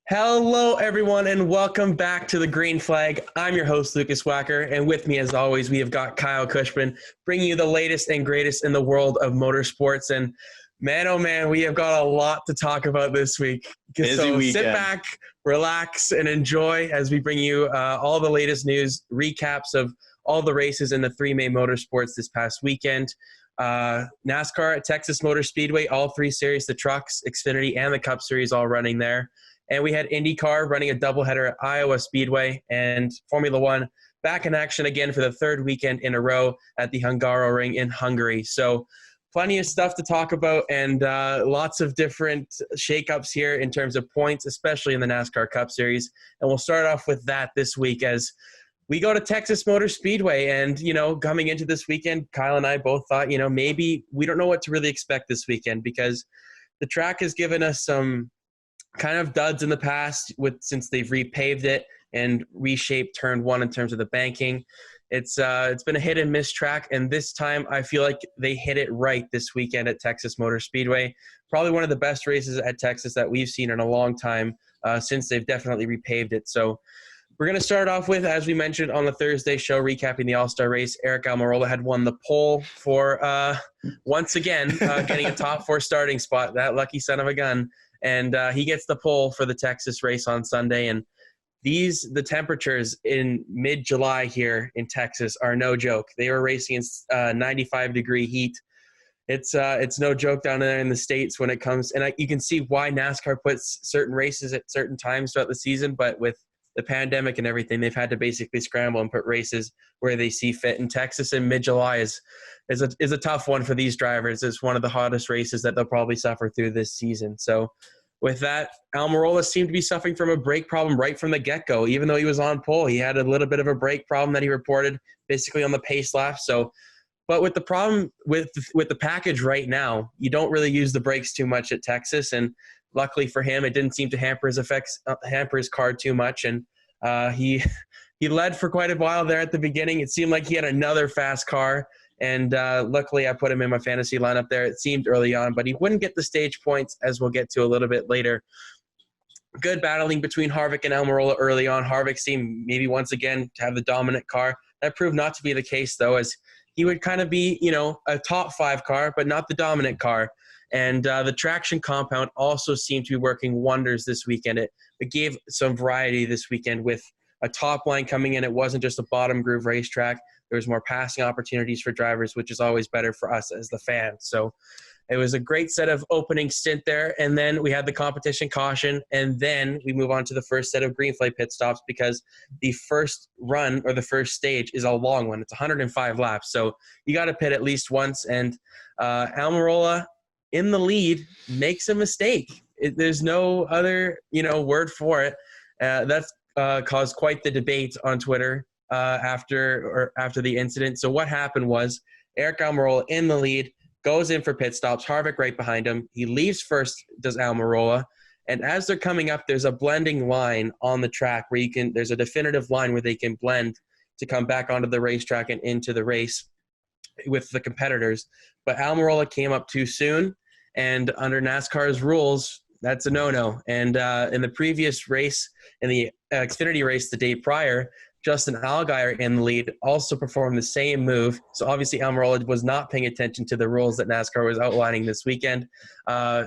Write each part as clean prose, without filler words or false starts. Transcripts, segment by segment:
Hello, everyone, and welcome back to the Green Flag. I'm your host, Lukas Wacker, and with me, as always, we have got Kyle Cushman, bringing you the latest and greatest in the world of motorsports. And man, oh man, we have got a lot to talk about this week. Busy weekend. Sit back, relax, and enjoy as we bring you all the latest news, recaps of all the races in the three main motorsports this past weekend. NASCAR at Texas Motor Speedway, all three series, the trucks, Xfinity, and the Cup Series all running there. And we had IndyCar running a doubleheader at Iowa Speedway, and Formula One back in action again for the third weekend in a row at the Hungaroring in Hungary. So plenty of stuff to talk about, and lots of different shakeups here in terms of points, especially in the NASCAR Cup Series. And we'll start off with that this week as we go to Texas Motor Speedway. And, coming into this weekend, Kyle and I both thought, maybe we don't know what to really expect this weekend because the track has given us some kind of duds in the past since they've repaved it and reshaped turn one in terms of the banking. It's been a hit and miss track, and this time I feel like they hit it right this weekend at Texas Motor Speedway. Probably one of the best races at Texas that we've seen in a long time since they've definitely repaved it. So we're going to start off with, as we mentioned on the Thursday show, recapping the All-Star race. Aric Almirola had won the pole for, once again, getting a top four starting spot, that lucky son of a gun. And he gets the pole for the Texas race on Sunday. And the temperatures in mid-July here in Texas are no joke. They were racing in 95-degree heat. It's no joke down there in the States when it comes. And you can see why NASCAR puts certain races at certain times throughout the season. But with the pandemic and everything, they've had to basically scramble and put races where they see fit. And Texas in mid-July is a tough one for these drivers. It's one of the hottest races that they'll probably suffer through this season. So with that, Almirola seemed to be suffering from a brake problem right from the get-go. Even though he was on pole, he had a little bit of a brake problem that he reported basically on the pace lap. But with the problem with the package right now, you don't really use the brakes too much at Texas. And luckily for him, it didn't seem to hamper his car too much. And he led for quite a while there at the beginning. It seemed like he had another fast car. And luckily, I put him in my fantasy lineup there. It seemed early on, but he wouldn't get the stage points, as we'll get to a little bit later. Good battling between Harvick and Almirola early on. Harvick seemed maybe once again to have the dominant car. That proved not to be the case, though, as he would kind of be, a top five car, but not the dominant car. And the traction compound also seemed to be working wonders this weekend. It gave some variety this weekend with a top line coming in. It wasn't just a bottom groove racetrack. There was more passing opportunities for drivers, which is always better for us as the fans. So it was a great set of opening stint there. And then we had the competition caution. And then we move on to the first set of green flag pit stops because the first run or the first stage is a long one. It's 105 laps. So you got to pit at least once. And Almirola in the lead makes a mistake. There's no other, word for it. That's caused quite the debate on Twitter after the incident. So what happened was Aric Almirola in the lead, goes in for pit stops, Harvick right behind him. He leaves first, does Almirola. And as they're coming up, there's a blending line on the track where there's a definitive line where they can blend to come back onto the racetrack and into the race with the competitors. But Almirola came up too soon, and under NASCAR's rules, that's a no-no. And in the previous race, in the Xfinity race the day prior, Justin Allgaier in the lead also performed the same move. So obviously Almirola was not paying attention to the rules that NASCAR was outlining this weekend.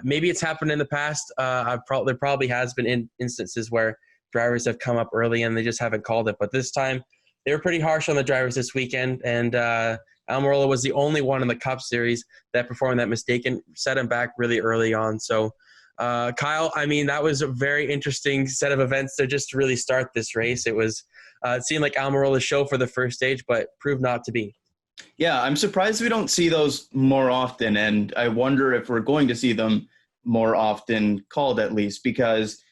Maybe it's happened in the past. There probably has been instances where drivers have come up early and they just haven't called it. But this time they were pretty harsh on the drivers this weekend. And Almirola was the only one in the Cup Series that performed that mistake and set him back really early on. So Kyle, that was a very interesting set of events to just really start this race. It seemed like Almirola's show for the first stage, but proved not to be. Yeah, I'm surprised we don't see those more often, and I wonder if we're going to see them more often called at least, because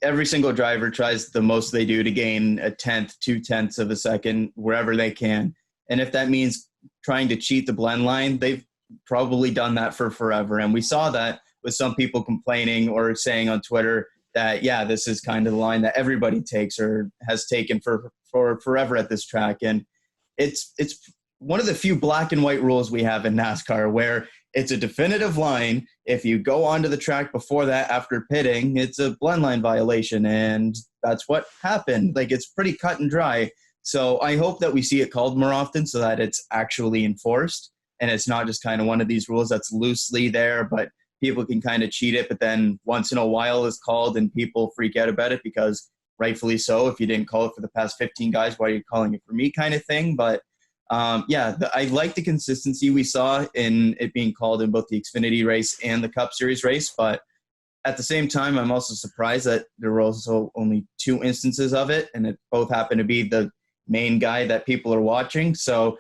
every single driver tries the most they do to gain a tenth, 2/10 of a second wherever they can. And if that means trying to cheat the blend line, they've probably done that for forever. And we saw that with some people complaining or saying on Twitter that, yeah, this is kind of the line that everybody takes or has taken for forever at this track. And it's one of the few black and white rules we have in NASCAR where it's a definitive line. If you go onto the track before that after pitting, it's a blend line violation, and that's what happened. Like, it's pretty cut and dry. So I hope that we see it called more often so that it's actually enforced, and it's not just kind of one of these rules that's loosely there, but people can kind of cheat it, but then once in a while is called and people freak out about it because rightfully so. If you didn't call it for the past 15 guys, why are you calling it for me kind of thing? But I like the consistency we saw in it being called in both the Xfinity race and the Cup Series race. But at the same time, I'm also surprised that there were also only 2 instances of it, and it both happened to be the main guy that people are watching. So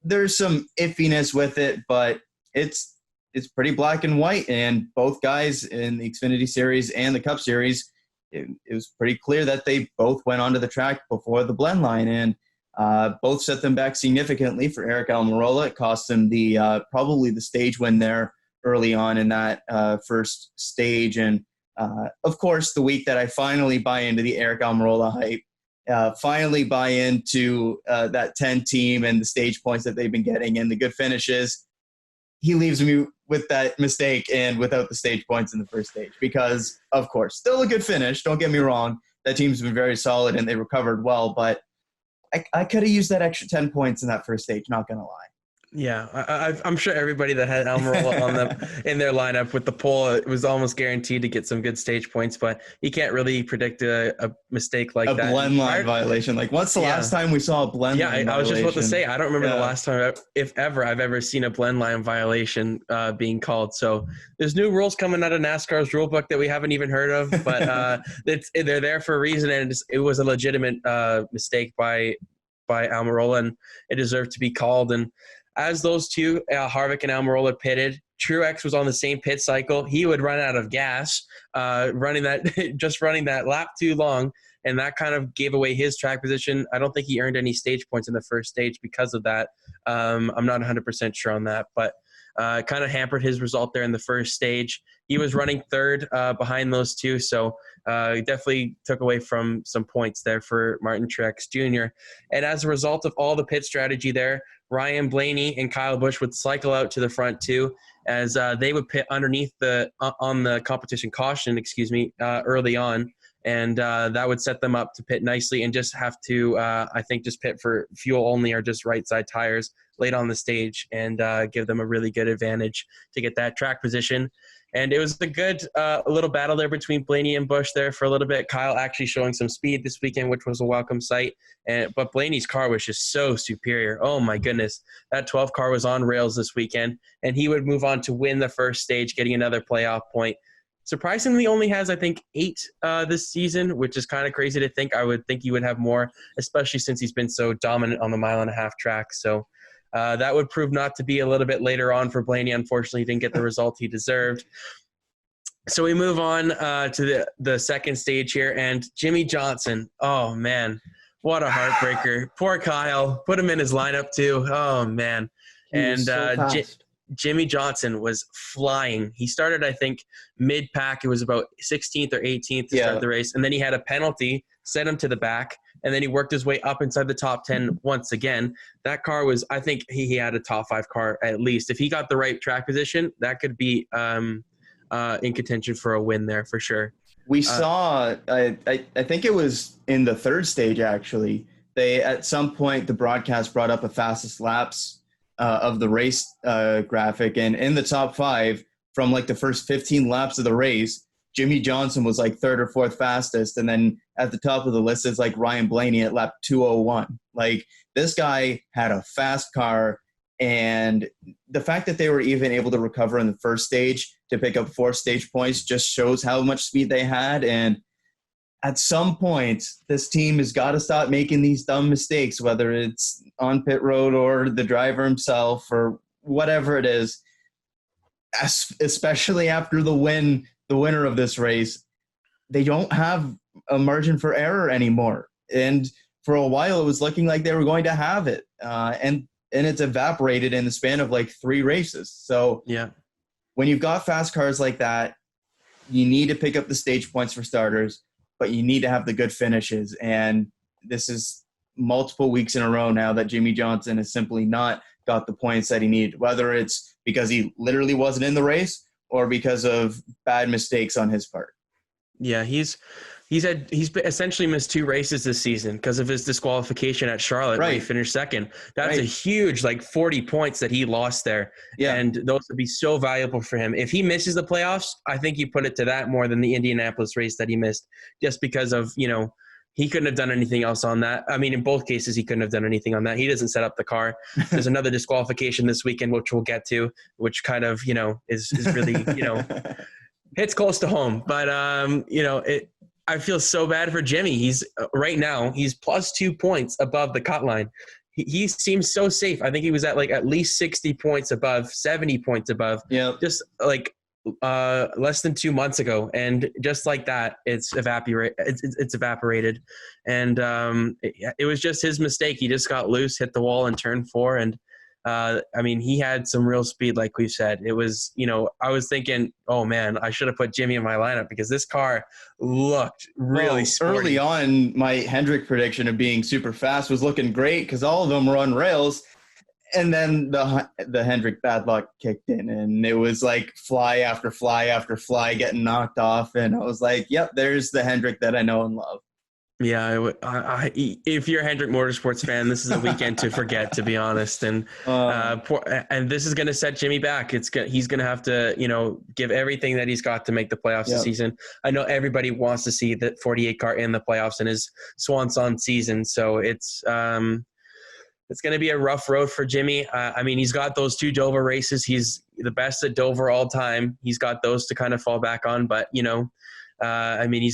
there's some iffiness with it, but it's pretty black and white. And both guys in the Xfinity Series and the Cup Series, it was pretty clear that they both went onto the track before the blend line, and both set them back significantly. For Aric Almirola, it cost him probably the stage win there early on in that first stage. And of course, the week that I finally buy into the Aric Almirola hype, finally buy into that 10 team and the stage points that they've been getting and the good finishes, he leaves me with that mistake and without the stage points in the first stage because, of course, still a good finish. Don't get me wrong. That team's been very solid and they recovered well, but I could have used that extra 10 points in that first stage, not going to lie. Yeah, I'm sure everybody that had Almirola on them in their lineup with the pole, it was almost guaranteed to get some good stage points, but you can't really predict a mistake like that. A blend line violation. Like, what's the last time we saw a blend line violation? I was just about to say, I don't remember the last time, if ever, I've ever seen a blend line violation being called. So there's new rules coming out of NASCAR's rule book that we haven't even heard of, but they're there for a reason, and it was a legitimate mistake by Almirola, and it deserved to be called. And as those two, Harvick and Almirola, pitted, Truex was on the same pit cycle. He would run out of gas, running that lap too long, and that kind of gave away his track position. I don't think he earned any stage points in the first stage because of that. I'm not 100% sure on that, but kind of hampered his result there in the first stage. He was running third behind those two, so definitely took away from some points there for Martin Trex Jr. And as a result of all the pit strategy there, Ryan Blaney and Kyle Busch would cycle out to the front too, as they would pit underneath on the competition caution, early on, and that would set them up to pit nicely and just have to, I think, just pit for fuel only or just right side tires late on the stage and give them a really good advantage to get that track position. And it was a good little battle there between Blaney and Busch there for a little bit. Kyle actually showing some speed this weekend, which was a welcome sight. But Blaney's car was just so superior. Oh, my goodness. That 12 car was on rails this weekend, and he would move on to win the first stage, getting another playoff point. Surprisingly, only has, I think, 8 this season, which is kind of crazy to think. I would think he would have more, especially since he's been so dominant on the mile-and-a-half track. So that would prove not to be a little bit later on for Blaney. Unfortunately, he didn't get the result he deserved. So we move on to the second stage here, and Jimmie Johnson. Oh, man, what a heartbreaker. Poor Kyle. Put him in his lineup, too. Oh, man. And Jimmie Johnson was flying. He started, I think, mid-pack. It was about 16th or 18th to start the race, and then he had a penalty, sent him to the back, and then he worked his way up inside the top 10 once again. That car was, I think he had a top 5 car at least. If he got the right track position, that could be in contention for a win there for sure. We saw, I think it was in the third stage, actually. They, at some point, the broadcast brought up a fastest laps of the race graphic. And in the top 5, from like the first 15 laps of the race, Jimmie Johnson was like 3rd or 4th fastest. And then at the top of the list is like Ryan Blaney at lap 201. Like, this guy had a fast car. And the fact that they were even able to recover in the first stage to pick up 4 stage points just shows how much speed they had. And at some point, this team has got to stop making these dumb mistakes, whether it's on pit road or the driver himself or whatever it is, especially after the winner of this race. They don't have a margin for error anymore. And for a while, it was looking like they were going to have it. And it's evaporated in the span of like 3 races. So when you've got fast cars like that, you need to pick up the stage points for starters, but you need to have the good finishes. And this is multiple weeks in a row now that Jimmie Johnson is simply not got the points that he needed, whether it's because he literally wasn't in the race or because of bad mistakes on his part. Yeah, he's essentially missed 2 races this season because of his disqualification at Charlotte, where he finished second. That's a huge 40 points that he lost there. Yeah. And those would be so valuable for him. If he misses the playoffs, I think you put it to that more than the Indianapolis race that he missed, just because of, he couldn't have done anything else on that. I mean, in both cases, he couldn't have done anything on that. He doesn't set up the car. There's another disqualification this weekend, which we'll get to, which kind of, is really, hits close to home. But, I feel so bad for Jimmy. He's right now, he's plus 2 points above the cut line. He seems so safe. I think he was at at least 60 points above, 70 points above, just less than 2 months ago. And just like that, it's evaporated. And it was just his mistake. He just got loose, hit the wall in turn 4. And he had some real speed, like we said. It was, I was thinking, oh man, I should have put Jimmy in my lineup because this car looked really sporty. Early on, my Hendrick prediction of being super fast was looking great because all of them were on rails. And then the Hendrick bad luck kicked in, and it was fly after fly after fly getting knocked off. And I was like, yep, there's the Hendrick that I know and love. Yeah, if you're a Hendrick Motorsports fan, this is a weekend to forget, to be honest. And and this is going to set Jimmy back. He's going to have to, give everything that he's got to make the playoffs this season. I know everybody wants to see the 48 car in the playoffs in his swan song season. So it's going to be a rough road for Jimmy. He's got those 2 Dover races. He's the best at Dover all time. He's got those to kind of fall back on, but he's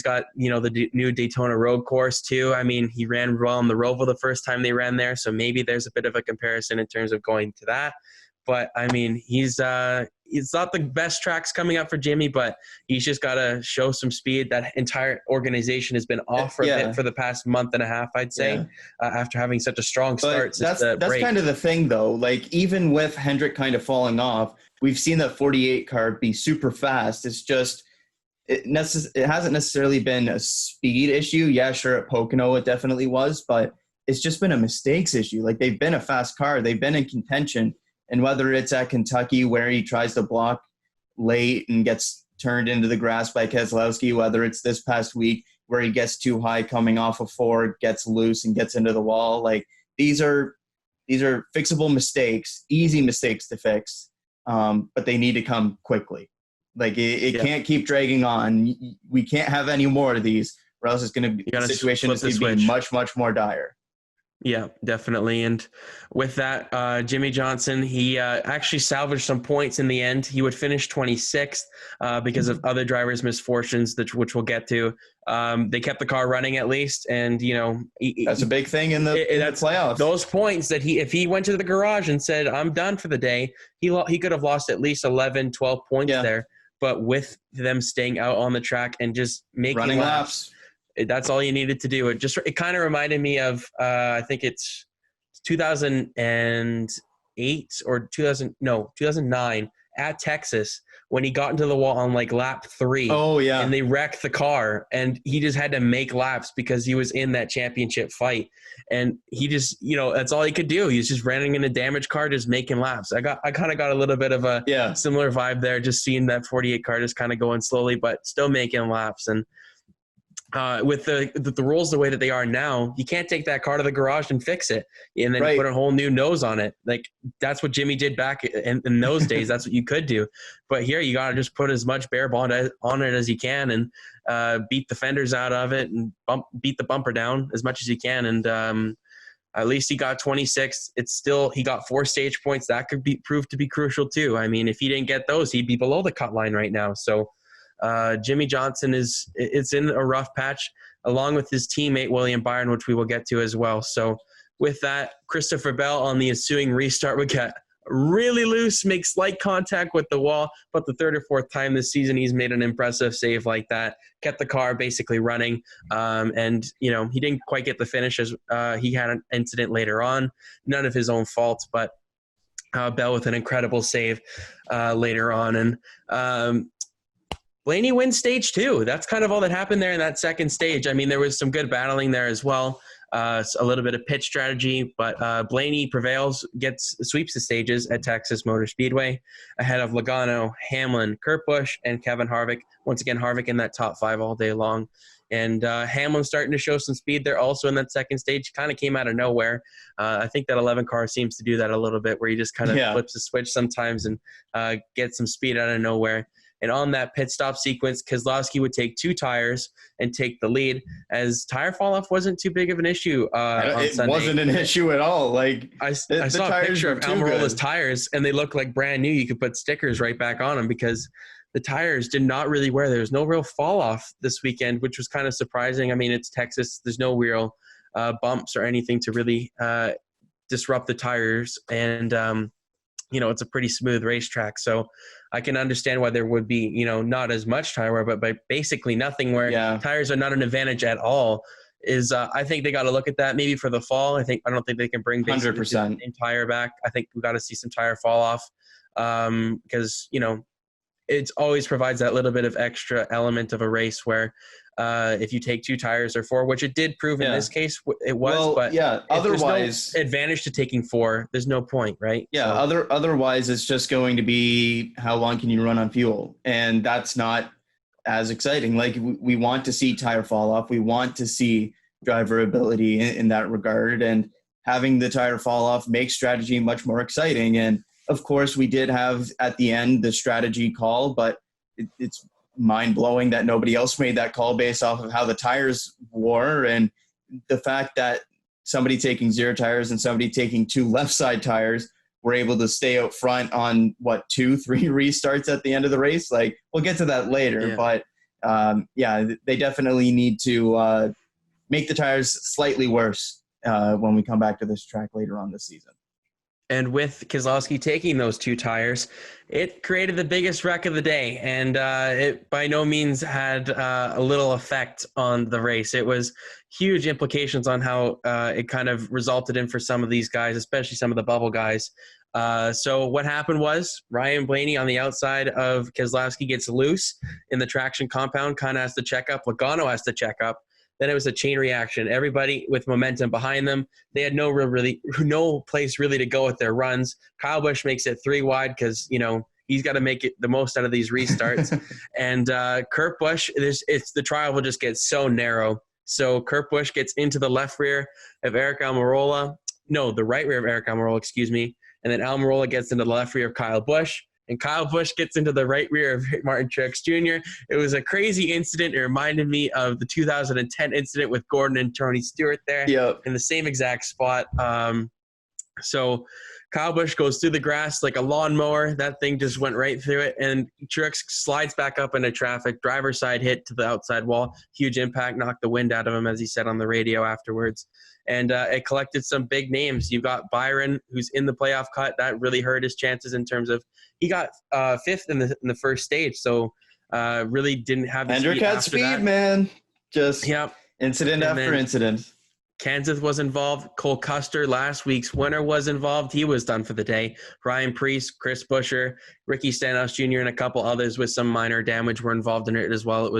got, the new Daytona road course too. He ran well on the Roval the first time they ran there. So maybe there's a bit of a comparison in terms of going to that. But he's not the best tracks coming up for Jimmy, but he's just got to show some speed. That entire organization has been off for a bit for the past month and a half, I'd say, after having such a strong start. That's kind of the thing though. Even with Hendrick kind of falling off, we've seen that 48 car be super fast. It's just, it hasn't necessarily been a speed issue. Yeah, sure, at Pocono it definitely was, but it's just been a mistakes issue. They've been a fast car. They've been in contention. And whether it's at Kentucky where he tries to block late and gets turned into the grass by Keselowski, whether it's this past week where he gets too high coming off of Ford, gets loose and gets into the wall. These are fixable mistakes, easy mistakes to fix, but they need to come quickly. It can't keep dragging on. We can't have any more of these, or else it's going to be the situation is going to be much, much more dire. Yeah, definitely. And with that, Jimmy Johnson, he actually salvaged some points in the end. He would finish 26th because of other drivers' misfortunes, which we'll get to. They kept the car running at least, and that's a big thing in the playoffs. Those points that if he went to the garage and said, "I'm done for the day," he could have lost at least 11, 12 points there. But with them staying out on the track and just making running laps. That's all you needed to do. It kind of reminded me of I think it's 2008 or 2009 at Texas when he got into the wall on lap 3. Oh yeah, and they wrecked the car, and he just had to make laps because he was in that championship fight, and he just that's all he could do. He was just running in a damaged car, just making laps. I kind of got a little bit of a similar vibe there, just seeing that 48 car just kind of going slowly but still making laps. And with the rules the way that they are now, you can't take that car to the garage and fix it and then put a whole new nose on it. That's what Jimmy did back in those days. That's what you could do. But here you got to just put as much bare bond on it as you can and beat the fenders out of it and beat the bumper down as much as you can. And at least he got 26. He got 4 stage points. That could be proved to be crucial too. If he didn't get those, he'd be below the cut line right now. So Jimmy Johnson it's in a rough patch along with his teammate William Byron, which we will get to as well. So with that, Christopher Bell on the ensuing restart would get really loose, make slight contact with the wall, but the 3rd or 4th time this season he's made an impressive save like that, kept the car basically running, and he didn't quite get the finish as he had an incident later on, none of his own fault, but Bell with an incredible save later on. And Blaney wins stage 2. That's kind of all that happened there in that second stage. There was some good battling there as well. a little bit of pit strategy, but Blaney sweeps the stages at Texas Motor Speedway ahead of Logano, Hamlin, Kurt Busch, and Kevin Harvick. Once again, Harvick in that top 5 all day long. And Hamlin's starting to show some speed there also in that second stage. Kind of came out of nowhere. I think that 11 car seems to do that a little bit, where he just kind of flips the switch sometimes and gets some speed out of nowhere. And on that pit stop sequence, Keselowski would take 2 tires and take the lead, as tire fall off wasn't too big of an issue on Sunday. It wasn't an issue at all. Like I saw a picture of Almirola's tires, and they look like brand new. You could put stickers right back on them because the tires did not really wear. There was no real fall off this weekend, which was kind of surprising. I mean, it's Texas. There's no real bumps or anything to really disrupt the tires. And, it's a pretty smooth racetrack. So I can understand why there would be, not as much tire wear, but basically nothing where tires are not an advantage at all. I think they got to look at that maybe for the fall. I don't think they can bring basically 100% the same tire back. I think we got to see some tire fall off because, it always provides that little bit of extra element of a race where if you take 2 tires or 4, which it did prove in this case, it was. But otherwise, there's no advantage to taking 4. There's no point, right? Yeah. So, otherwise, it's just going to be how long can you run on fuel, and that's not as exciting. Like we want to see tire fall off. We want to see driver ability in that regard, and having the tire fall off makes strategy much more exciting. And of course, we did have at the end the strategy call, but it's mind-blowing that nobody else made that call based off of how the tires wore, and the fact that somebody taking 0 tires and somebody taking 2 left side tires were able to stay out front on 2, 3 restarts at the end of the race. Like, we'll get to that later, but they definitely need to make the tires slightly worse when we come back to this track later on this season. And with Keselowski taking those 2 tires, it created the biggest wreck of the day. And it by no means had a little effect on the race. It was huge implications on how it kind of resulted in for some of these guys, especially some of the bubble guys. So what happened was Ryan Blaney on the outside of Keselowski gets loose in the traction compound, kind of has to check up. Logano has to check up. Then it was a chain reaction. Everybody with momentum behind them. They had no place really to go with their runs. Kyle Busch makes it 3 wide because, he's got to make it the most out of these restarts. And Kurt Busch, the trial will just get so narrow. So Kurt Busch gets into the left rear of Eric Almirola. No, the right rear of Eric Almirola, excuse me. And then Almirola gets into the left rear of Kyle Busch. And Kyle Busch gets into the right rear of Martin Truex Jr. It was a crazy incident. It reminded me of the 2010 incident with Gordon and Tony Stewart there in the same exact spot. So Kyle Busch goes through the grass like a lawnmower. That thing just went right through it. And Truex slides back up into traffic. Driver's side hit to the outside wall. Huge impact, knocked the wind out of him, as he said on the radio afterwards. And it collected some big names. You've got Byron, who's in the playoff cut. That really hurt his chances in terms of he got 5th in the first stage. So really didn't have the Hendrick speed had after speed, that. Man. Just incident after incident. Kansas was involved. Cole Custer, last week's winner, was involved. He was done for the day. Ryan Preece, Chris Buescher, Ricky Stenhouse Jr., and a couple others with some minor damage were involved in it as well.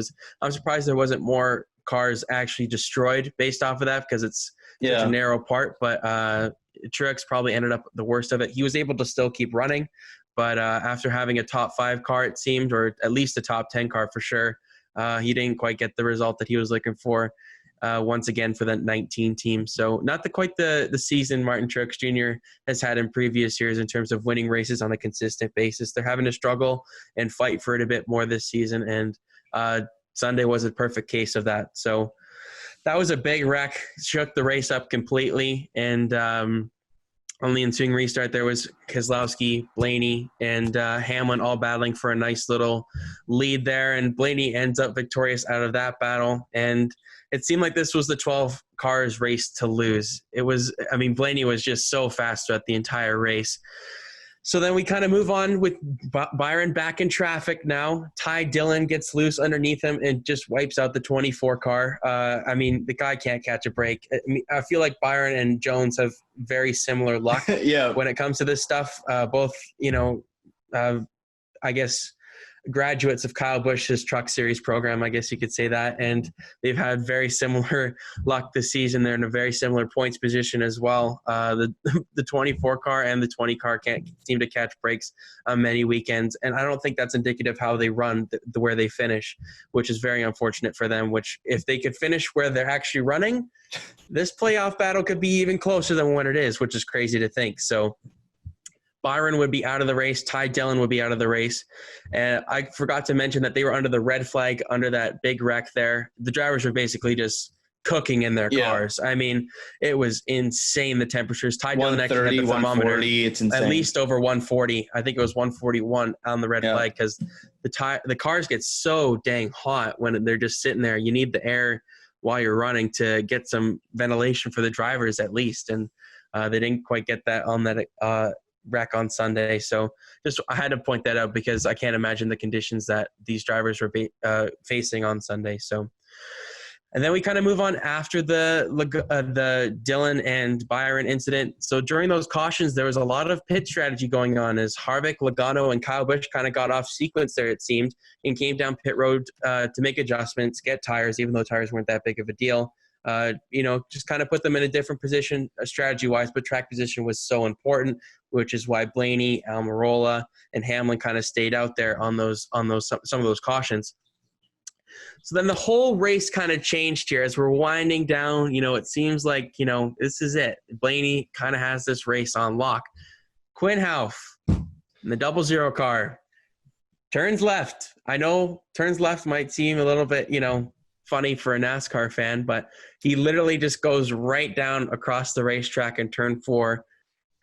I'm surprised there wasn't more cars actually destroyed based off of that because it's such a narrow part. But Truex probably ended up the worst of it. He was able to still keep running, but after having a top 5 car, it seemed, or at least a top 10 car for sure, he didn't quite get the result that he was looking for. Once again for that 19 team. So not quite the season Martin Truex Jr. has had in previous years in terms of winning races on a consistent basis. They're having to struggle and fight for it a bit more this season, and Sunday was a perfect case of that. So that was a big wreck, shook the race up completely, and on the ensuing restart, there was Keselowski, Blaney, and Hamlin all battling for a nice little lead there, and Blaney ends up victorious out of that battle, and it seemed like this was the 12 cars race to lose. Blaney was just so fast throughout the entire race. So then we kind of move on with Byron back in traffic now. Ty Dillon gets loose underneath him and just wipes out the 24 car. The guy can't catch a break. I feel like Byron and Jones have very similar luck when it comes to this stuff. Both, I guess graduates of Kyle Busch's Truck Series program, I guess you could say that. And they've had very similar luck this season. They're in a very similar points position as well. The 24 car and the 20 car can't seem to catch breaks on many weekends. And I don't think that's indicative of how they run, where they finish, which is very unfortunate for them, which if they could finish where they're actually running, this playoff battle could be even closer than what it is, which is crazy to think. So Byron would be out of the race. Ty Dillon would be out of the race. And I forgot to mention that they were under the red flag, under that big wreck there. The drivers were basically just cooking in their cars. I mean, it was insane, the temperatures. Ty Dillon actually had the thermometer it's insane. at least over 140. I think it was 141 on the red flag because the cars get so dang hot when they're just sitting there. You need the air while you're running to get some ventilation for the drivers at least. And they didn't quite get that on that wreck on Sunday. So I had to point that out because I can't imagine the conditions that these drivers were facing on Sunday. So, and then we kind of move on after the Dillon and Byron incident. So during those cautions, there was a lot of pit strategy going on as Harvick, Logano, and Kyle Busch kind of got off sequence there, it seemed, and came down pit road to make adjustments, get tires, even though tires weren't that big of a deal. Just kind of put them in a different position strategy-wise, but track position was so important, which is why Blaney, Almirola, and Hamlin kind of stayed out there on some of those cautions. So then the whole race kind of changed here as we're winding down. It seems like, this is it. Blaney kind of has this race on lock. Quinn Houff in the 00 car turns left. I know turns left might seem a little bit, funny for a NASCAR fan, but he literally just goes right down across the racetrack in turn 4,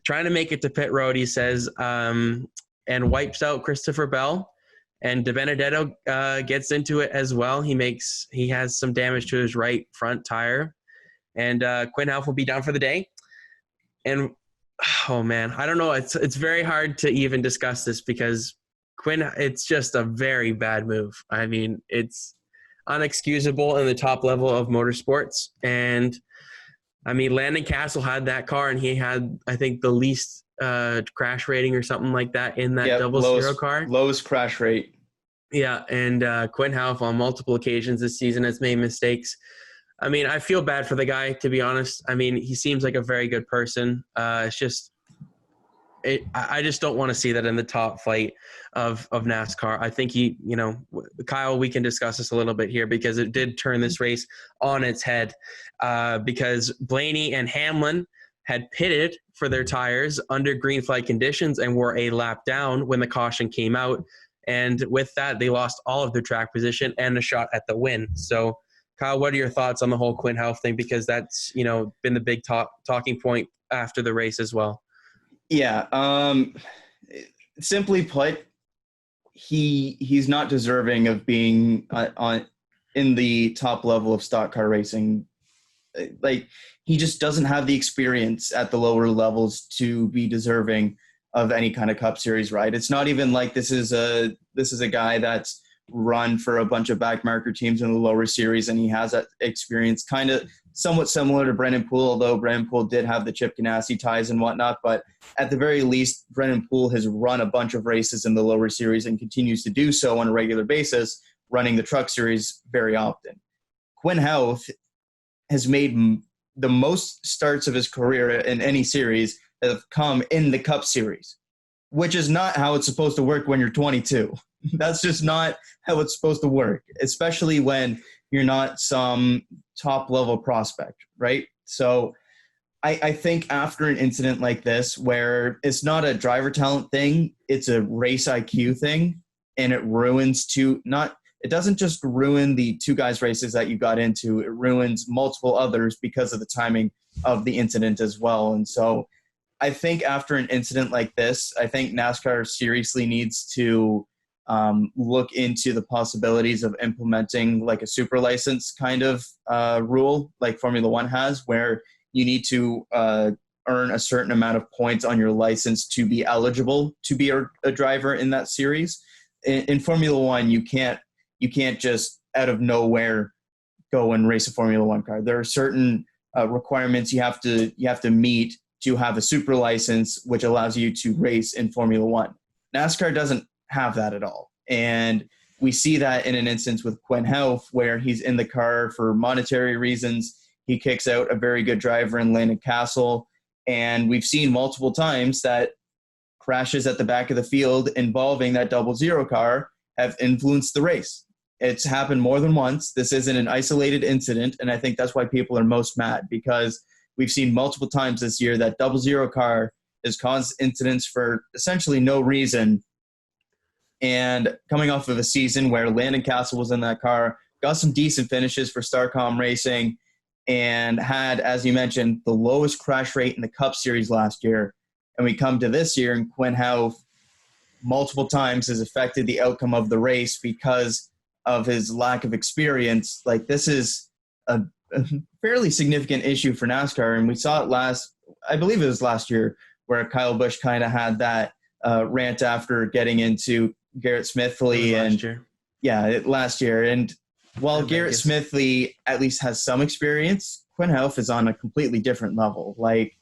trying to make it to pit road, he says, and wipes out Christopher Bell. And Defenedetto gets into it as well. He has some damage to his right front tire. And Quinn Houff will be down for the day. And, oh, man, I don't know. It's very hard to even discuss this because it's just a very bad move. I mean, it's unexcusable in the top level of motorsports. And I mean, Landon Castle had that car and he had, I think, the least crash rating or something like that in that 00 car. Lowest crash rate. Yeah. And Quinn Houff on multiple occasions this season has made mistakes. I mean, I feel bad for the guy, to be honest. I mean, he seems like a very good person. It's just, I just don't want to see that in the top flight of NASCAR. I think Kyle, we can discuss this a little bit here because it did turn this race on its head because Blaney and Hamlin had pitted for their tires under green flag conditions and were a lap down when the caution came out. And with that, they lost all of their track position and a shot at the win. So, Kyle, what are your thoughts on the whole Quinn Houff thing? Because that's, been the big talking point after the race as well. Yeah. Simply put, he's not deserving of being in the top level of stock car racing. Like, he just doesn't have the experience at the lower levels to be deserving of any kind of Cup Series ride. It's not even like this is a guy that's run for a bunch of backmarker teams in the lower series, and he has that experience, kind of somewhat similar to Brennan Poole, although Brennan Poole did have the Chip Ganassi ties and whatnot. But at the very least, Brennan Poole has run a bunch of races in the lower series and continues to do so on a regular basis, running the Truck Series very often. Quinn Houff has made the most starts of his career in any series that have come in the Cup Series, which is not how it's supposed to work when you're 22. That's just not how it's supposed to work, especially when you're not some top-level prospect, right? So I think after an incident like this, where it's not a driver talent thing, it's a race IQ thing, and it ruins it doesn't just ruin the two guys' races that you got into, it ruins multiple others because of the timing of the incident as well. And so I think after an incident like this, I think NASCAR seriously needs to look into the possibilities of implementing like a super license kind of rule like Formula One has, where you need to earn a certain amount of points on your license to be eligible to be a driver in that series. In Formula One, you can't just out of nowhere go and race a Formula One car. There are certain requirements you have to meet to have a super license, which allows you to race in Formula One. NASCAR doesn't have that at all. And we see that in an instance with Quinn Houff, where he's in the car for monetary reasons. He kicks out a very good driver in Landon Castle. And we've seen multiple times that crashes at the back of the field involving that 00 car have influenced the race. It's happened more than once. This isn't an isolated incident, and I think that's why people are most mad, because we've seen multiple times this year that 00 car has caused incidents for essentially no reason. And coming off of a season where Landon Castle was in that car, got some decent finishes for Starcom Racing, and had, as you mentioned, the lowest crash rate in the Cup Series last year. And we come to this year, and Quinn Houff multiple times has affected the outcome of the race because of his lack of experience. Like, this is a fairly significant issue for NASCAR, and we saw it I believe it was last year, where Kyle Busch kind of had that rant after getting into Garrett Smithley. Last year. And while Garrett Smithley at least has some experience, Quinn Houff is on a completely different level. Like,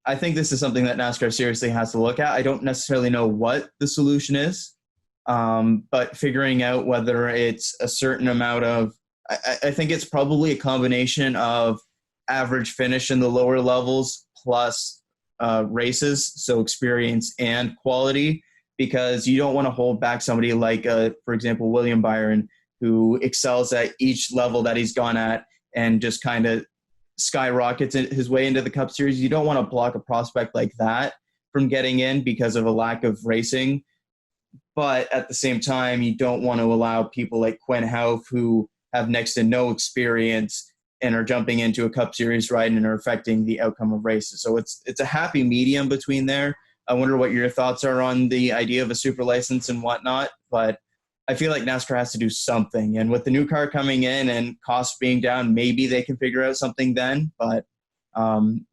I think this is something that NASCAR seriously has to look at. I don't necessarily know what the solution is, but figuring out whether it's a certain amount of, I think it's probably a combination of average finish in the lower levels plus races, so experience and quality, because you don't want to hold back somebody like, for example, William Byron, who excels at each level that he's gone at and just kind of skyrockets his way into the Cup Series. You don't want to block a prospect like that from getting in because of a lack of racing. But at the same time, you don't want to allow people like Quinn Houff, who have next to no experience and are jumping into a Cup Series ride and are affecting the outcome of races. So it's a happy medium between there. I wonder what your thoughts are on the idea of a super license and whatnot, but I feel like NASCAR has to do something. And with the new car coming in and costs being down, maybe they can figure out something then. But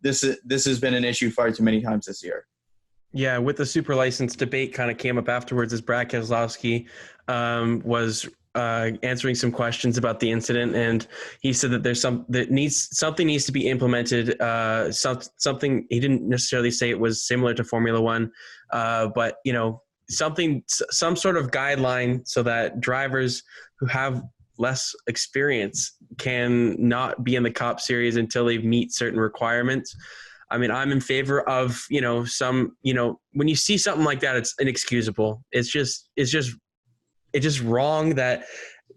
this has been an issue far too many times this year. Yeah, with the super license debate kind of came up afterwards as Brad Keselowski was answering some questions about the incident, and he said that something needs to be implemented. Something he didn't necessarily say it was similar to Formula One, but some sort of guideline so that drivers who have less experience can not be in the Cup Series until they meet certain requirements. I mean, I'm in favor of, when you see something like that, it's inexcusable. It's just wrong that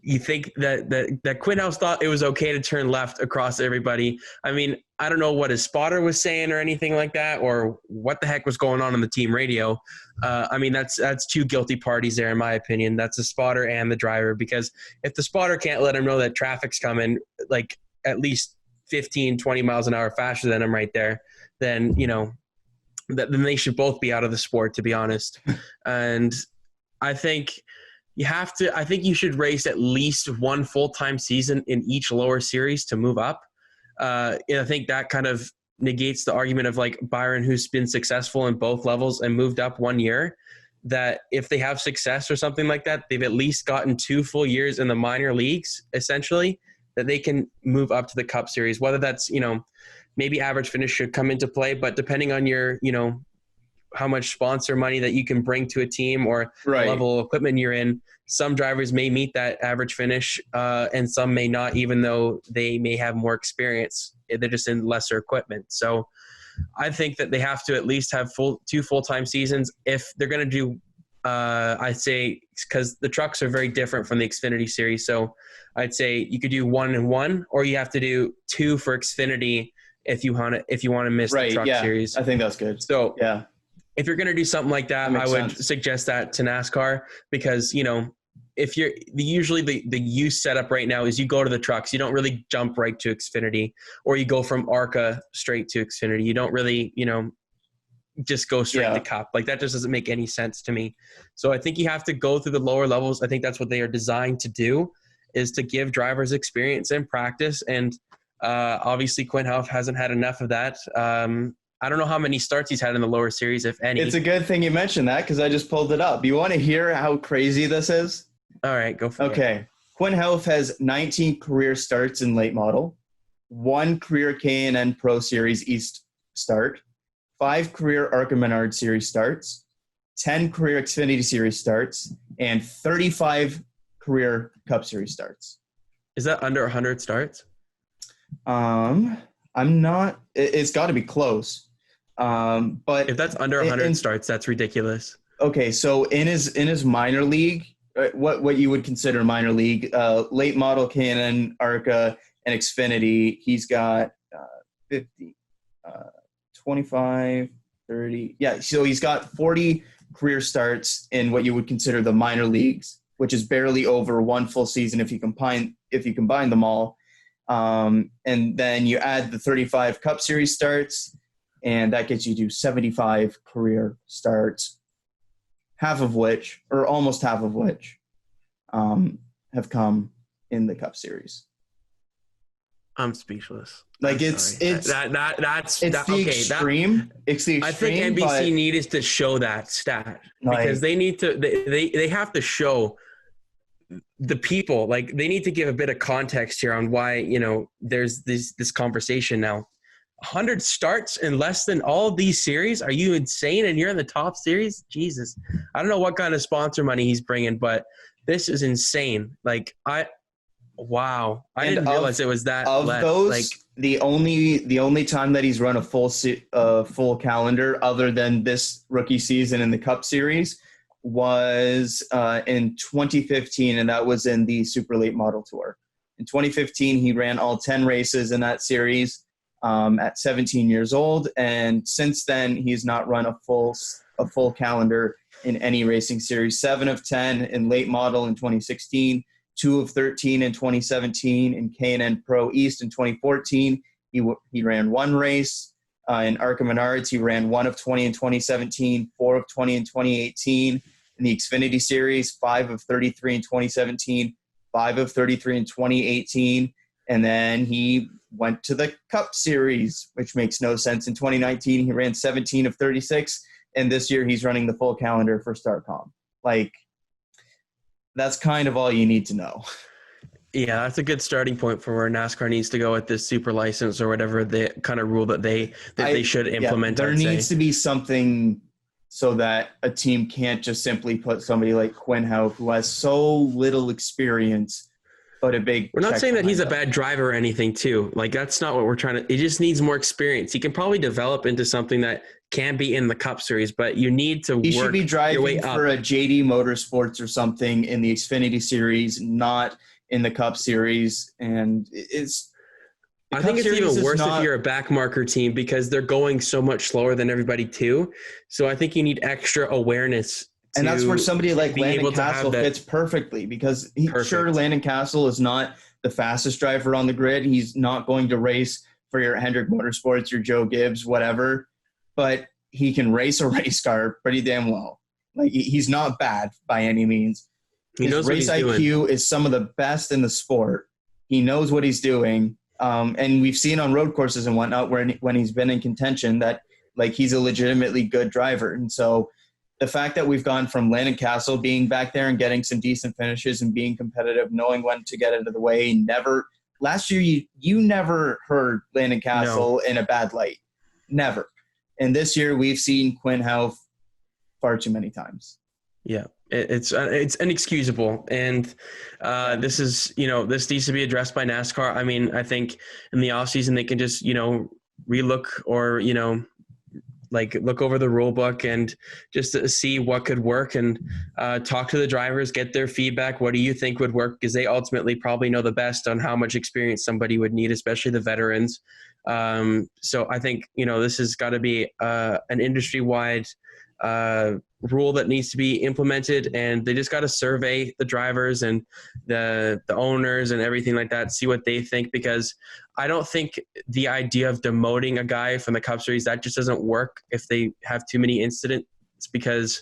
you think that Quinn Houff thought it was okay to turn left across everybody. I mean, I don't know what his spotter was saying or anything like that, or what the heck was going on the team radio. I mean, that's two guilty parties there, in my opinion. That's the spotter and the driver, because if the spotter can't let him know that traffic's coming, like at least 15, 20 miles an hour faster than him right there, then, then they should both be out of the sport, to be honest. And I think you should race at least one full-time season in each lower series to move up. And I think that kind of negates the argument of like Byron, who's been successful in both levels and moved up 1 year, that if they have success or something like that, they've at least gotten 2 full years in the minor leagues, essentially, that they can move up to the Cup Series. Whether that's, maybe average finish should come into play, but depending on your, how much sponsor money that you can bring to a team or right. the level of equipment you're in, some drivers may meet that average finish and some may not, even though they may have more experience. They're just in lesser equipment. So I think that they have to at least have 2 full-time seasons. If they're going to do, I'd say, because the trucks are very different from the Xfinity Series. So I'd say you could do 1 and 1, or you have to do 2 for Xfinity if you want to miss the truck series. I think that's good. So yeah. If you're going to do something like that, I would suggest that to NASCAR, because, if you're usually the use setup right now is you go to the trucks, you don't really jump right to Xfinity, or you go from ARCA straight to Xfinity. You don't really, just go straight to Cup. Like, that just doesn't make any sense to me. So I think you have to go through the lower levels. I think that's what they are designed to do, is to give drivers experience and practice. And obviously Quinn Houff hasn't had enough of that. I don't know how many starts he's had in the lower series, if any. It's a good thing you mentioned that, because I just pulled it up. You want to hear how crazy this is? All right, go for it. Okay. Quinn Houff has 19 career starts in late model, 1 career K&N Pro Series East start, 5 career ARCA Menard Series starts, 10 career Xfinity Series starts, and 35 career Cup Series starts. Is that under 100 starts? I'm not. It's got to be close. But if that's under 100 starts, that's ridiculous. Okay, so in his minor league, what you would consider minor league, late model Canon, ARCA, and Xfinity, he's got 50, 25, 30. Yeah, so he's got 40 career starts in what you would consider the minor leagues, which is barely over one full season if you combine them all. And then you add the 35 Cup Series starts, and that gets you to 75 career starts, almost half of which have come in the Cup Series. I'm speakless. It's the extreme. I think NBC needs to show that stat because they need to. They have to show the people. Like, they need to give a bit of context here on why there's this conversation now. 100 starts in less than all of these series? Are you insane? And you're in the top series? Jesus. I don't know what kind of sponsor money he's bringing, but this is insane. Wow. I didn't realize it was that less. Of those, the only time that he's run a full calendar other than this rookie season in the Cup Series was in 2015, and that was in the Super Late Model Tour. In 2015, he ran all 10 races in that series at 17 years old, and since then he's not run a full calendar in any racing series. 7 of 10 in late model in 2016, 2 of 13 in 2017. In K&N Pro East in 2014, he ran one race. In ARCA Menards, he ran 1 of 20 in 2017, 4 of 20 in 2018. In the Xfinity Series, 5 of 33 in 2017, 5 of 33 in 2018. And then he went to the Cup Series, which makes no sense. In 2019, he ran 17 of 36. And this year, he's running the full calendar for StarCom. That's kind of all you need to know. Yeah, that's a good starting point for where NASCAR needs to go with this super license or whatever the kind of rule that they should implement. There needs to be something so that a team can't just simply put somebody like Quinhouse, who has so little experience, but a big. We're not saying that he's a bad driver or anything, too. That's not what we're trying to. He just needs more experience. He can probably develop into something that can be in the Cup Series, but you need to He should be driving up for a JD Motorsports or something in the Xfinity Series, not in the Cup Series. And I think it's even worse if you're a backmarker team because they're going so much slower than everybody too. So I think you need extra awareness. And that's where somebody like Landon Cassill fits perfectly because sure, Landon Cassill is not the fastest driver on the grid. He's not going to race for your Hendrick Motorsports, your Joe Gibbs, whatever. But he can race a race car pretty damn well. He's not bad by any means. His race IQ is some of the best in the sport. He knows what he's doing. And we've seen on road courses and whatnot when he's been in contention that he's a legitimately good driver. And so the fact that we've gone from Landon Cassill being back there and getting some decent finishes and being competitive, knowing when to get out of the way, last year you never heard Landon Cassill in a bad light. Never. And this year we've seen Quinhouse far too many times. Yeah. It's inexcusable. And this needs to be addressed by NASCAR. I mean, I think in the offseason they can just, relook or, look over the rule book and just to see what could work and talk to the drivers, get their feedback. What do you think would work? Because they ultimately probably know the best on how much experience somebody would need, especially the veterans. So I think, this has got to be an industry-wide rule that needs to be implemented, and they just got to survey the drivers and the owners and everything like that, see what they think, because I don't think the idea of demoting a guy from the Cup Series, that just doesn't work if they have too many incidents, because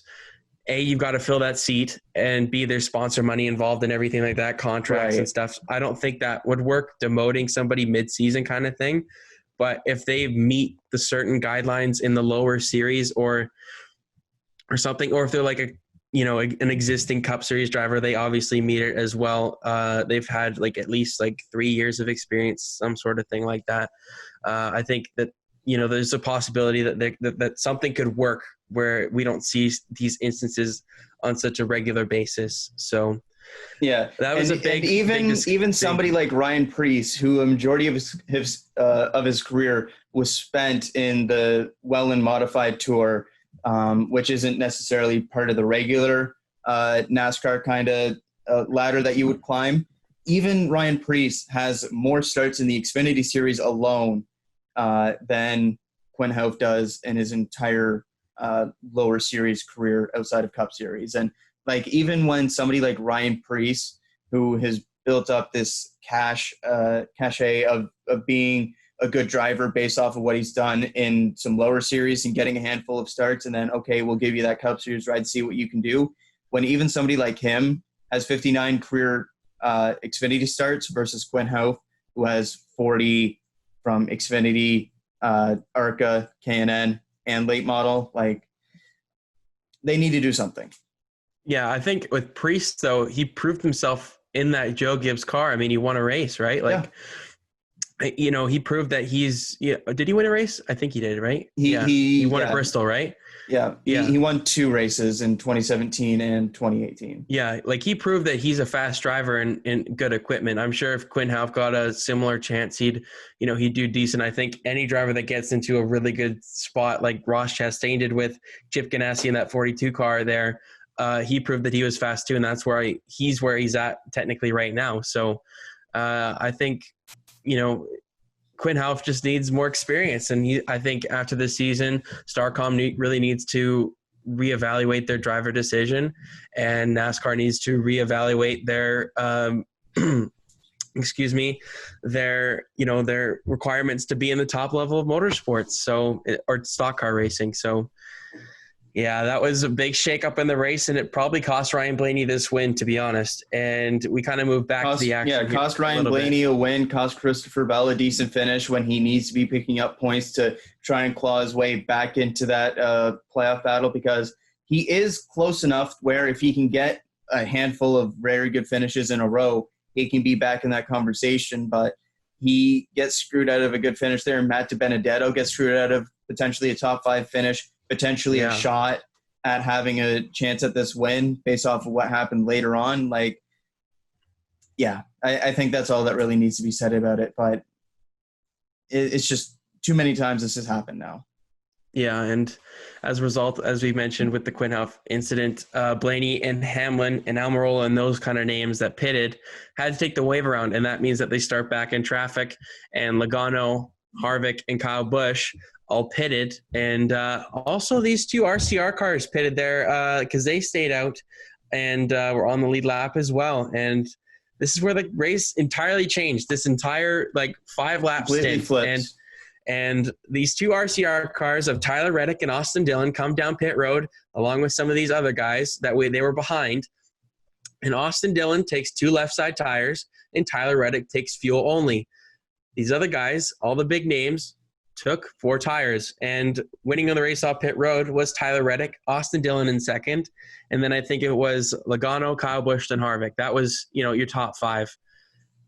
A, you've got to fill that seat, and B, there's sponsor money involved and everything like that, contracts and stuff. I don't think that would work, demoting somebody mid-season kind of thing. But if they meet the certain guidelines in the lower series or something, or if they're an existing Cup Series driver, they obviously meet it as well. They've had at least 3 years of experience, some sort of thing like that. I think that there's a possibility that something could work where we don't see these instances on such a regular basis. So yeah, that was even somebody like Ryan Preece, who a majority of his career was spent in the Welland Modified Tour, which isn't necessarily part of the regular NASCAR kind of ladder that you would climb. Even Ryan Preece has more starts in the Xfinity Series alone than Quinn Houff does in his entire lower series career outside of Cup Series. And like, even when somebody like Ryan Preece, who has built up this cachet of being a good driver based off of what he's done in some lower series and getting a handful of starts, and then, okay, we'll give you that Cup Series ride, see what you can do. When even somebody like him has 59 career Xfinity starts versus Quinn Houff, who has 40 from Xfinity, ARCA, K&N, and late model, like, they need to do something. Yeah, I think with Priest, though, he proved himself in that Joe Gibbs car. I mean, he won a race, right? Like, he proved that he's. Yeah, did he win a race? I think he did, right? He won at Bristol, right? Yeah, he won 2 races in 2017 and 2018. Yeah, like, he proved that he's a fast driver and good equipment. I'm sure if Quinn Houff got a similar chance, he'd do decent. I think any driver that gets into a really good spot, like Ross Chastain did with Chip Ganassi in that 42 car there, he proved that he was fast too, and that's where he's where he's at technically right now. So I think, Quinn Houff just needs more experience. And I think after this season, Starcom really needs to reevaluate their driver decision, and NASCAR needs to reevaluate their, their requirements to be in the top level of motorsports, or stock car racing. So, yeah, that was a big shakeup in the race, and it probably cost Ryan Blaney this win, to be honest. And we kind of moved back to the action. Yeah, cost Ryan Blaney a win, cost Christopher Bell a decent finish when he needs to be picking up points to try and claw his way back into that playoff battle, because he is close enough where if he can get a handful of very good finishes in a row, he can be back in that conversation. But he gets screwed out of a good finish there. Matt Defenedetto gets screwed out of potentially a top 5 finish, potentially a shot at having a chance at this win based off of what happened later on. Like, yeah, I think that's all that really needs to be said about it. But it's just too many times this has happened now. Yeah, and as a result, as we mentioned with the Quinn Houff incident, Blaney and Hamlin and Almirola and those kind of names that pitted had to take the wave around, and that means that they start back in traffic, and Logano, Harvick, and Kyle Busch all pitted, and also these 2 RCR cars pitted there because they stayed out and were on the lead lap as well. And this is where the race entirely changed. This entire 5-lap stint, and these 2 RCR cars of Tyler Reddick and Austin Dillon come down pit road along with some of these other guys. That way they were behind, and Austin Dillon takes 2 left side tires, and Tyler Reddick takes fuel only. These other guys, all the big names, took 4 tires, and winning on the race off pit road was Tyler Reddick, Austin Dillon in second, and then I think it was Logano, Kyle Busch, and Harvick. That was, your top 5.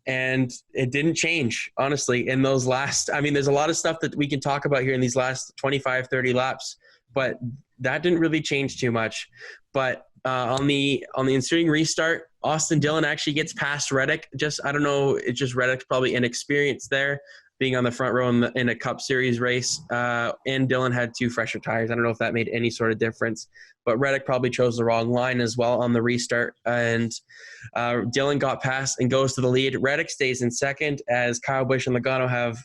And it didn't change, honestly, in those last – I mean, there's a lot of stuff that we can talk about here in these last 25, 30 laps, but that didn't really change too much. But on the ensuing restart, Austin Dillon actually gets past Reddick. I don't know, it's just Reddick's probably inexperienced there, being on the front row in a Cup Series race, and Dillon had 2 fresher tires. I don't know if that made any sort of difference, but Reddick probably chose the wrong line as well on the restart, and Dillon got past and goes to the lead. Reddick stays in second as Kyle Busch and Logano have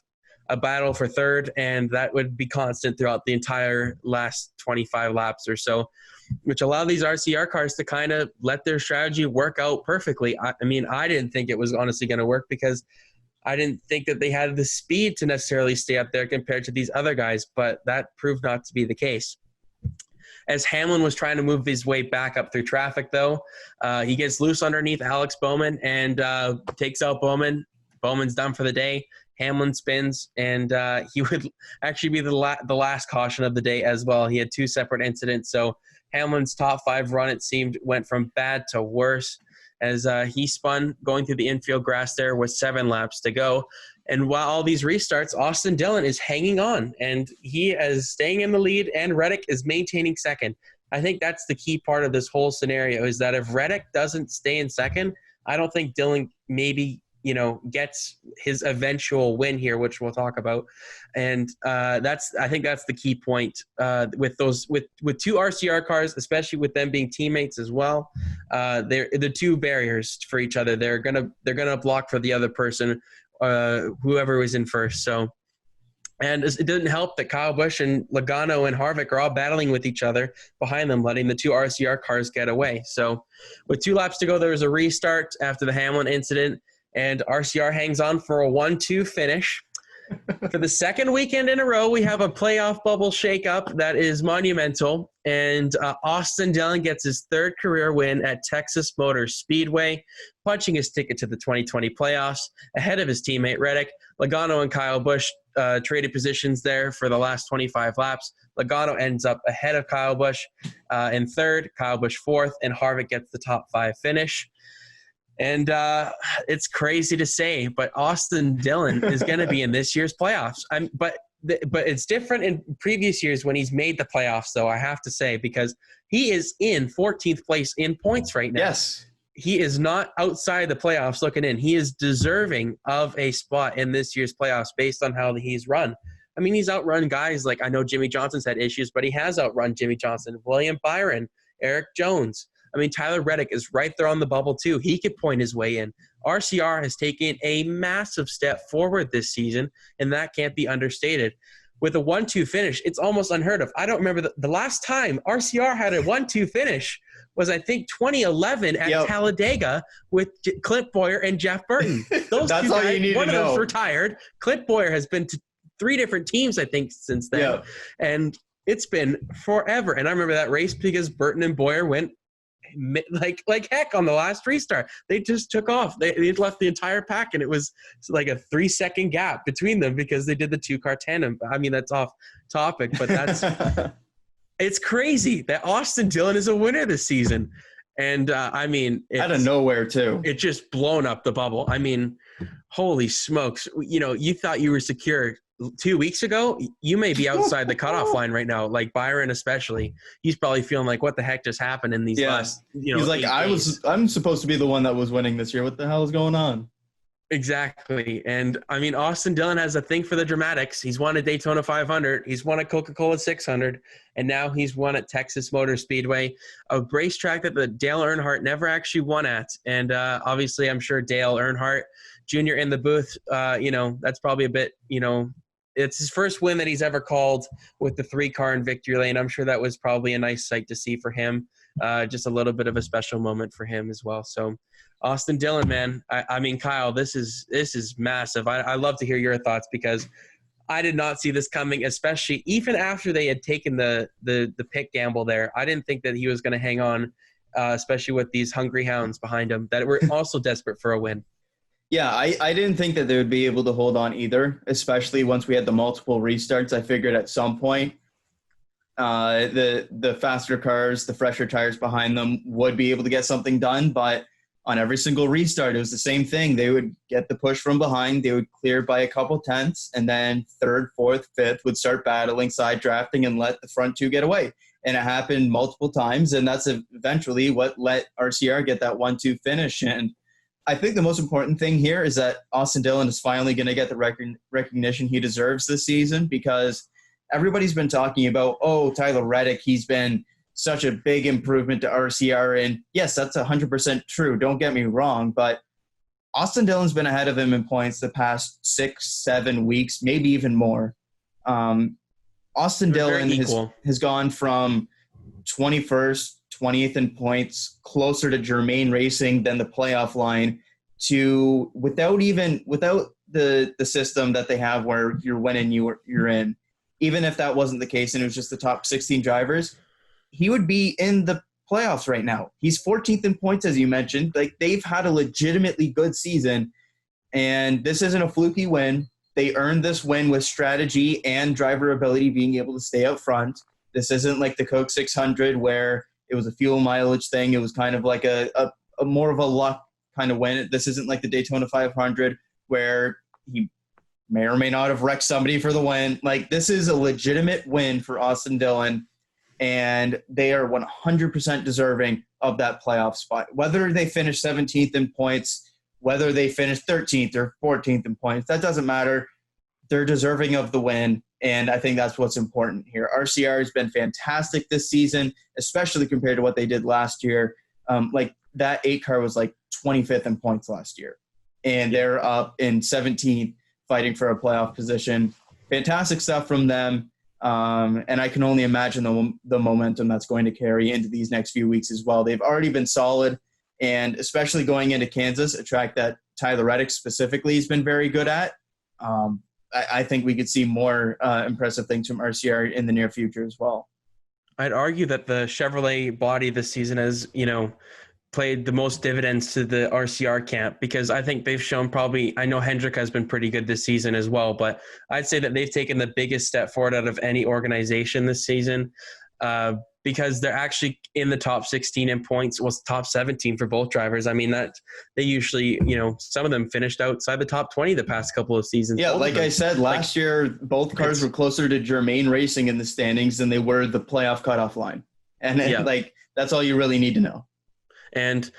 a battle for third, and that would be constant throughout the entire last 25 laps or so, which allowed these RCR cars to kind of let their strategy work out perfectly. I mean, I didn't think it was honestly going to work because I didn't think that they had the speed to necessarily stay up there compared to these other guys, but that proved not to be the case. As Hamlin was trying to move his way back up through traffic, though, he gets loose underneath Alex Bowman and takes out Bowman. Bowman's done for the day. Hamlin spins, and he would actually be the last caution of the day as well. He had 2 separate incidents, so Hamlin's top 5 run, it seemed, went from bad to worse as he spun going through the infield grass there with 7 laps to go. And while all these restarts, Austin Dillon is hanging on, and he is staying in the lead, and Reddick is maintaining second. I think that's the key part of this whole scenario, is that if Reddick doesn't stay in second, I don't think Dillon maybe, gets his eventual win here, which we'll talk about. And I think that's the key point with two RCR cars, especially with them being teammates as well. They're the two barriers for each other. They're gonna block for the other person, whoever was in first. So, and it didn't help that Kyle Busch and Logano and Harvick are all battling with each other behind them, letting the two RCR cars get away. So with 2 laps to go, there was a restart after the Hamlin incident, and RCR hangs on for a 1-2 finish. For the second weekend in a row, we have a playoff bubble shakeup that is monumental, and Austin Dillon gets his 3rd career win at Texas Motor Speedway, punching his ticket to the 2020 playoffs ahead of his teammate Reddick. Logano and Kyle Busch traded positions there for the last 25 laps. Logano ends up ahead of Kyle Busch in 3rd, Kyle Busch 4th, and Harvick gets the top 5 finish. And it's crazy to say, but Austin Dillon is going to be in this year's playoffs. But it's different in previous years when he's made the playoffs, though, I have to say, because he is in 14th place in points right now. Yes. He is not outside the playoffs looking in. He is deserving of a spot in this year's playoffs based on how he's run. I mean, he's outrun guys like, I know Jimmy Johnson's had issues, but he has outrun Jimmy Johnson, William Byron, Eric Jones. I mean, Tyler Reddick is right there on the bubble, too. He could point his way in. RCR has taken a massive step forward this season, and that can't be understated. With a 1-2 finish, it's almost unheard of. I don't remember the last time RCR had a 1-2 finish was, I think, 2011 at Talladega with Clint Boyer and Jeff Burton. Those That's two all guys, you need one to of know. them's retired. Clint Boyer has been to 3 different teams, I think, since then. Yeah. And it's been forever. And I remember that race because Burton and Boyer went like heck on the last restart. They just took off. They left the entire pack, and it was like a 3-second gap between them because they did the 2-car tandem. I mean, that's off topic, but that's it's crazy that Austin Dillon is a winner this season. And I mean, out of nowhere too. It just blown up the bubble. I mean, holy smokes. You thought you were secure 2 weeks ago. You may be outside the cutoff line right now, like Byron especially. He's probably feeling like, what the heck just happened in these last, He's like, I'm supposed to be the one that was winning this year. What the hell is going on? Exactly. And I mean, Austin Dillon has a thing for the dramatics. He's won a Daytona 500. He's won a Coca-Cola 600. And now he's won at Texas Motor Speedway, a racetrack that the Dale Earnhardt never actually won at. And obviously, I'm sure Dale Earnhardt Jr. in the booth, that's probably a bit, it's his first win that he's ever called with the 3-car in victory lane. I'm sure that was probably a nice sight to see for him. Just a little bit of a special moment for him as well. So Austin Dillon, man, I mean, Kyle, this is massive. I love to hear your thoughts because I did not see this coming, especially even after they had taken the pick gamble there. I didn't think that he was going to hang on, especially with these hungry hounds behind him that were also desperate for a win. Yeah, I didn't think that they would be able to hold on either, especially once we had the multiple restarts. I figured at some point the faster cars, the fresher tires behind them would be able to get something done, but on every single restart, it was the same thing. They would get the push from behind. They would clear by a couple tenths, and then 3rd, 4th, 5th would start battling, side drafting, and let the front 2 get away. And it happened multiple times, and that's eventually what let RCR get that 1-2 finish. And I think the most important thing here is that Austin Dillon is finally going to get the recognition he deserves this season, because everybody's been talking about, Tyler Reddick, he's been such a big improvement to RCR. And yes, that's 100% true. Don't get me wrong. But Austin Dillon's been ahead of him in points the past 6-7 weeks, maybe even more. Austin Dillon has gone from 21st, 20th in points, closer to Germain Racing than the playoff line, to without the system that they have where you're winning, you're in. Even if that wasn't the case and it was just the top 16 drivers, he would be in the playoffs right now. He's 14th in points, as you mentioned. Like, they've had a legitimately good season, and this isn't a fluky win. They earned this win with strategy and driver ability, being able to stay up front. This isn't like the Coke 600 where it was a fuel mileage thing. It was kind of like a more of a luck kind of win. This isn't like the Daytona 500 where he may or may not have wrecked somebody for the win. Like, this is a legitimate win for Austin Dillon, and they are 100% deserving of that playoff spot. Whether they finish 17th in points, whether they finish 13th or 14th in points, that doesn't matter. They're deserving of the win, and I think that's what's important here. RCR has been fantastic this season, especially compared to what they did last year. Like, that 8 car was like 25th in points last year, and they're up in 17th fighting for a playoff position. Fantastic stuff from them, and I can only imagine the momentum that's going to carry into these next few weeks as well. They've already been solid, and especially going into Kansas, a track that Tyler Reddick specifically has been very good at. I think we could see more impressive things from RCR in the near future as well. I'd argue that the Chevrolet body this season has, played the most dividends to the RCR camp, because I think they've shown I know Hendrick has been pretty good this season as well, but I'd say that they've taken the biggest step forward out of any organization this season, because they're actually in the top 16 in points, top 17 for both drivers. I mean, that they usually, some of them finished outside the top 20 the past couple of seasons. Yeah, like I said, last year, both cars were closer to Germain Racing in the standings than they were the playoff cutoff line. And that's all you really need to know. And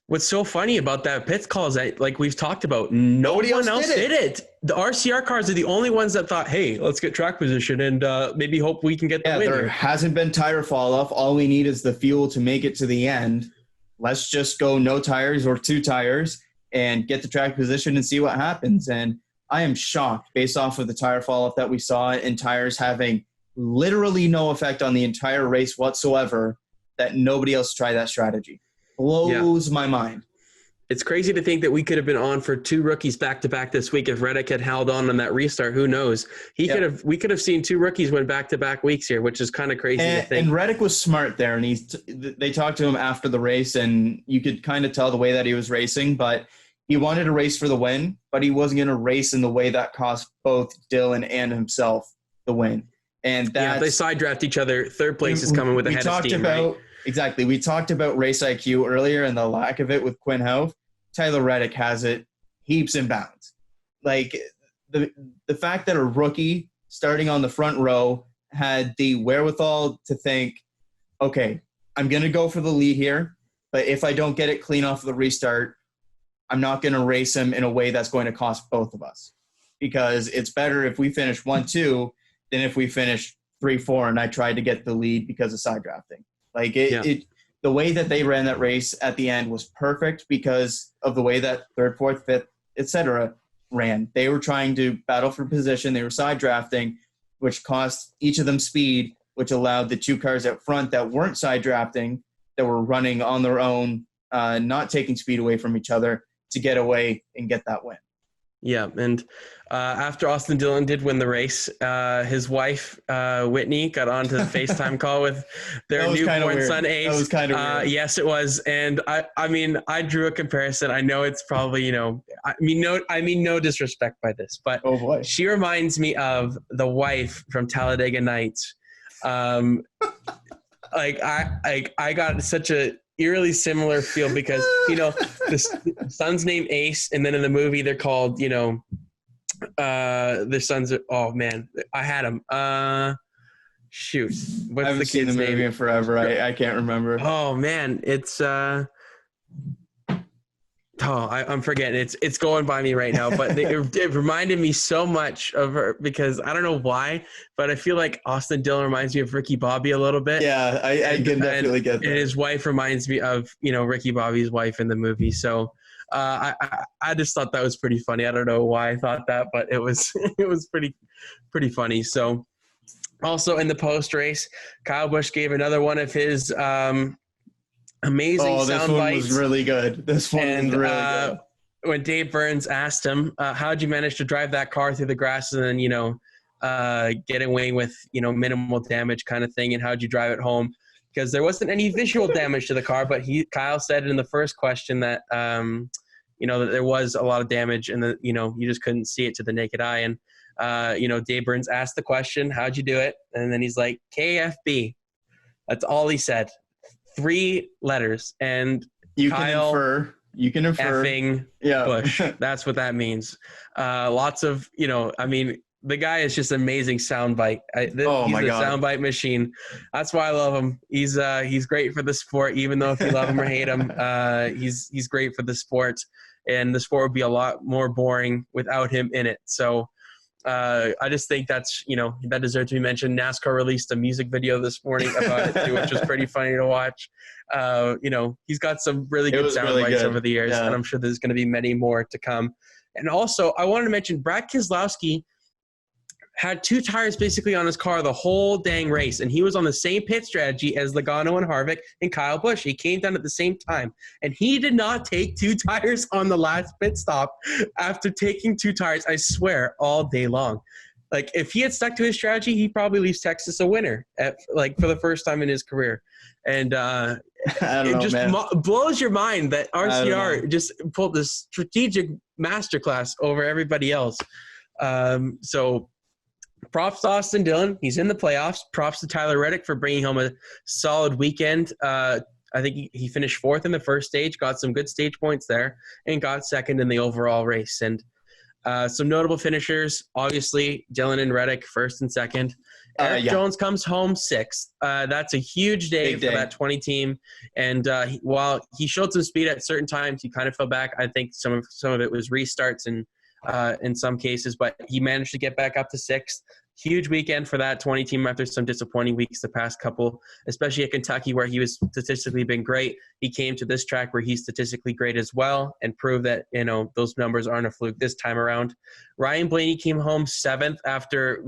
what's so funny about that pits call is that, like we've talked about, nobody else did it. The RCR cars are the only ones that thought, hey, let's get track position and maybe hope we can get the win. There hasn't been tire fall off. All we need is the fuel to make it to the end. Let's just go no tires or 2 tires and get the track position and see what happens. And I am shocked based off of the tire fall off that we saw in tires having literally no effect on the entire race whatsoever, that nobody else tried that strategy. Blows my mind. It's crazy to think that we could have been on for 2 rookies back-to-back this week if Reddick had held on that restart. Who knows? We could have seen 2 rookies win back-to-back weeks here, which is kind of crazy to think. And Reddick was smart there, and they talked to him after the race, and you could kind of tell the way that he was racing, but he wanted to race for the win, but he wasn't going to race in the way that cost both Dillon and himself the win. And they side draft each other. Third place is coming with a head of steam, right? Exactly. We talked about race IQ earlier and the lack of it with Quinn Houff. Tyler Reddick has it heaps and bounds. Like, the fact that a rookie starting on the front row had the wherewithal to think, okay, I'm going to go for the lead here, but if I don't get it clean off the restart, I'm not going to race him in a way that's going to cost both of us, because it's better if we finish 1-2 than if we finish 3-4 and I tried to get the lead because of side drafting. Like, the way that they ran that race at the end was perfect because of the way that 3rd, 4th, 5th, etc. ran. They were trying to battle for position. They were side drafting, which cost each of them speed, which allowed the 2 cars up front that weren't side drafting, that were running on their own, not taking speed away from each other, to get away and get that win. Yeah, and after Austin Dillon did win the race, his wife, Whitney, got onto the FaceTime call with their newborn son, Ace. That was kind of weird. Yes, it was. And I mean, I drew a comparison. I know it's probably, no disrespect by this, but oh boy, she reminds me of the wife from Talladega Nights. I got such a eerily similar feel because, the son's named Ace, and then in the movie they're called, their sons are, oh man, I had him. Shoot. What's I haven't the seen the kid's movie name? in forever. I can't remember. Oh man, it's I'm forgetting. It's going by me right now, but it reminded me so much of her because I don't know why, but I feel like Austin Dillon reminds me of Ricky Bobby a little bit. Yeah, I can definitely get that. And his wife reminds me of, Ricky Bobby's wife in the movie. So I just thought that was pretty funny. I don't know why I thought that, but it was pretty funny. So also in the post race, Kyle Busch gave another one of his amazing sound bites. This one was really good. This one was really good. When Dave Burns asked him, how'd you manage to drive that car through the grass and then, get away with, minimal damage kind of thing, and how'd you drive it home? Because there wasn't any visual damage to the car, but Kyle said in the first question that, that there was a lot of damage and that, you just couldn't see it to the naked eye. And, Dave Burns asked the question, how'd you do it? And then he's like, KFB. That's all he said. 3 letters. And you Kyle, can infer You can infer. Effing Busch. That's what that means. Lots of, the guy is just amazing soundbite. He's a soundbite machine. That's why I love him. He's great for the sport, even though if you love him or hate him, he's great for the sport. And the sport would be a lot more boring without him in it. So I just think that's, that deserves to be mentioned. NASCAR released a music video this morning about it too, which was pretty funny to watch. He's got some really good sound bites over the years, and I'm sure there's going to be many more to come. And also, I wanted to mention Brad Keselowski had 2 tires basically on his car the whole dang race, and he was on the same pit strategy as Logano and Harvick and Kyle Busch. He came down at the same time, and he did not take 2 tires on the last pit stop after taking 2 tires, I swear, all day long. Like, if he had stuck to his strategy, he probably leaves Texas a winner for the first time in his career. And blows your mind that RCR just pulled this strategic masterclass over everybody else. So props to Austin Dillon. He's in the playoffs. Props to Tyler Reddick for bringing home a solid weekend. I think he finished 4th in the first stage, got some good stage points there, and got 2nd in the overall race. And some notable finishers, obviously, Dillon and Reddick, 1st and 2nd. Eric Jones comes home 6th. That's a huge day for that 20 team. And while he showed some speed at certain times, he kind of fell back. I think some of it was restarts and in some cases, but he managed to get back up to 6th. Huge weekend for that 20 team after some disappointing weeks the past couple, especially at Kentucky where he was statistically been great. He came to this track where he's statistically great as well and proved that, those numbers aren't a fluke this time around. Ryan Blaney came home 7th after,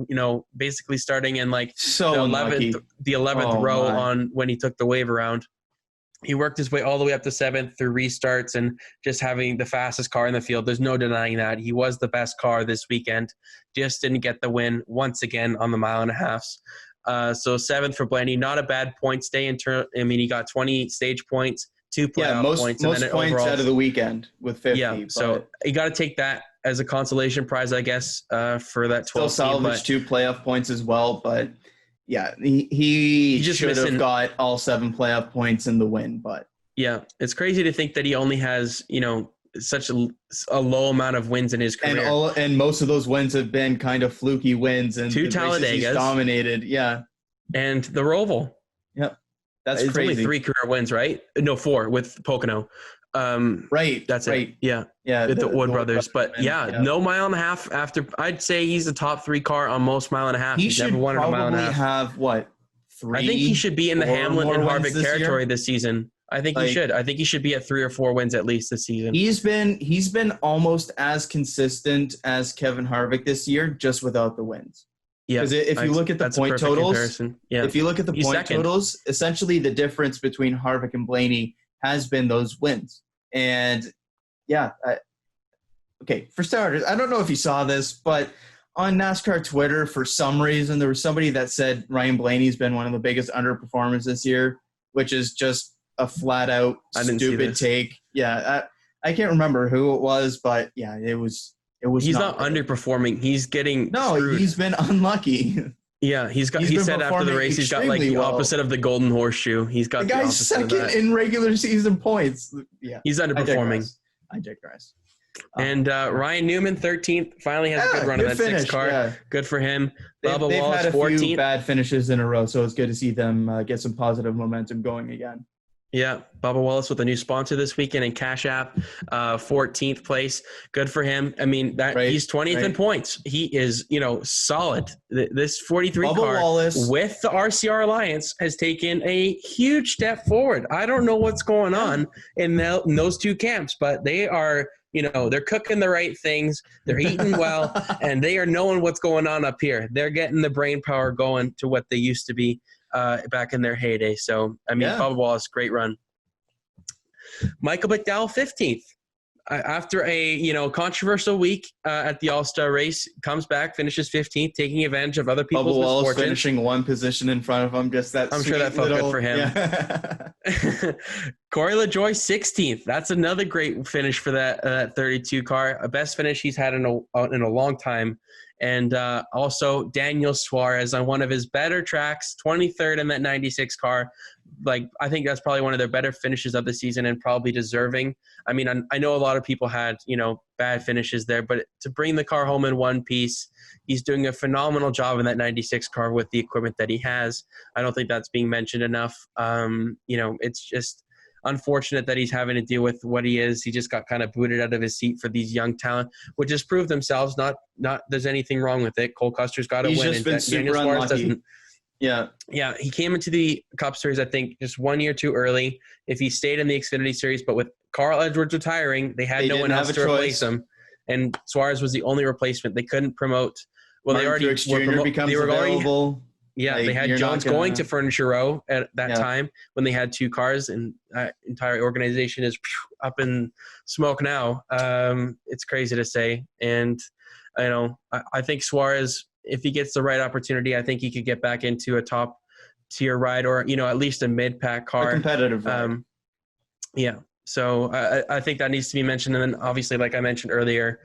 basically starting in the 11th row on when he took the wave around. He worked his way all the way up to 7th through restarts and just having the fastest car in the field. There's no denying that. He was the best car this weekend. Just didn't get the win once again on the 1.5 miles. So 7th for Blaney. Not a bad points day. He got 20 stage points, 2 playoff points. Most points overall, out of the weekend with 50. Yeah, so you got to take that as a consolation prize, I guess, for that 12 Still salvaged 2 playoff points as well, but – yeah, he should have got all 7 playoff points in the win, but yeah, it's crazy to think that he only has such a low amount of wins in his career, and most of those wins have been kind of fluky wins and 2 Talladegas he's dominated, and the Roval. Yep, that's it's crazy. Only 3 career wins, right? No, 4 with Pocono. Right. That's right. it. Yeah. Yeah. The Wood brothers. But no 1.5 miles after. I'd say he's the top 3 car on most 1.5 miles. He's never won a 1.5 miles. Have what? 3? I think he should be in the Hamlin and Harvick territory this season. I think he should. I think he should be at 3 or 4 wins at least this season. He's been almost as consistent as Kevin Harvick this year, just without the wins. Yeah. Because if you look at the point totals, totals, essentially the difference between Harvick and Blaney has been those wins. And for starters, I don't know if you saw this, but on NASCAR Twitter, for some reason, there was somebody that said Ryan Blaney's been one of the biggest underperformers this year, which is just a flat out stupid take. Yeah. I can't remember who it was, but it was. He's not underperforming. He's getting screwed. He's been unlucky. Yeah, he said after the race he's got the opposite of the golden horseshoe. He's got the guy's second in regular season points. Yeah, he's underperforming. I digress. And Ryan Newman, 13th, finally has a good run of that finish, 6 car. Yeah. Good for him. They've Wallace, had a 14th. Few bad finishes in a row, so it's good to see them get some positive momentum going again. Yeah, Bubba Wallace with a new sponsor this weekend in Cash App, 14th place. Good for him. He's 20th in points. He is, solid. This 43 Bubba car Wallace, with the RCR Alliance has taken a huge step forward. I don't know what's going on in those 2 camps, but they are, they're cooking the right things. They're eating well, and they are knowing what's going on up here. They're getting the brain power going to what they used to be. Back in their heyday. So, Bubba Wallace, great run. Michael McDowell, 15th. After a, controversial week at the All-Star race, comes back, finishes 15th, taking advantage of other people's Bubba Wallace misfortune. Finishing 1 position in front of him, just that I'm sure that felt good for him. Yeah. Corey LaJoie, 16th. That's another great finish for that 32 car. A best finish he's had in a long time. And also Daniel Suarez on one of his better tracks, 23rd in that 96 car. I think that's probably one of their better finishes of the season and probably deserving. I mean, I know a lot of people had, bad finishes there, but to bring the car home in one piece, he's doing a phenomenal job in that 96 car with the equipment that he has. I don't think that's being mentioned enough. It's just unfortunate that he's having to deal with what he is. He just got kind of booted out of his seat for these young talent, which has proved themselves. Not there's anything wrong with it. Cole Custer's got to win. He's just been super unlucky. Yeah. He came into the Cup Series, I think, just 1 year too early. If he stayed in the Xfinity Series, but with Carl Edwards retiring, they had no one else to replace him. And Suarez was the only replacement. They couldn't promote. Well, Trex Jr. becomes available. They had Jones going to Furniture Row at that time when they had two cars, and that entire organization is up in smoke now. It's crazy to say. And, I think Suarez, if he gets the right opportunity, I think he could get back into a top tier ride or, at least a mid-pack car. A competitive ride. So I think that needs to be mentioned. And then obviously, like I mentioned earlier,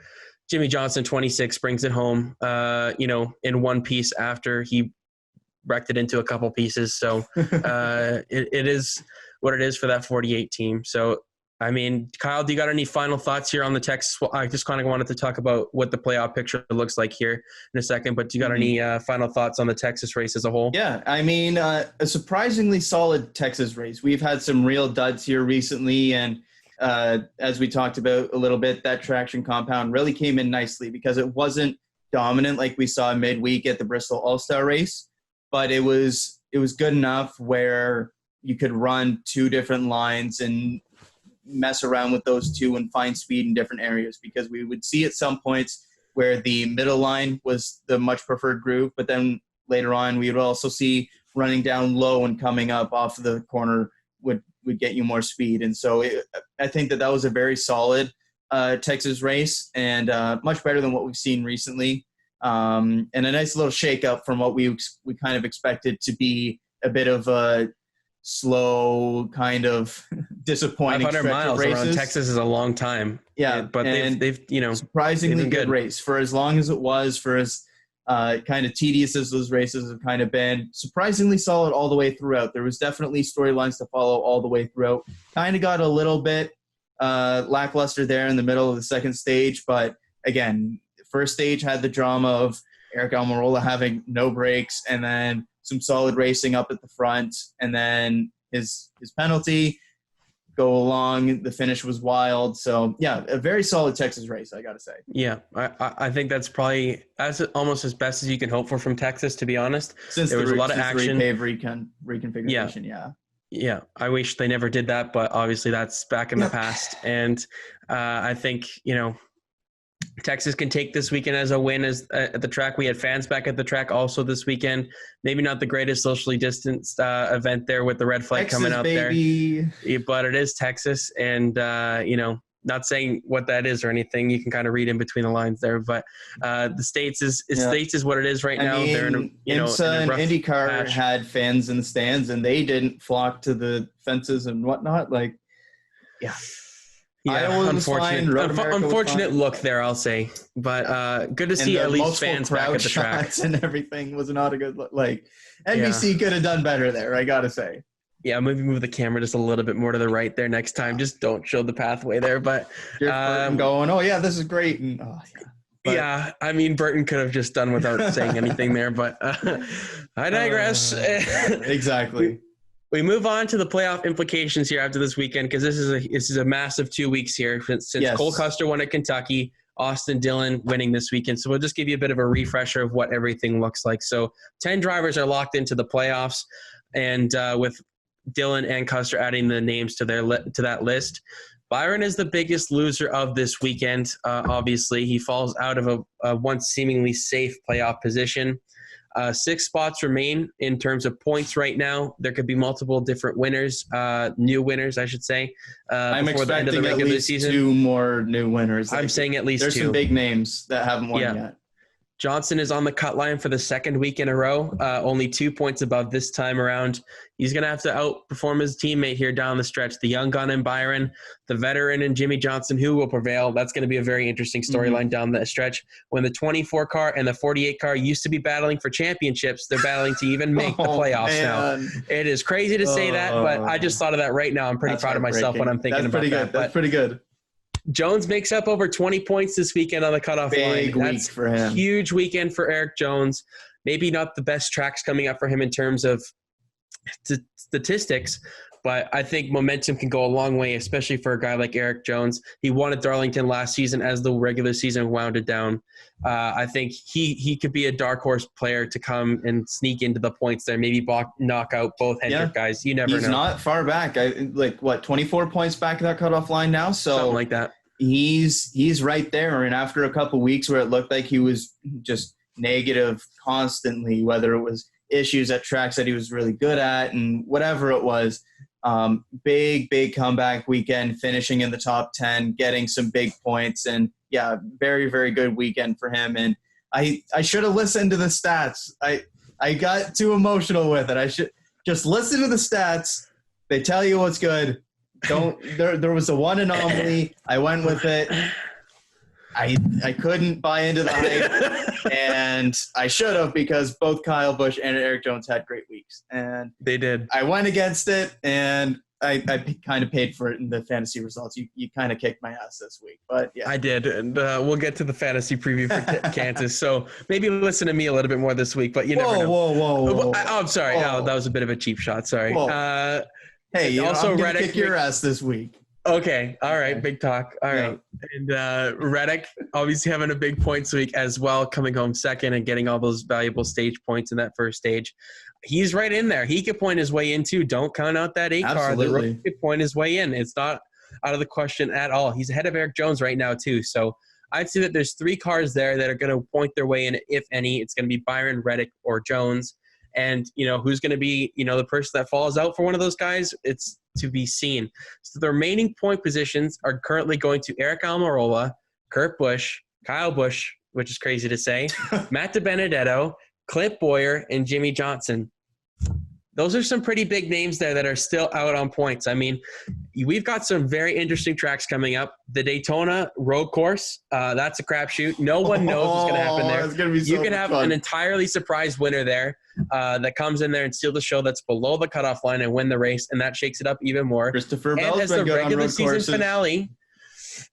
Jimmy Johnson, 26, brings it home, in one piece after he wrecked it into a couple pieces. So it is what it is for that 48 team. So, I mean, Kyle, do you got any final thoughts here on the Texas? I just kind of wanted to talk about what the playoff picture looks like here in a second, but do you got any final thoughts on the Texas race as a whole? Yeah, I mean, a surprisingly solid Texas race. We've had some real duds here recently, and as we talked about a little bit, that traction compound really came in nicely because it wasn't dominant like we saw midweek at the Bristol All-Star race, but it was good enough where you could run two different lines and mess around with those two and find speed in different areas, because we would see at some points where the middle line was the much preferred groove, but then later on we would also see running down low and coming up off of the corner would get you more speed. And so I think that was a very solid Texas race, and much better than what we've seen recently, and a nice little shakeup from what we kind of expected to be a bit of a slow, kind of disappointing 500 miles races. Around Texas is a long time. Yeah, but they've surprisingly good race for as long as it was, for as kind of tedious as those races have kind of been. Surprisingly solid all the way throughout. There was definitely storylines to follow all the way throughout. Kind of got a little bit lackluster there in the middle of the second stage, but again, the first stage had the drama of Eric Almirola having no brakes, and then some solid racing up at the front, and then his penalty go along. The finish was wild. So yeah, a very solid Texas race, I got to say. Yeah, I think that's probably almost as best as you can hope for from Texas, to be honest. Since there was a lot of action. Reconfiguration, Yeah, I wish they never did that, but obviously that's back in the past. And I think, Texas can take this weekend as a win at the track. We had fans back at the track also this weekend. Maybe not the greatest socially distanced event there with the red flag Texas, coming up baby. there. But it is Texas, and, not saying what that is or anything. You can kind of read in between the lines there. But the States is what it is right now. They're in a, IMSA and IndyCar patch. had fans in the stands, and they didn't flock to the fences and whatnot. Yeah, unfortunate look there, I'll say. But good to see at least fans back at the track. And everything was not a good look. NBC could have done better there, I got to say. Yeah, maybe move the camera just a little bit more to the right there next time. Just don't show the pathway there. But going, oh, yeah, this is great. And, I mean, Burton could have just done without saying anything there. But I digress. Exactly. We move on to the playoff implications here after this weekend, because this is a massive 2 weeks here since Cole Custer won at Kentucky, Austin Dillon winning this weekend. So we'll just give you a bit of a refresher of what everything looks like. So 10 drivers are locked into the playoffs, and with Dillon and Custer adding the names to that list. Byron is the biggest loser of this weekend. Obviously, he falls out of a once seemingly safe playoff position. 6 spots remain in terms of points right now. There could be multiple different winners, new winners, I should say, I'm before the end of the expecting at regular least season. 2 more new winners. I'm saying at least There's 2. some big names that haven't won yet. Johnson is on the cut line for the second week in a row, only 2 points above this time around. He's going to have to outperform his teammate here down the stretch. The young gun in Byron, the veteran in Jimmy Johnson, who will prevail. That's going to be a very interesting storyline down the stretch. When the 24 car and the 48 car used to be battling for championships, they're battling to even make the playoffs now. It is crazy to say that, but I just thought of that right now. I'm pretty proud of myself when I'm thinking about that. That's pretty good. Jones makes up over 20 points this weekend on the cutoff line. Big week for him. Huge weekend for Eric Jones. Maybe not the best tracks coming up for him in terms of statistics, but I think momentum can go a long way, especially for a guy like Eric Jones. He won at Darlington last season as the regular season wound down. I think he could be a dark horse player to come and sneak into the points there, maybe knock out both Hendrick guys. You never know. He's not far back. 24 points back at that cutoff line now? So something like that. He's right there. And after a couple weeks where it looked like he was just negative constantly, whether it was issues at tracks that he was really good at and whatever it was, big comeback weekend, finishing in the top 10, getting some big points, and very, very good weekend for him. And I should have listened to the stats. I got too emotional with it. I should just listen to the stats. They tell you what's good. There was a one anomaly. I went with it. I couldn't buy into the hype, and I should have, because both Kyle Busch and Eric Jones had great weeks, and they did. I went against it, and I kind of paid for it in the fantasy results. You kind of kicked my ass this week, but yeah, I did, and we'll get to the fantasy preview for Kansas. So maybe listen to me a little bit more this week, but you never know. Whoa! I'm sorry. No, that was a bit of a cheap shot. Sorry. Hey, also I'm gonna Reddick kick your ass this week. Okay. All right. Big talk. All right. And Reddick obviously having a big points week as well, coming home second and getting all those valuable stage points in that first stage. He's right in there. He could point his way in too. Don't count out that 8 car. The rookie could point his way in. It's not out of the question at all. He's ahead of Eric Jones right now too. So I'd say that there's 3 cars there that are going to point their way in, if any. It's going to be Byron, Reddick, or Jones. And, who's going to be, the person that falls out for one of those guys? It's to be seen. So the remaining point positions are currently going to Eric Almirola, Kurt Busch, Kyle Busch, which is crazy to say, Matt Defenedetto, Clint Bowyer, and Jimmy Johnson. Those are some pretty big names there that are still out on points. I mean, we've got some very interesting tracks coming up. The Daytona road course, that's a crapshoot. No one knows what's going to happen there. It's gonna be so you could have fun. an entirely surprise winner there that comes in there and steal the show that's below the cutoff line and win the race, and that shakes it up even more. Christopher And Bell's as been the good on regular road season courses. finale,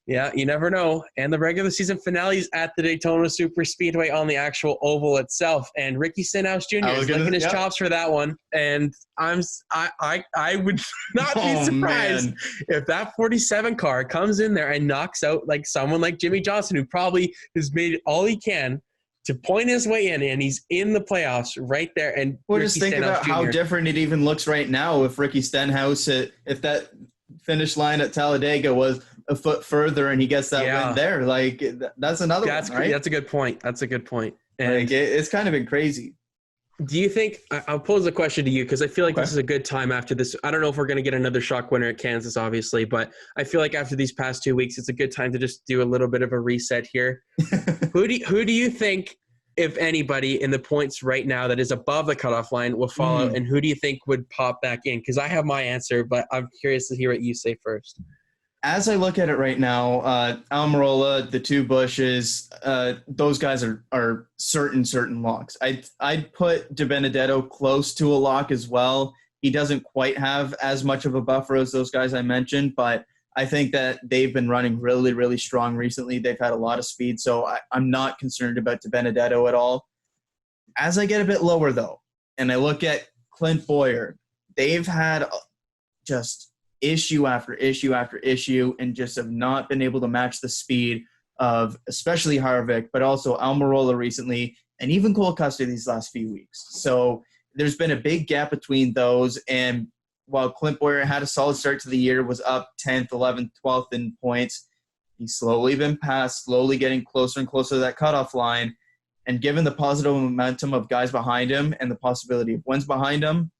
you never know. And the regular season finale is at the Daytona Super Speedway on the actual oval itself. And Ricky Stenhouse Jr. is licking his chops for that one. And I would not be surprised if that 47 car comes in there and knocks out like someone like Jimmy Johnson, who probably has made all he can to point his way in, and he's in the playoffs right there. And just think about how different it even looks right now if Ricky Stenhouse, if that finish line at Talladega was a foot further and he gets that win there. Like, that's another one, right? That's a good point. And it's kind of been crazy. Do you think – I'll pose a question to you because I feel like this is a good time after this. I don't know if we're going to get another shock winner at Kansas, obviously, but I feel like after these past 2 weeks, it's a good time to just do a little bit of a reset here. Who do you think, if anybody, in the points right now that is above the cutoff line will fall out, and who do you think would pop back in? Because I have my answer, but I'm curious to hear what you say first. As I look at it right now, Almirola, the 2 Bushes, those guys are certain locks. I'd put Defenedetto close to a lock as well. He doesn't quite have as much of a buffer as those guys I mentioned, but I think that they've been running really, really strong recently. They've had a lot of speed, so I'm not concerned about Defenedetto at all. As I get a bit lower, though, and I look at Clint Bowyer, they've had just issue after issue after issue and just have not been able to match the speed of especially Harvick, but also Almirola recently, and even Cole Custer these last few weeks. So there's been a big gap between those, and while Clint Bowyer had a solid start to the year, was up 10th, 11th, 12th in points, he's slowly been passed, slowly getting closer and closer to that cutoff line, and given the positive momentum of guys behind him and the possibility of wins behind him,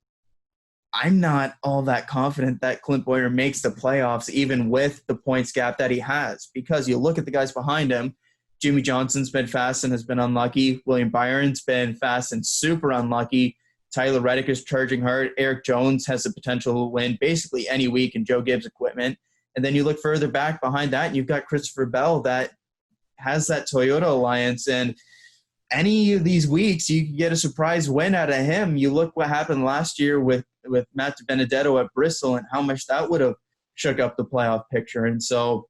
I'm not all that confident that Clint Bowyer makes the playoffs, even with the points gap that he has, because you look at the guys behind him, Jimmy Johnson's been fast and has been unlucky. William Byron's been fast and super unlucky. Tyler Reddick is charging hard. Eric Jones has the potential to win basically any week in Joe Gibbs equipment. And then you look further back behind that, and you've got Christopher Bell that has that Toyota alliance. And any of these weeks, you can get a surprise win out of him. You look what happened last year with Matt Defenedetto at Bristol and how much that would have shook up the playoff picture. And so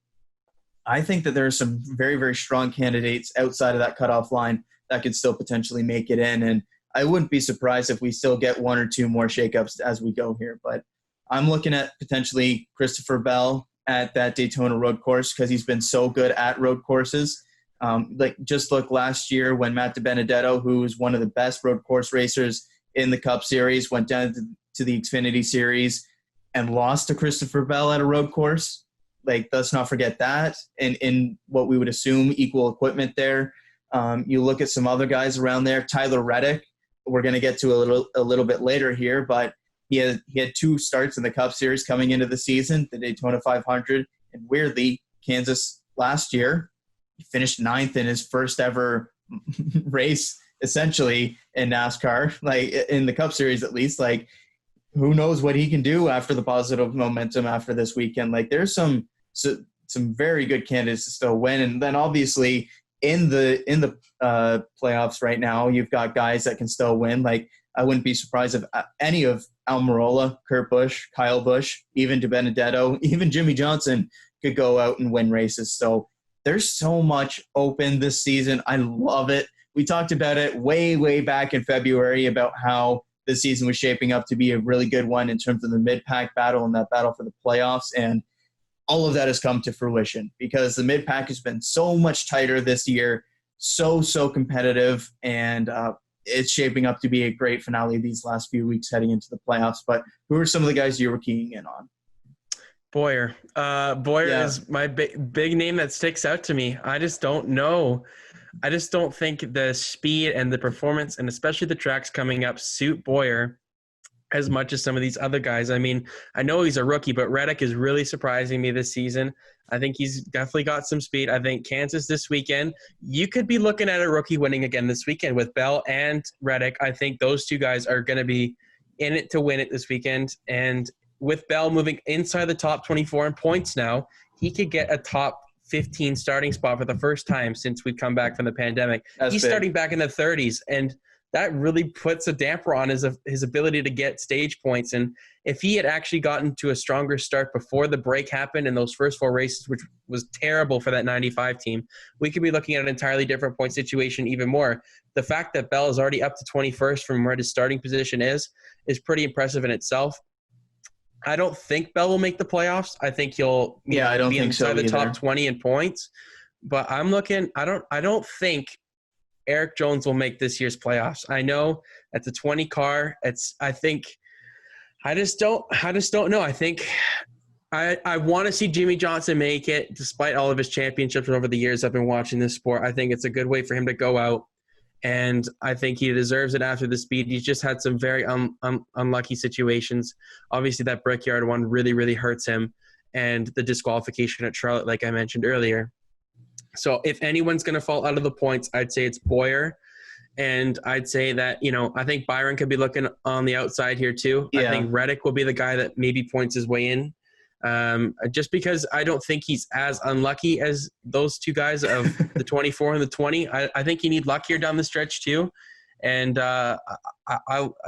I think that there are some very, very strong candidates outside of that cutoff line that could still potentially make it in. And I wouldn't be surprised if we still get one or two more shakeups as we go here. But I'm looking at potentially Christopher Bell at that Daytona road course because he's been so good at road courses. Just look last year when Matt Defenedetto, who is one of the best road course racers in the Cup Series, went down to the Xfinity Series and lost to Christopher Bell at a road course. Let's not forget that. And in what we would assume equal equipment there. You look at some other guys around there. Tyler Reddick, we're going to get to a little bit later here, but he had two starts in the Cup Series coming into the season, the Daytona 500, and weirdly, Kansas last year, he finished 9th in his first ever race, essentially, in NASCAR, in the Cup Series at least. Who knows what he can do after the positive momentum after this weekend. There's some very good candidates to still win. And then obviously in the playoffs right now, you've got guys that can still win. I wouldn't be surprised if any of Almirola, Kurt Busch, Kyle Busch, even Defenedetto, even Jimmy Johnson could go out and win races. So there's so much open this season. I love it. We talked about it way, way back in February about how this season was shaping up to be a really good one in terms of the mid-pack battle and that battle for the playoffs. And all of that has come to fruition because the mid-pack has been so much tighter this year, so competitive, and it's shaping up to be a great finale these last few weeks heading into the playoffs. But who are some of the guys you were keying in on? Bowyer. Is my big name that sticks out to me. I just don't know. I just don't think the speed and the performance, and especially the tracks coming up, suit Bowyer as much as some of these other guys. I mean, I know he's a rookie, but Reddick is really surprising me this season. I think he's definitely got some speed. I think Kansas this weekend, you could be looking at a rookie winning again this weekend with Bell and Reddick. I think those two guys are going to be in it to win it this weekend. And with Bell moving inside the top 24 in points now, he could get a top 15 starting spot for the first time since we've come back from the pandemic. He's starting back in the 30s, and that really puts a damper on his ability to get stage points. And if he had actually gotten to a stronger start before the break happened in those first four races, which was terrible for that 95 team, we could be looking at an entirely different point situation even more. The fact that Bell is already up to 21st from where his starting position is pretty impressive in itself. I don't think Bell will make the playoffs. I think he'll be inside the top 20 in points. But I'm looking. I don't think Eric Jones will make this year's playoffs. I know at the 20 car, I just don't know. I think I want to see Jimmy Johnson make it despite all of his championships over the years I've been watching this sport. I think it's a good way for him to go out, and I think he deserves it after the speed. He's just had some very unlucky situations. Obviously, that Brickyard one really, really hurts him, and the disqualification at Charlotte, like I mentioned earlier. So if anyone's going to fall out of the points, I'd say it's Bowyer. And I'd say that, I think Byron could be looking on the outside here too. Yeah. I think Reddick will be the guy that maybe points his way in. Just because I don't think he's as unlucky as those two guys of the 24 and the 20. I think you need luck here down the stretch too. And I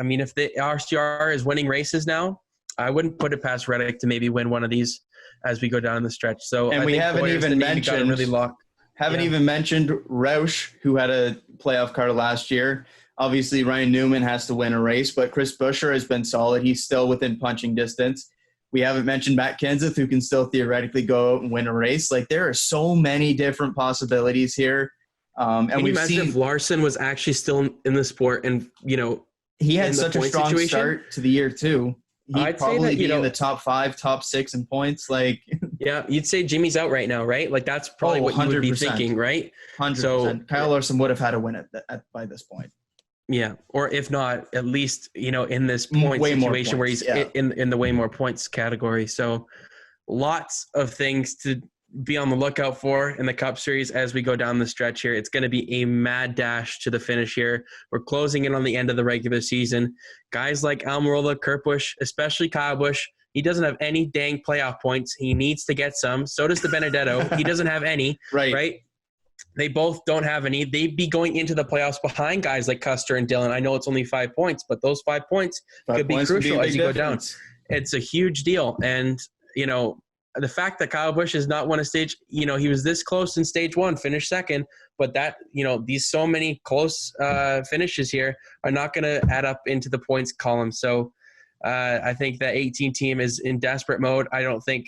mean, if the RCR is winning races now, I wouldn't put it past Reddick to maybe win one of these as we go down the stretch. So and I we think haven't Boyer's even mentioned really locked. Even mentioned Roush, who had a playoff car last year. Obviously, Ryan Newman has to win a race, but Chris Buescher has been solid. He's still within punching distance. We haven't mentioned Matt Kenseth, who can still theoretically go out and win a race. There are so many different possibilities here. And can you imagine if Larson was actually still in the sport and, he had such a strong start to the year too. He'd probably be in the top 5, top 6 in points. Yeah, you'd say Jimmy's out right now, right? That's probably what you would be thinking, right? 100%. So Kyle Larson would have had to win it by this point. Yeah, or if not, at least in this point situation where he's in the way more points category. So lots of things to be on the lookout for in the Cup Series as we go down the stretch here. It's going to be a mad dash to the finish here. We're closing in on the end of the regular season. Guys like Almirola, Kurt Busch, especially Kyle Busch, he doesn't have any dang playoff points. He needs to get some. So does Defenedetto. He doesn't have any, right? They both don't have any. They'd be going into the playoffs behind guys like Custer and Dillon. I know it's only 5 points, but those 5 points could be crucial as you go down. It's a huge deal. And, you know, the fact that Kyle Busch has not won a stage, you know, he was this close in stage 1, finished second, but that, you know, these so many close finishes here are not going to add up into the points column. So I think that 18 team is in desperate mode. I don't think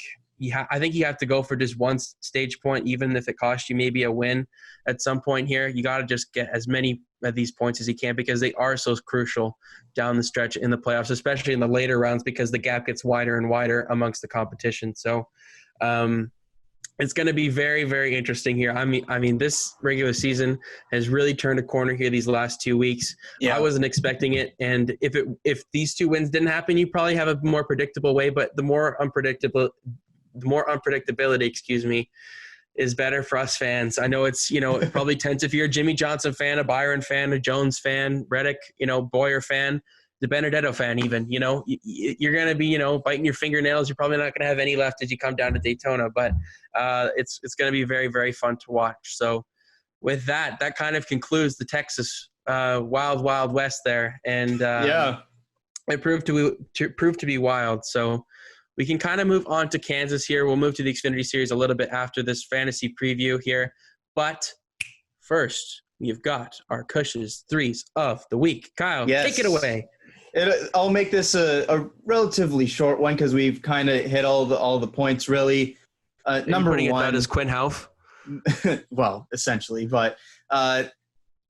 I think you have to go for just one stage point, even if it costs you maybe a win at some point here. You got to just get as many of these points as you can because they are so crucial down the stretch in the playoffs, especially in the later rounds because the gap gets wider and wider amongst the competition. So it's going to be very, very interesting here. I mean, this regular season has really turned a corner here these last 2 weeks. Yeah. I wasn't expecting it. And if these 2 wins didn't happen, you probably have a more predictable way, but the more unpredictability, is better for us fans. I know it's, you know, it probably tense if you're a Jimmy Johnson fan, a Byron fan, a Jones fan, Reddick, you know, Boyer fan, the Benedetto fan even, you know, you're going to be, you know, biting your fingernails. You're probably not going to have any left as you come down to Daytona, but it's going to be very, very fun to watch. So with that kind of concludes the Texas wild west there. And it proved to be wild. So we can kind of move on to Kansas here. We'll move to the Xfinity Series a little bit after this fantasy preview here. But first, we've got our Cush's threes of the week. Kyle, take it away. I'll make this a relatively short one because we've kind of hit all the points, really. Number one. That is Quinn Houff. Well, essentially. But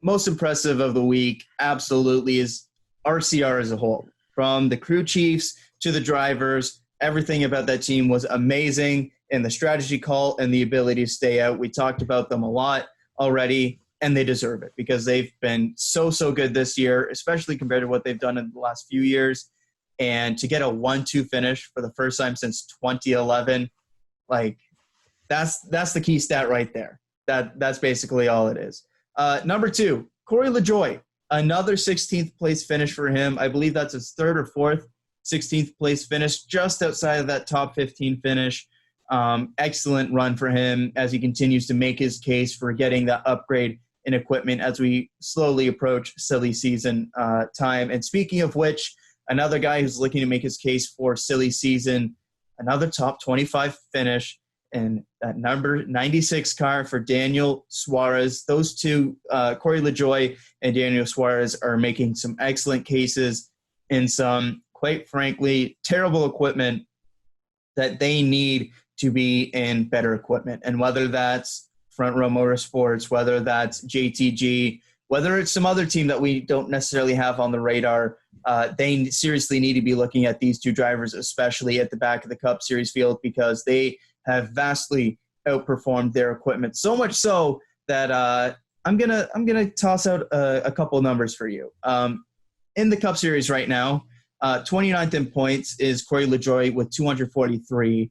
most impressive of the week absolutely is RCR as a whole. From the crew chiefs to the drivers, everything about that team was amazing, and the strategy call and the ability to stay out. We talked about them a lot already, and they deserve it because they've been so good this year, especially compared to what they've done in the last few years. And to get a 1-2 finish for the first time since 2011, like that's the key stat right there. That's basically all it is. Number 2, Corey LaJoie, another 16th place finish for him. I believe that's his 3rd or 4th 16th place finish, just outside of that top 15 finish. Excellent run for him as he continues to make his case for getting that upgrade in equipment as we slowly approach silly season time. And speaking of which, another guy who's looking to make his case for silly season, another top 25 finish in that number 96 car for Daniel Suarez. Those two, Corey LaJoie and Daniel Suarez, are making some excellent cases in some, quite frankly, terrible equipment that they need to be in better equipment. And whether that's Front Row Motorsports, whether that's JTG, whether it's some other team that we don't necessarily have on the radar, they seriously need to be looking at these 2 drivers, especially at the back of the Cup Series field, because they have vastly outperformed their equipment. So much so that I'm gonna toss out a couple of numbers for you. In the Cup Series right now, 29th in points is Corey LaJoie with 243.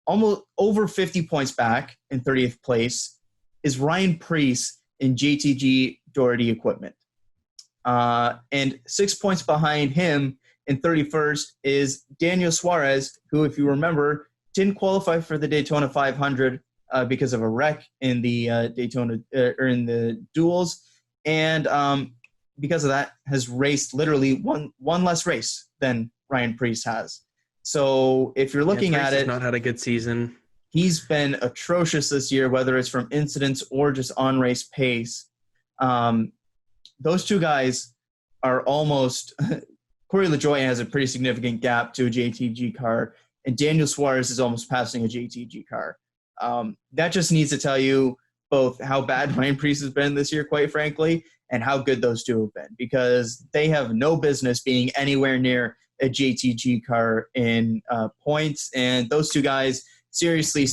Almost over 50 points back in 30th place is Ryan Preece in JTG Doherty equipment. And 6 points behind him in 31st is Daniel Suarez, who, if you remember, didn't qualify for the Daytona 500 because of a wreck in the Daytona or in the duels. And because of that, has raced literally one less race than Ryan Preece has. So if you're looking at it, not had a good season. He's been atrocious this year, whether it's from incidents or just on race pace. Those 2 guys are almost Corey LaJoie has a pretty significant gap to a JTG car, and Daniel Suarez is almost passing a JTG car. That just needs to tell you both how bad Ryan Preece has been this year, quite frankly, and how good those 2 have been, because they have no business being anywhere near a JTG car in points. And those 2 guys seriously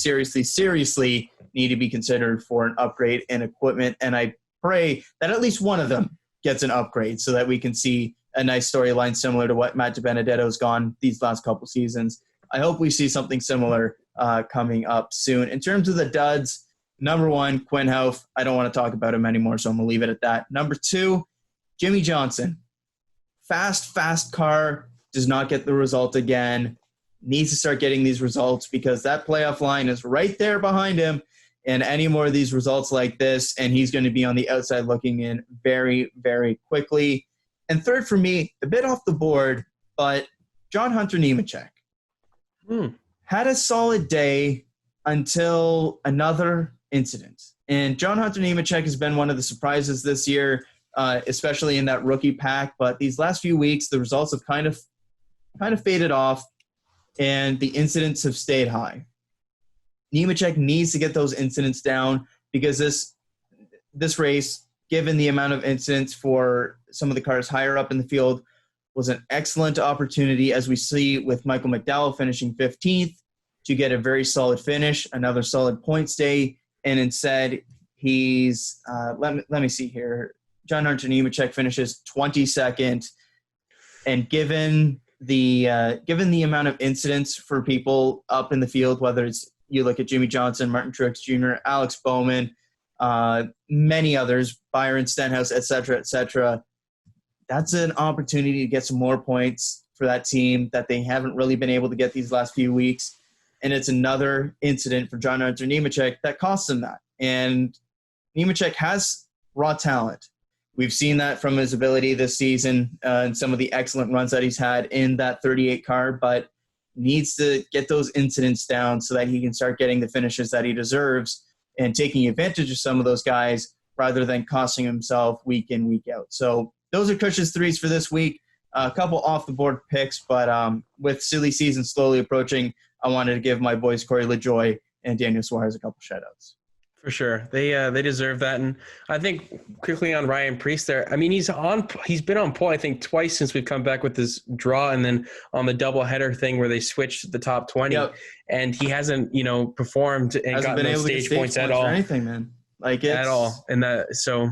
need to be considered for an upgrade in equipment. And I pray that at least one of them gets an upgrade so that we can see a nice storyline similar to what Matt DiBenedetto's gone these last couple seasons. I hope we see something similar coming up soon. In terms of the duds, number 1, Quinn Houff. I don't want to talk about him anymore, so I'm going to leave it at that. Number 2, Jimmie Johnson. Fast car, does not get the result again. Needs to start getting these results because that playoff line is right there behind him. And any more of these results like this, and he's going to be on the outside looking in very, very quickly. And third for me, a bit off the board, but John Hunter Nemechek. Had a solid day until another incident. And John Hunter Nemechek has been one of the surprises this year, especially in that rookie pack. But these last few weeks, the results have kind of faded off, and the incidents have stayed high. Nemechek needs to get those incidents down because this race, given the amount of incidents for some of the cars higher up in the field, was an excellent opportunity, as we see with Michael McDowell finishing 15th, to get a very solid finish, another solid points day. And instead, he's let me see here. John Hunter Nemechek finishes 22nd, and given the amount of incidents for people up in the field, whether it's you look at Jimmie Johnson, Martin Truex Jr., Alex Bowman, many others, Byron Stenhouse, et cetera, that's an opportunity to get some more points for that team that they haven't really been able to get these last few weeks. And it's another incident for John Hunter Nemechek that costs him that. And Nemechek has raw talent. We've seen that from his ability this season and some of the excellent runs that he's had in that 38 car, but needs to get those incidents down so that he can start getting the finishes that he deserves and taking advantage of some of those guys rather than costing himself week in, week out. So those are Cush's threes for this week. A couple off-the-board picks, but with silly season slowly approaching, I wanted to give my boys Corey LaJoie and Daniel Suarez a couple shout-outs. For sure. They deserve that. And I think quickly on Ryan Preece there, I mean, he's been on pole, I think, twice since we've come back with this draw, and then on the doubleheader thing where they switched the top 20. Yep. And he hasn't, performed and gotten those stage points at all. Or anything, man. At all. And so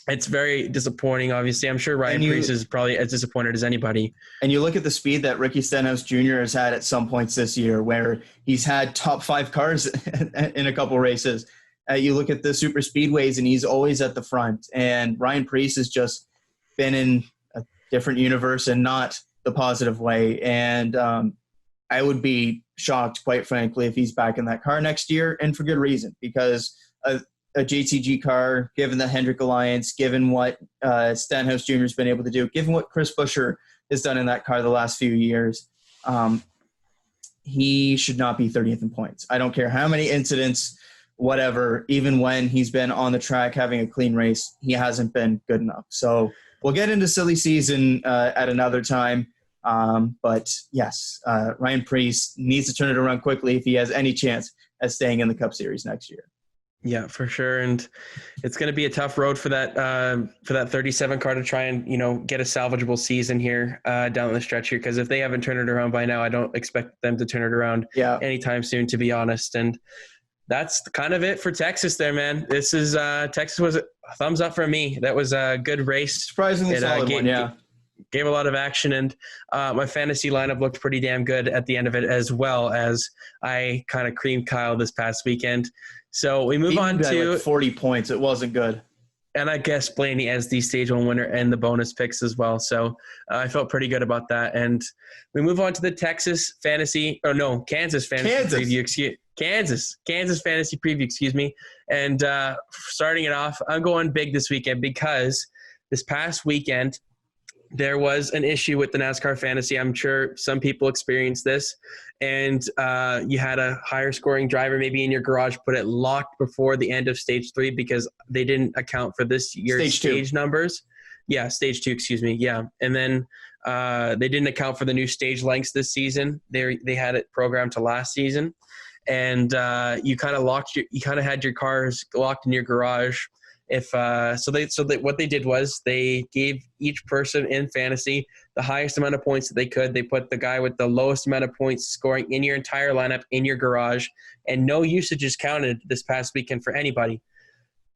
it's very disappointing, obviously. I'm sure Ryan Preece is probably as disappointed as anybody. And you look at the speed that Ricky Stenhouse Jr. has had at some points this year, where he's had top 5 cars in a couple races. You look at the super speedways, and he's always at the front. And Ryan Preece has just been in a different universe and not the positive way. And I would be shocked, quite frankly, if he's back in that car next year, and for good reason, because a JTG car, given the Hendrick Alliance, given what Stenhouse Jr. has been able to do, given what Chris Buescher has done in that car the last few years, he should not be 30th in points. I don't care how many incidents, whatever, even when he's been on the track having a clean race, he hasn't been good enough. So we'll get into silly season at another time. But yes, Ryan Preece needs to turn it around quickly if he has any chance at staying in the Cup Series next year. Yeah, for sure. And it's going to be a tough road for that 37 car to try and, get a salvageable season here down the stretch here. Because if they haven't turned it around by now, I don't expect them to turn it around anytime soon, to be honest. And that's kind of it for Texas there, man. This is Texas was a thumbs up for me. That was a good race. Surprisingly solid one, yeah. Gave a lot of action, and my fantasy lineup looked pretty damn good at the end of it, as well as I kind of creamed Kyle this past weekend. So we move on to like 40 points. It wasn't good. And I guess Blaine as the stage 1 winner and the bonus picks as well. So I felt pretty good about that. And we move on to the Kansas fantasy preview. Kansas fantasy preview, excuse me. And starting it off, I'm going big this weekend because this past weekend there was an issue with the NASCAR fantasy. I'm sure some people experienced this. And you had a higher scoring driver maybe in your garage put it locked before the end of stage 3 because they didn't account for this year's stage numbers. Yeah, stage 2, excuse me. Yeah. And then they didn't account for the new stage lengths this season. They had it programmed to last season. And you kind of had your cars locked in your garage. What they did was they gave each person in fantasy the highest amount of points that they could. They put the guy with the lowest amount of points scoring in your entire lineup in your garage, and no usage is counted this past weekend for anybody.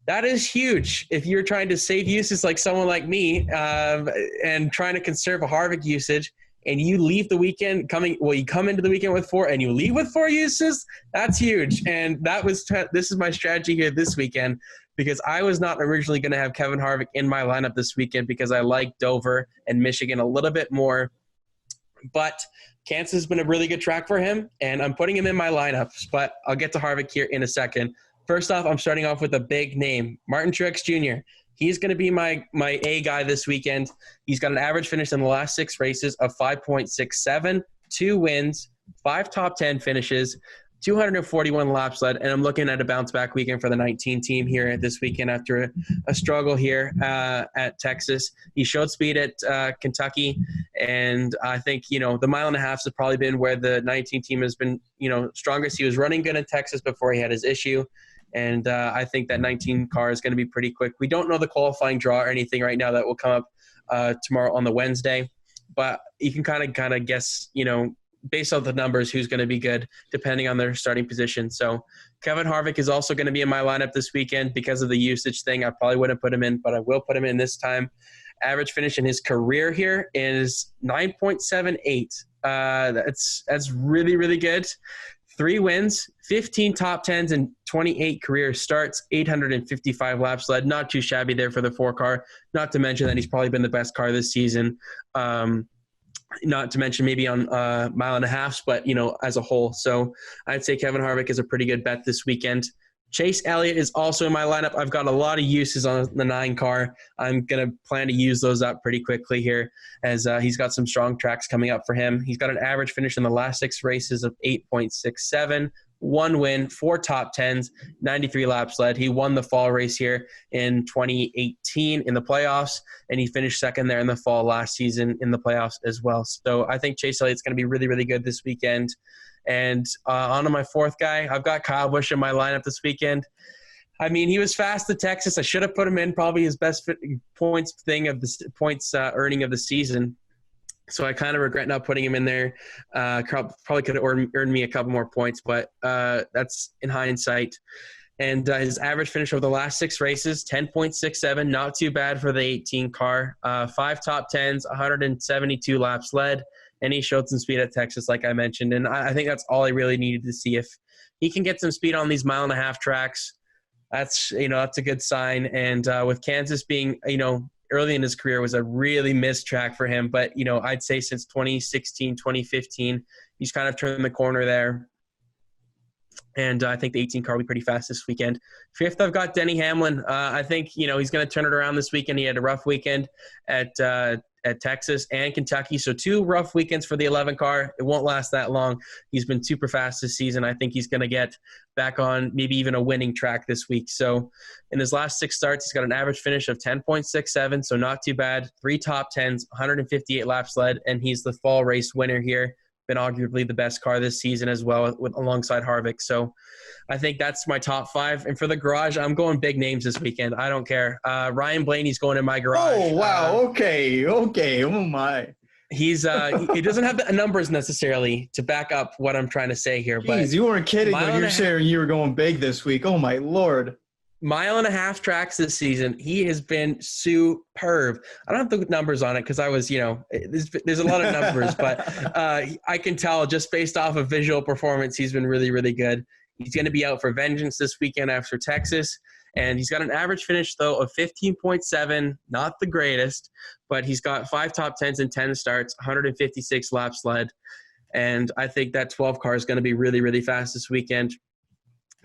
That is huge. If you're trying to save usage like someone like me and trying to conserve a Harvick usage and you leave the weekend you come into the weekend with 4 and you leave with 4 uses, that's huge. And this is my strategy here this weekend, because I was not originally going to have Kevin Harvick in my lineup this weekend because I like Dover and Michigan a little bit more. But Kansas has been a really good track for him, and I'm putting him in my lineups. But I'll get to Harvick here in a second. First off, I'm starting off with a big name, Martin Truex Jr. He's going to be my A guy this weekend. He's got an average finish in the last 6 races of 5.67, 2 wins, 5 top 10 finishes, 241 laps led, and I'm looking at a bounce-back weekend for the 19 team here this weekend after a struggle here at Texas. He showed speed at Kentucky, and I think, the 1.5 miles has probably been where the 19 team has been, strongest. He was running good in Texas before he had his issue. And I think that 19 car is going to be pretty quick. We don't know the qualifying draw or anything right now that will come up tomorrow on the Wednesday. But you can kind of guess, based on the numbers, who's going to be good depending on their starting position. So Kevin Harvick is also going to be in my lineup this weekend because of the usage thing. I probably wouldn't put him in, but I will put him in this time. Average finish in his career here is 9.78. That's really, really good. 3 wins, 15 top 10s, and 28 career starts, 855 laps led. Not too shabby there for the 4 car. Not to mention that he's probably been the best car this season. Not to mention maybe on 1.5 miles, but, as a whole. So I'd say Kevin Harvick is a pretty good bet this weekend. Chase Elliott is also in my lineup. I've got a lot of uses on the 9 car. I'm going to plan to use those up pretty quickly here as he's got some strong tracks coming up for him. He's got an average finish in the last 6 races of 8.67, 1 win, 4 top 10s, 93 laps led. He won the fall race here in 2018 in the playoffs, and he finished second there in the fall last season in the playoffs as well. So I think Chase Elliott's going to be really, really good this weekend. And on to my 4th guy, I've got Kyle Busch in my lineup this weekend. I mean, he was fast at Texas. I should have put him in, probably his best points earning of the season. So I kind of regret not putting him in there. Probably could have earned me a couple more points, but that's in hindsight. And his average finish over the last 6 races, 10.67, not too bad for the 18 car. 5 top 10s, 172 laps led. And he showed some speed at Texas, like I mentioned. And I think that's all I really needed to see. If he can get some speed on these 1.5 mile tracks, that's a good sign. And with Kansas being, early in his career was a really missed track for him. But, I'd say since 2016, 2015, he's kind of turned the corner there. And I think the 18 car will be pretty fast this weekend. 5th, I've got Denny Hamlin. I think, he's going to turn it around this weekend. He had a rough weekend at Texas and Kentucky. So 2 rough weekends for the 11 car. It won't last that long. He's been super fast this season. I think he's going to get back on maybe even a winning track this week. So in his last 6 starts, he's got an average finish of 10.67, so not too bad. 3 top 10s, 158 laps led, and he's the fall race winner here. Been arguably the best car this season as well alongside Harvick. So I think that's my top 5. And for the garage, I'm going big names this weekend. I don't care. Ryan Blaney's going in my garage. Oh, wow. Okay. Oh, my. He's he doesn't have the numbers necessarily to back up what I'm trying to say here. Jeez, you weren't kidding when you were saying you were going big this week. Oh, my Lord. 1.5 mile tracks this season. He has been superb. I don't have the numbers on it because I was, there's a lot of numbers, but I can tell just based off of visual performance, he's been really, really good. He's going to be out for vengeance this weekend after Texas. And he's got an average finish, though, of 15.7, not the greatest, but he's got 5 top 10s and 10 starts, 156 laps led. And I think that 12 car is going to be really, really fast this weekend.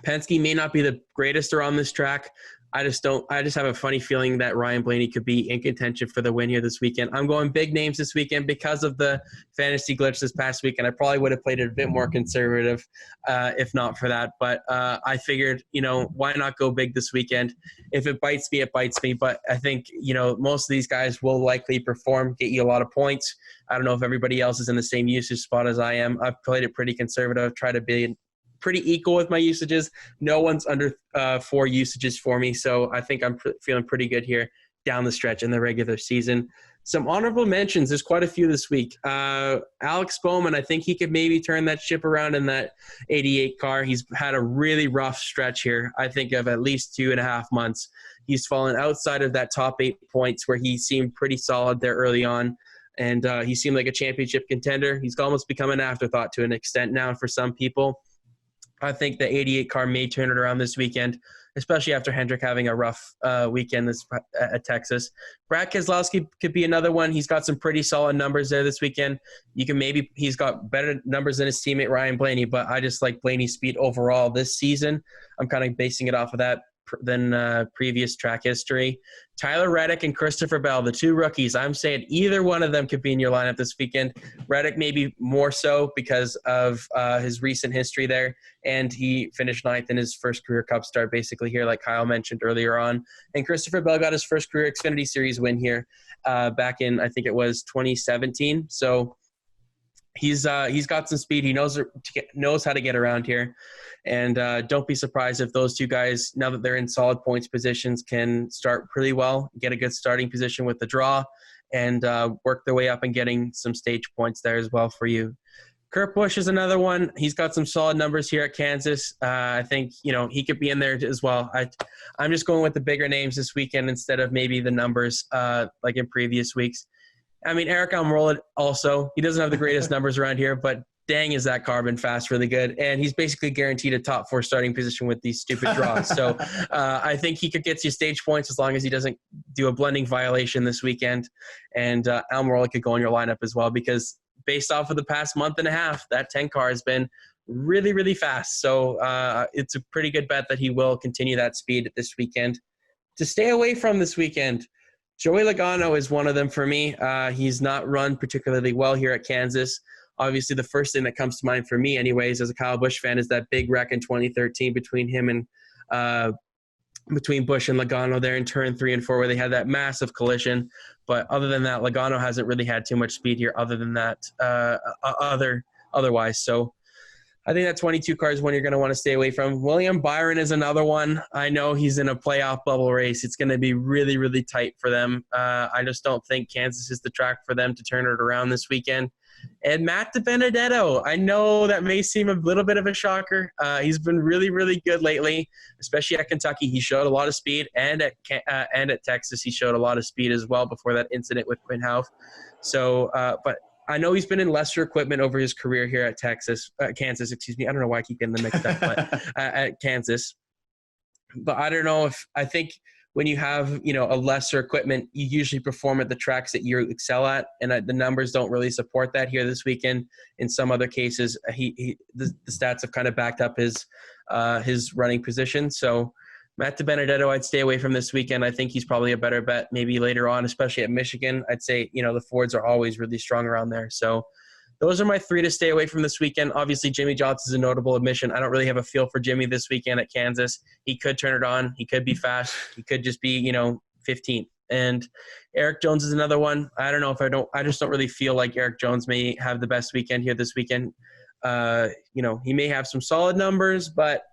Penske may not be the greatest around this track. I just have a funny feeling that Ryan Blaney could be in contention for the win here this weekend. I'm going big names this weekend because of the fantasy glitch this past week, and I probably would have played it a bit more conservative if not for that. But I figured, why not go big this weekend? If it bites me, it bites me. But I think, most of these guys will likely perform, get you a lot of points. I don't know if everybody else is in the same usage spot as I am. I've played it pretty conservative, try to be pretty equal with my usages. No one's under 4 usages for me, so I think I'm feeling pretty good here down the stretch in the regular season. Some honorable mentions. There's quite a few this week. Alex Bowman, I think he could maybe turn that ship around in that 88 car. He's had a really rough stretch here, I think of at least 2.5 months. He's fallen outside of that top 8 points where he seemed pretty solid there early on. and he seemed like a championship contender. He's almost become an afterthought to an extent now for some people. I think the 88 car may turn it around this weekend, especially after Hendrick having a rough weekend at Texas. Brad Keselowski could be another one. He's got some pretty solid numbers there this weekend. He's got better numbers than his teammate Ryan Blaney, but I just like Blaney's speed overall this season. I'm kind of basing it off of that than previous track history. Tyler Reddick and Christopher Bell, the two rookies, I'm saying either one of them could be in your lineup this weekend. Reddick maybe more so because of his recent history there, and he finished 9th in his first career Cup start basically here, like Kyle mentioned earlier on. And Christopher Bell got his first career Xfinity Series win here back in, I think it was 2017. So he's got some speed. He knows how to get around here. And don't be surprised if those two guys, now that they're in solid points positions, can start pretty well, get a good starting position with the draw, and work their way up and getting some stage points there as well for you. Kurt Busch is another one. He's got some solid numbers here at Kansas. I think, he could be in there as well. I'm just going with the bigger names this weekend instead of maybe the numbers like in previous weeks. I mean, Eric Almirola also, he doesn't have the greatest numbers around here, but dang, is that car been fast really good. And he's basically guaranteed a top 4 starting position with these stupid draws. So I think he could get you stage points as long as he doesn't do a blending violation this weekend. And Almirola could go in your lineup as well, because based off of the past month and a half, that 10 car has been really, really fast. So it's a pretty good bet that he will continue that speed this weekend. To stay away from this weekend, Joey Logano is one of them for me. He's not run particularly well here at Kansas. Obviously, the first thing that comes to mind for me anyways, as a Kyle Busch fan, is that big wreck in 2013 between him and between Busch and Logano there in turn 3 and 4, where they had that massive collision. But other than that, Logano hasn't really had too much speed here other than that, otherwise. So I think that 22 car is one you're going to want to stay away from. William Byron is another one. I know he's in a playoff bubble race. It's going to be really, really tight for them. I just don't think Kansas is the track for them to turn it around this weekend. And Matt Defenedetto, I know that may seem a little bit of a shocker. He's been really, really good lately, especially at Kentucky. He showed a lot of speed, and at Texas he showed a lot of speed as well before that incident with Quinn Houff. So, but I know he's been in lesser equipment over his career here at Kansas. I don't know why I keep getting them mixed up, but at Kansas. But I don't know I think when you have, a lesser equipment, you usually perform at the tracks that you excel at, and the numbers don't really support that here this weekend. In some other cases, the stats have kind of backed up his running position. So Matt Defenedetto, I'd stay away from this weekend. I think he's probably a better bet maybe later on, especially at Michigan. I'd say, the Fords are always really strong around there. So those are my 3 to stay away from this weekend. Obviously, Jimmy Johnson is a notable admission. I don't really have a feel for Jimmy this weekend at Kansas. He could turn it on. He could be fast. He could just be, 15th. And Eric Jones is another one. I don't know I just don't really feel like Eric Jones may have the best weekend here this weekend. He may have some solid numbers, but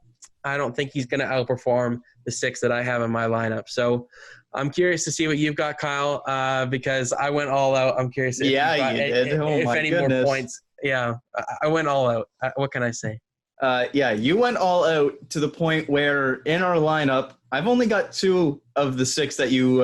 I don't think he's going to outperform the 6 that I have in my lineup. So I'm curious to see what you've got, Kyle, because I went all out. I'm curious if you did. If any more points. Yeah, I went all out. What can I say? You went all out to the point where in our lineup, I've only got 2 of the 6 that you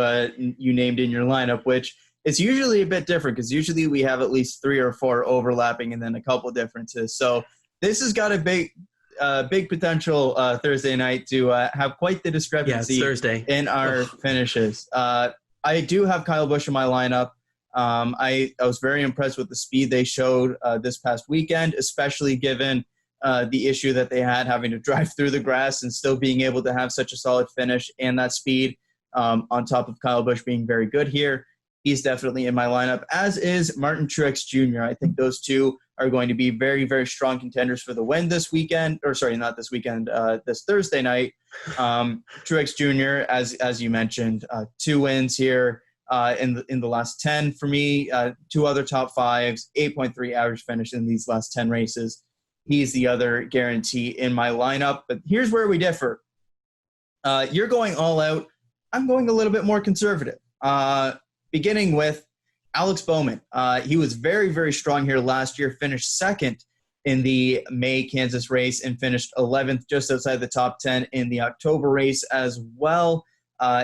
named in your lineup, which is usually a bit different because usually we have at least 3 or 4 overlapping and then a couple differences. So this has got a big potential Thursday night to have quite the discrepancy Thursday in our finishes. I do have Kyle Busch in my lineup. I was very impressed with the speed they showed this past weekend, especially given the issue that they had having to drive through the grass and still being able to have such a solid finish and that speed on top of Kyle Busch being very good here. He's definitely in my lineup, as is Martin Truex Jr. I think those two are going to be very, very strong contenders for the win this weekend. Or sorry, not this weekend, this Thursday night. Truex Jr., as you mentioned, 2 wins here in the last 10 for me. 2 other top 5s, 8.3 average finish in these last 10 races. He's the other guarantee in my lineup. But here's where we differ. You're going all out. I'm going a little bit more conservative. Beginning with Alex Bowman. He was very, very strong here last year, finished 2nd in the May Kansas race and finished 11th just outside the top 10 in the October race as well.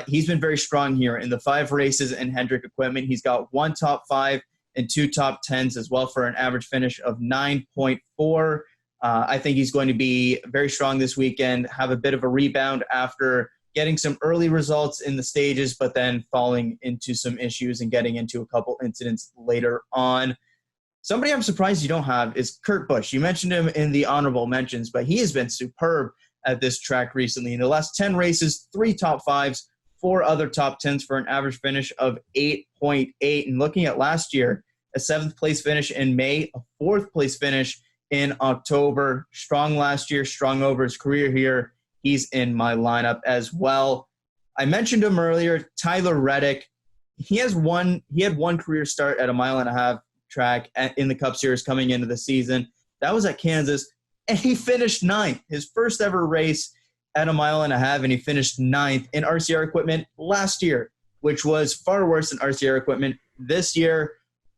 He's been very strong here in the 5 races in Hendrick equipment. He's got 1 top 5 and 2 top 10s as well for an average finish of 9.4. I think he's going to be very strong this weekend, have a bit of a rebound after getting some early results in the stages, but then falling into some issues and getting into a couple incidents later on. Somebody I'm surprised you don't have is Kurt Busch. You mentioned him in the honorable mentions, but he has been superb at this track recently. In the last 10 races, 3 top 5s, 4 other top 10s for an average finish of 8.8. And looking at last year, a 7th place finish in May, a 4th place finish in October. Strong last year, strong over his career here. He's in my lineup as well. I mentioned him earlier, Tyler Reddick. He had one career start at a 1.5 mile track in the Cup Series coming into the season. That was at Kansas, and he finished 9th. His first ever race at a 1.5 mile, and he finished 9th in RCR equipment last year, which was far worse than RCR equipment. This year,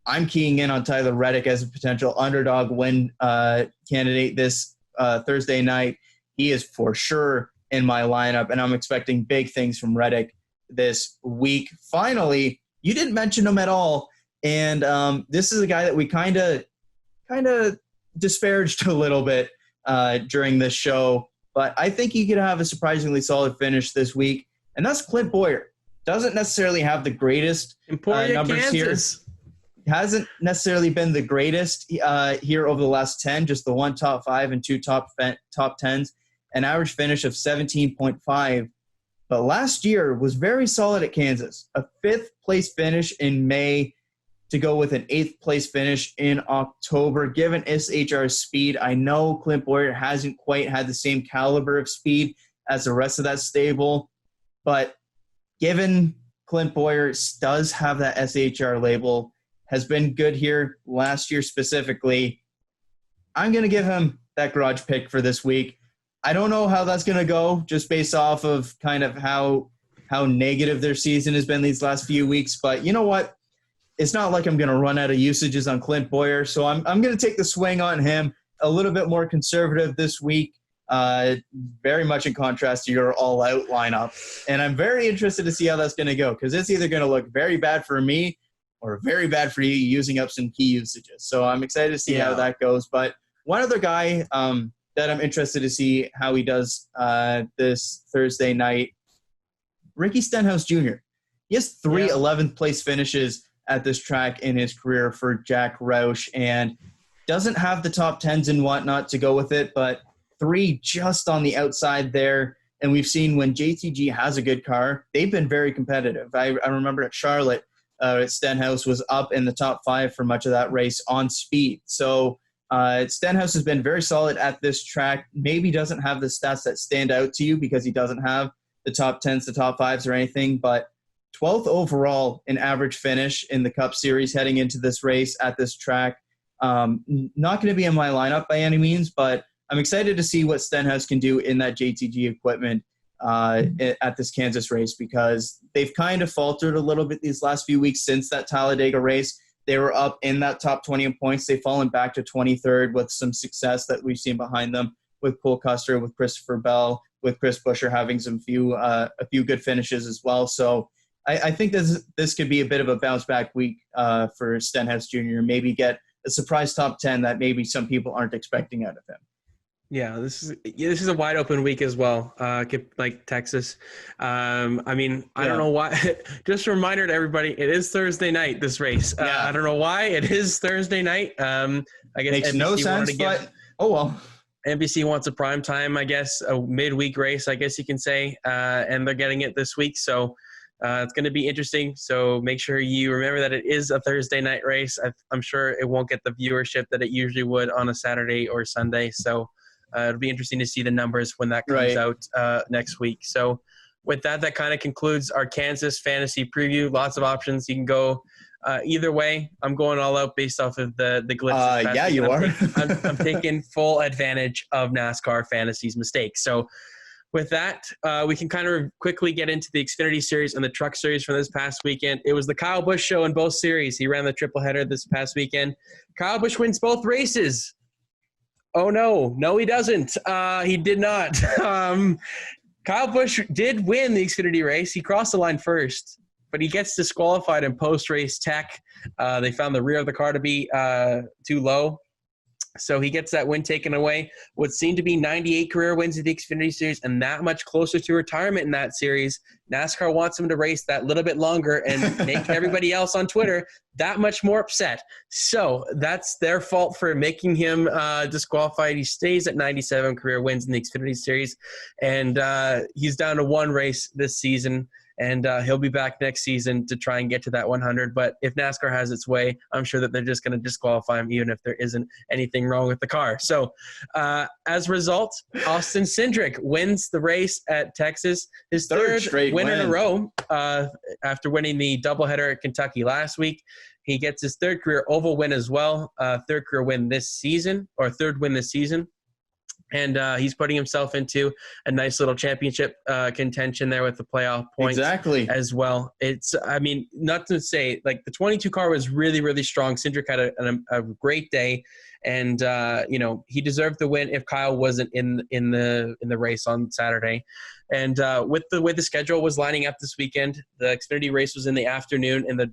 I'm keying in on Tyler Reddick as a potential underdog win candidate this Thursday night. He is for sure in my lineup, and I'm expecting big things from Reddick this week. Finally, you didn't mention him at all, and this is a guy that we kind of disparaged a little bit during this show, but I think he could have a surprisingly solid finish this week, and that's Clint Bowyer. Doesn't necessarily have the greatest numbers Kansas. here. Hasn't necessarily been the greatest here over the last 10, just the 1 top 5 and 2 top 10s, an average finish of 17.5. But last year was very solid at Kansas. A 5th place finish in May to go with an 8th place finish in October. Given SHR's speed, I know Clint Bowyer hasn't quite had the same caliber of speed as the rest of that stable, but given Clint Bowyer does have that SHR label, has been good here last year specifically, I'm going to give him that garage pick for this week. I don't know how that's going to go just based off of kind of how negative their season has been these last few weeks. But you know what? It's not like I'm going to run out of usages on Clint Bowyer, so I'm going to take the swing on him, a little bit more conservative this week, very much in contrast to your all-out lineup. And I'm very interested to see how that's going to go, because it's either going to look very bad for me or very bad for you using up some key usages. So I'm excited to see how that goes. But one other guy that I'm interested to see how he does this Thursday night, Ricky Stenhouse Jr. He has 3 11th place finishes at this track in his career for Jack Roush, and doesn't have the top 10s and whatnot to go with it, but 3 just on the outside there. And we've seen when JTG has a good car, they've been very competitive. I remember at Charlotte, Stenhouse was up in the top 5 for much of that race on speed. So Stenhouse has been very solid at this track. Maybe doesn't have the stats that stand out to you because he doesn't have the top 10s, the top 5s or anything, but 12th overall in average finish in the Cup Series heading into this race at this track. Not going to be in my lineup by any means, but I'm excited to see what Stenhouse can do in that JTG equipment at this Kansas race, because they've kind of faltered a little bit these last few weeks since that Talladega race. They were up in that top 20 in points. They've fallen back to 23rd with some success that we've seen behind them with Cole Custer, with Christopher Bell, with Chris Buescher having a few good finishes as well. So I think this could be a bit of a bounce back week for Stenhouse Jr. Maybe get a surprise top 10 that maybe some people aren't expecting out of him. Yeah, this is a wide open week as well, like Texas. I don't know why. Just a reminder to everybody, it is Thursday night, this race. I don't know why it is Thursday night. I guess makes NBC no sense, but oh well. NBC wants a prime time, I guess, a midweek race, I guess you can say, and they're getting it this week. So it's going to be interesting. So make sure you remember that it is a Thursday night race. I'm sure it won't get the viewership that it usually would on a Saturday or Sunday. So it'll be interesting to see the numbers when that comes out next week. So with that kind of concludes our Kansas fantasy preview. Lots of options. You can go either way. I'm going all out based off of the glitches. Yeah, you are. I'm taking full advantage of NASCAR Fantasy's mistakes. So with that, we can kind of quickly get into the Xfinity Series and the Truck Series from this past weekend. It was the Kyle Busch show in both series. He ran the triple header this past weekend. Kyle Busch wins both races. Oh, no, he doesn't. He did not. Kyle Busch did win the Xfinity race. He crossed the line first but he gets disqualified in post-race tech. They found the rear of the car to be too low. So he gets that win taken away. What seemed to be 98 career wins at the Xfinity Series and that much closer to retirement in that series. NASCAR wants him to race that little bit longer and make everybody else on Twitter that much more upset. So that's their fault for making him disqualified. He stays at 97 career wins in the Xfinity Series, and he's down to one race this season. And he'll be back next season to try and get to that 100. But if NASCAR has its way, I'm sure that they're just going to disqualify him even if there isn't anything wrong with the car. So as a result, Austin Cindric wins the race at Texas. His third straight win in a row after winning the doubleheader at Kentucky last week. He gets his third career oval win as well, third win this season. And he's putting himself into a nice little championship contention there with the playoff points as well. It's, I mean, not to say, like, the 22 car was really, really strong. Cindric had a great day, and he deserved the win if Kyle wasn't in the race on Saturday. And with the way the schedule was lining up this weekend, the Xfinity race was in the afternoon in the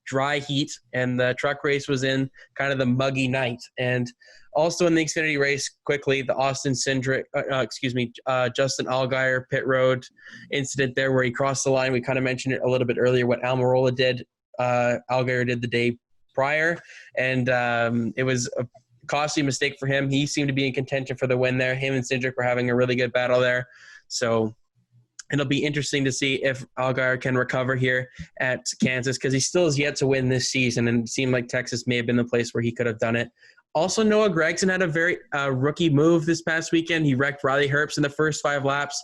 dry heat, and the truck race was in kind of the muggy night. And also in the Xfinity race, quickly, the Austin Cindric, Justin Allgaier pit road incident there where he crossed the line. We kind of mentioned it a little bit earlier, what Almirola did, Allgaier did the day prior, and it was a costly mistake for him. He seemed to be in contention for the win there. Him and Cindric were having a really good battle there. So it'll be interesting to see if Allgaier can recover here at Kansas, because he still has yet to win this season, and it seemed like Texas may have been the place where he could have done it. Also, Noah Gragson had a very rookie move this past weekend. He wrecked Riley Herbst in the first 5 laps.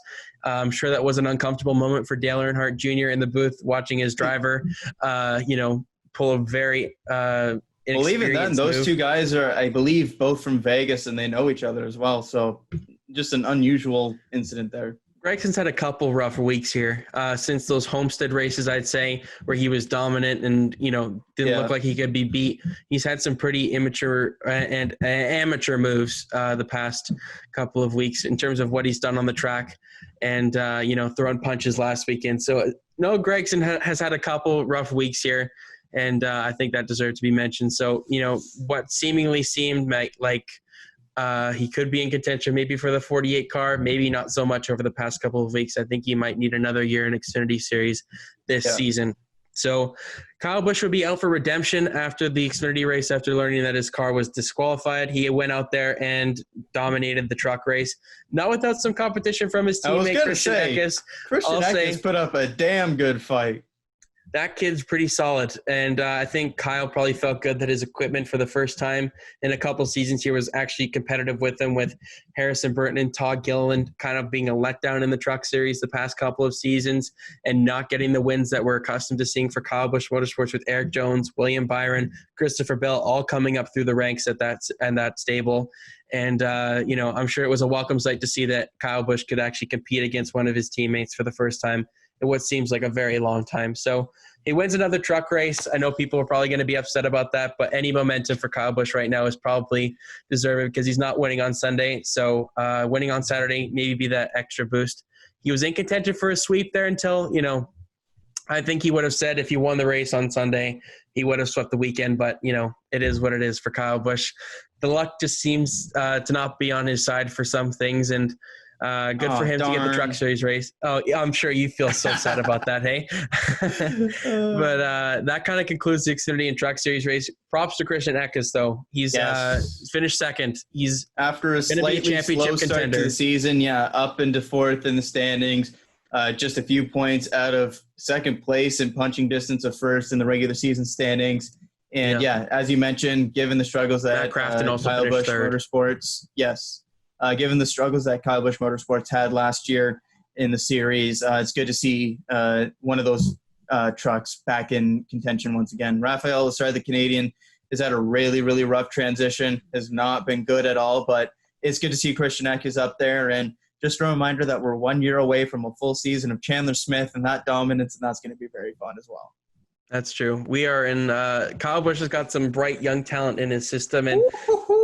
I'm sure that was an uncomfortable moment for Dale Earnhardt Jr. in the booth watching his driver, pull a very well, even then, those two guys are, I believe, both from Vegas, and they know each other as well. So just an unusual incident there. Gregson's had a couple rough weeks here since those Homestead races, I'd say, where he was dominant and, didn't look like he could be beat. He's had some pretty immature and amateur moves the past couple of weeks in terms of what he's done on the track and, throwing punches last weekend. So, Noah Gragson has had a couple rough weeks here, and I think that deserves to be mentioned. So, what seemingly seemed like he could be in contention maybe for the 48 car, maybe not so much over the past couple of weeks. I think he might need another year in Xfinity Series this season. So Kyle Busch will be out for redemption after the Xfinity race after learning that his car was disqualified. He went out there and dominated the truck race, not without some competition from his teammate Christian Eckes. Christian Eckes put up a damn good fight. That kid's pretty solid, and I think Kyle probably felt good that his equipment for the first time in a couple seasons here was actually competitive with him, with Harrison Burton and Todd Gilliland kind of being a letdown in the truck series the past couple of seasons and not getting the wins that we're accustomed to seeing for Kyle Busch Motorsports, with Eric Jones, William Byron, Christopher Bell all coming up through the ranks at that stable. And, I'm sure it was a welcome sight to see that Kyle Busch could actually compete against one of his teammates for the first time in what seems like a very long time. So he wins another truck race. I know people are probably going to be upset about that, but any momentum for Kyle Busch right now is probably deserved because he's not winning on Sunday. So winning on Saturday, maybe be that extra boost. He was in contention for a sweep there until, I think he would have said if he won the race on Sunday, he would have swept the weekend. But, it is what it is for Kyle Busch. The luck just seems to not be on his side for some things, and good for him to get the Truck Series race. Oh, I'm sure you feel so sad about that, hey? But that kind of concludes the Xfinity and Truck Series race. Props to Christian Eckes, though. He's finished second. He's after a slightly slow start to the season, up into fourth in the standings. Just a few points out of second place in punching distance of first in the regular season standings. And, as you mentioned, given the struggles that Kyle Busch Motorsports, given the struggles that Kyle Busch Motorsports had last year in the series, it's good to see one of those trucks back in contention once again. Raphael Lessard, the Canadian, has had a really, really rough transition, has not been good at all, but it's good to see Christian Eckes up there. And just a reminder that we're 1 year away from a full season of Chandler Smith and that dominance, and that's going to be very fun as well. That's true. We are in Kyle Busch has got some bright young talent in his system, and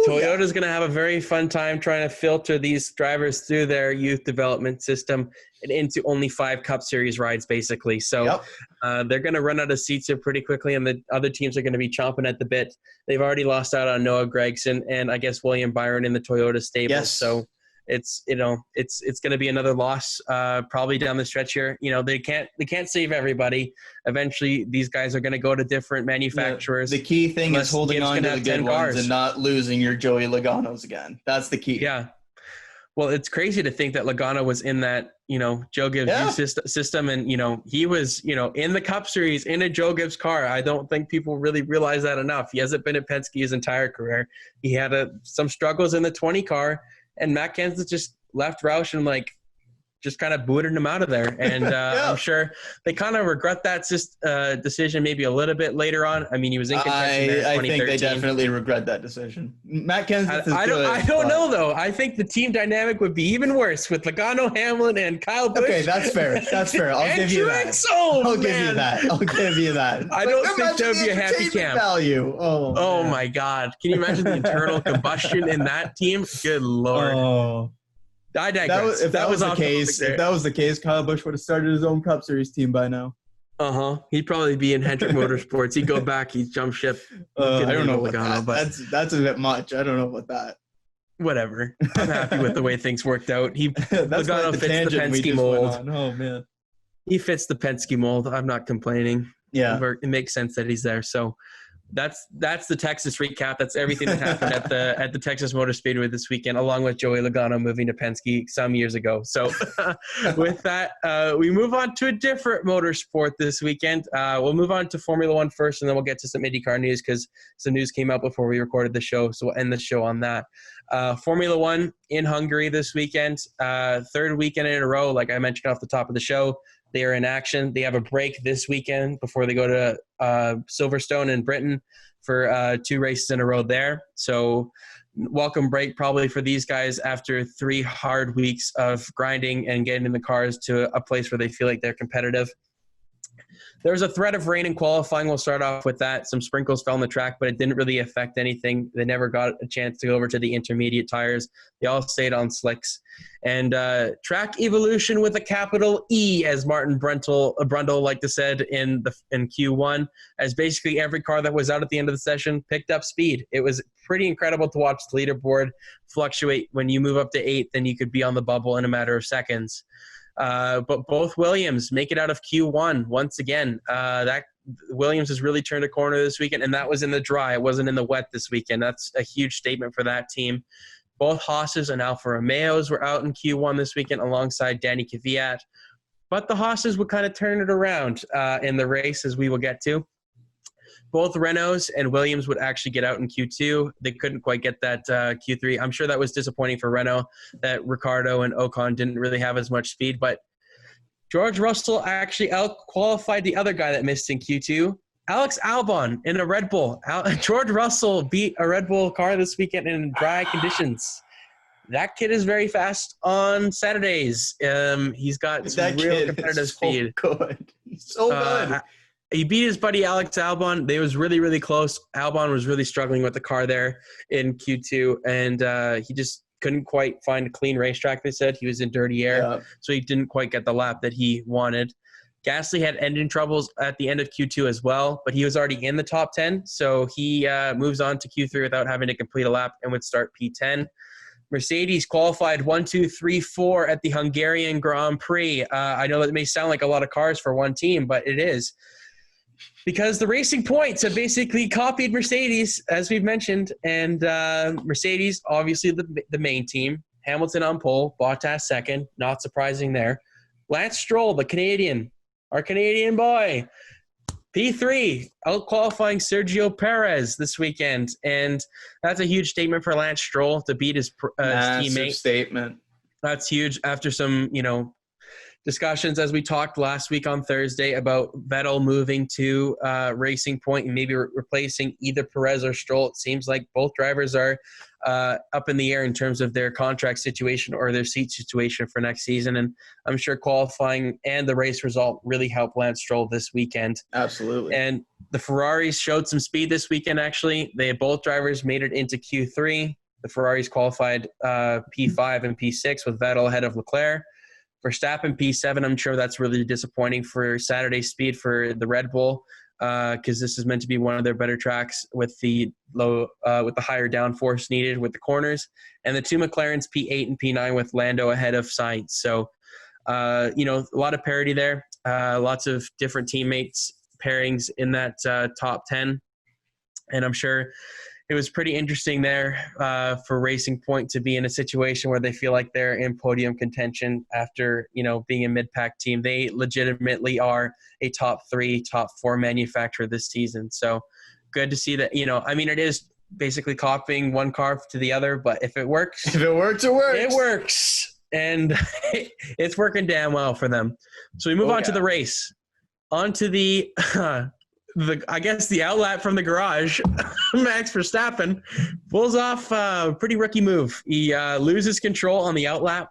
Toyota's going to have a very fun time trying to filter these drivers through their youth development system and into only 5 Cup Series rides, basically. So they're going to run out of seats here pretty quickly, and the other teams are going to be chomping at the bit. They've already lost out on Noah Gragson and I guess William Byron in the Toyota stable. Yes. So it's going to be another loss probably down the stretch here. They can't save everybody. Eventually, these guys are going to go to different manufacturers. The key thing is holding on to the good ones and not losing your Joey Logano's again. That's the key. Yeah. Well, it's crazy to think that Logano was in that, Joe Gibbs system, and, he was, in the Cup Series in a Joe Gibbs car. I don't think people really realize that enough. He hasn't been at Penske his entire career. He had some struggles in the 20 car. And Matt Kenseth just left Roush and just kind of booted him out of there. And I'm sure they kind of regret that decision maybe a little bit later on. I mean, he was in contention there in 2013. I think they definitely regret that decision. Matt Kenseth is good. I don't know, though. I think the team dynamic would be even worse with Logano, Hamlin, and Kyle Busch. Okay, that's fair. That's fair. I'll give you that. I'll give you that. I don't think that would be a happy camp. Value. Oh my God. Can you imagine the internal combustion in that team? Good Lord. Oh. I digress. If that was the case, Kyle Busch would have started his own Cup Series team by now. He'd probably be in Hendrick Motorsports. He'd go back. He'd jump ship. I don't know about Logano, but that's a bit much. I don't know about that. Whatever. I'm happy with the way things worked out. Logano fits the Penske mold. Oh man, he fits the Penske mold. I'm not complaining. Yeah, it makes sense that he's there. So. That's the Texas recap. That's everything that happened at the Texas Motor Speedway this weekend, along with Joey Logano moving to Penske some years ago. So with that, we move on to a different motorsport this weekend. We'll move on to Formula One first, and then we'll get to some IndyCar news because some news came out before we recorded the show. So we'll end the show on that. Formula One in Hungary this weekend, 3rd weekend in a row, like I mentioned off the top of the show. They are in action. They have a break this weekend before they go to Silverstone in Britain for 2 races in a row there. So welcome break probably for these guys after 3 hard weeks of grinding and getting in the cars to a place where they feel like they're competitive. There was a threat of rain in qualifying. We'll start off with that. Some sprinkles fell on the track, but it didn't really affect anything. They never got a chance to go over to the intermediate tires. They all stayed on slicks. And track evolution with a capital E, as Martin Brundle liked to said in Q1, as basically every car that was out at the end of the session picked up speed. It was pretty incredible to watch the leaderboard fluctuate. When you move up to 8th, then you could be on the bubble in a matter of seconds. But both Williams make it out of Q1 once again. That Williams has really turned a corner this weekend, and that was in the dry. It wasn't in the wet this weekend. That's a huge statement for that team. Both Haas's and Alfa Romeos were out in Q1 this weekend alongside Danny Kvyat. But the Haas's would kind of turn it around in the race, as we will get to. Both Renaults and Williams would actually get out in Q2. They couldn't quite get that Q3. I'm sure that was disappointing for Renault that Ricciardo and Ocon didn't really have as much speed. But George Russell actually out-qualified the other guy that missed in Q2, Alex Albon in a Red Bull. George Russell beat a Red Bull car this weekend in dry conditions. That kid is very fast on Saturdays. He's got some real competitive speed. Good. He's so good. He beat his buddy Alex Albon. They was really, really close. Albon was really struggling with the car there in Q2, and he just couldn't quite find a clean racetrack, they said. He was in dirty air, so he didn't quite get the lap that he wanted. Gasly had engine troubles at the end of Q2 as well, but he was already in the top 10, so he moves on to Q3 without having to complete a lap and would start P10. Mercedes qualified 1, 2, 3, 4 at the Hungarian Grand Prix. I know that may sound like a lot of cars for one team, but it is. Because the Racing Points have basically copied Mercedes, as we've mentioned, and Mercedes, obviously the main team. Hamilton on pole, Bottas second, not surprising there. Lance Stroll, the Canadian, our Canadian boy, P3, out-qualifying Sergio Perez this weekend, and that's a huge statement for Lance Stroll to beat his teammate. Statement. That's huge after some, discussions, as we talked last week on Thursday, about Vettel moving to Racing Point and maybe replacing either Perez or Stroll. It seems like both drivers are up in the air in terms of their contract situation or their seat situation for next season. And I'm sure qualifying and the race result really helped Lance Stroll this weekend. Absolutely. And the Ferraris showed some speed this weekend, actually. Both drivers made it into Q3. The Ferraris qualified P5 and P6 with Vettel ahead of Leclerc. Verstappen P7, I'm sure that's really disappointing for Saturday's speed for the Red Bull, because this is meant to be one of their better tracks with the higher downforce needed with the corners. And the two McLarens P8 and P9 with Lando ahead of Sainz. So, a lot of parity there. Lots of different teammates pairings in that top 10. And I'm sure it was pretty interesting there for Racing Point to be in a situation where they feel like they're in podium contention after, being a mid-pack team. They legitimately are a top 3, top 4 manufacturer this season. So good to see that, it is basically copying one car to the other, but if it works. If it works, it works. It works. And it's working damn well for them. So we move on to the race. On to the outlet from the garage. Max Verstappen pulls off a pretty rookie move. He loses control on the outlap,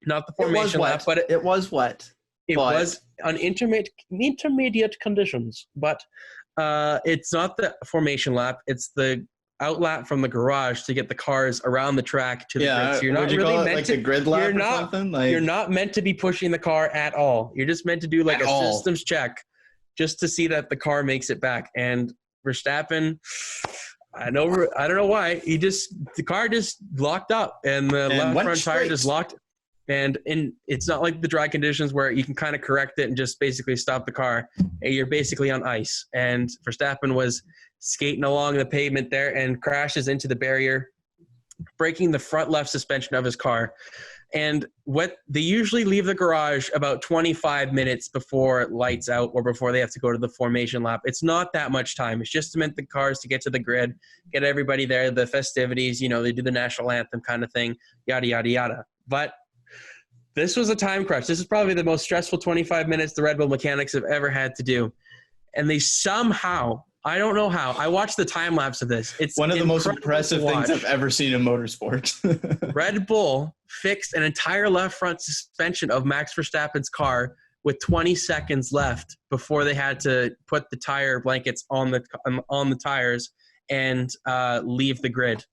not the formation lap, but it was wet. It was on intermediate conditions, but it's not the formation lap. It's the outlap from the garage to get the cars around the track to the grid. So you're not really meant to, the grid lap or something? You're not meant to be pushing the car at all. You're just meant to do like a systems check just to see that the car makes it back. And Verstappen, I don't know why, the car just locked up and the left front tire just locked. And it's not like the dry conditions where you can kind of correct it and just basically stop the car. You're basically on ice. And Verstappen was skating along the pavement there and crashes into the barrier, breaking the front left suspension of his car. And what they usually leave the garage about 25 minutes before lights out or before they have to go to the formation lap. It's not that much time. It's just meant the cars to get to the grid, get everybody there, the festivities, they do the national anthem kind of thing, yada, yada, yada. But this was a time crunch. This is probably the most stressful 25 minutes the Red Bull mechanics have ever had to do. And they somehow, I don't know how, I watched the time lapse of this. It's one of the most impressive things I've ever seen in motorsport. Red Bull fixed an entire left front suspension of Max Verstappen's car with 20 seconds left before they had to put the tire blankets on the tires and leave the grid.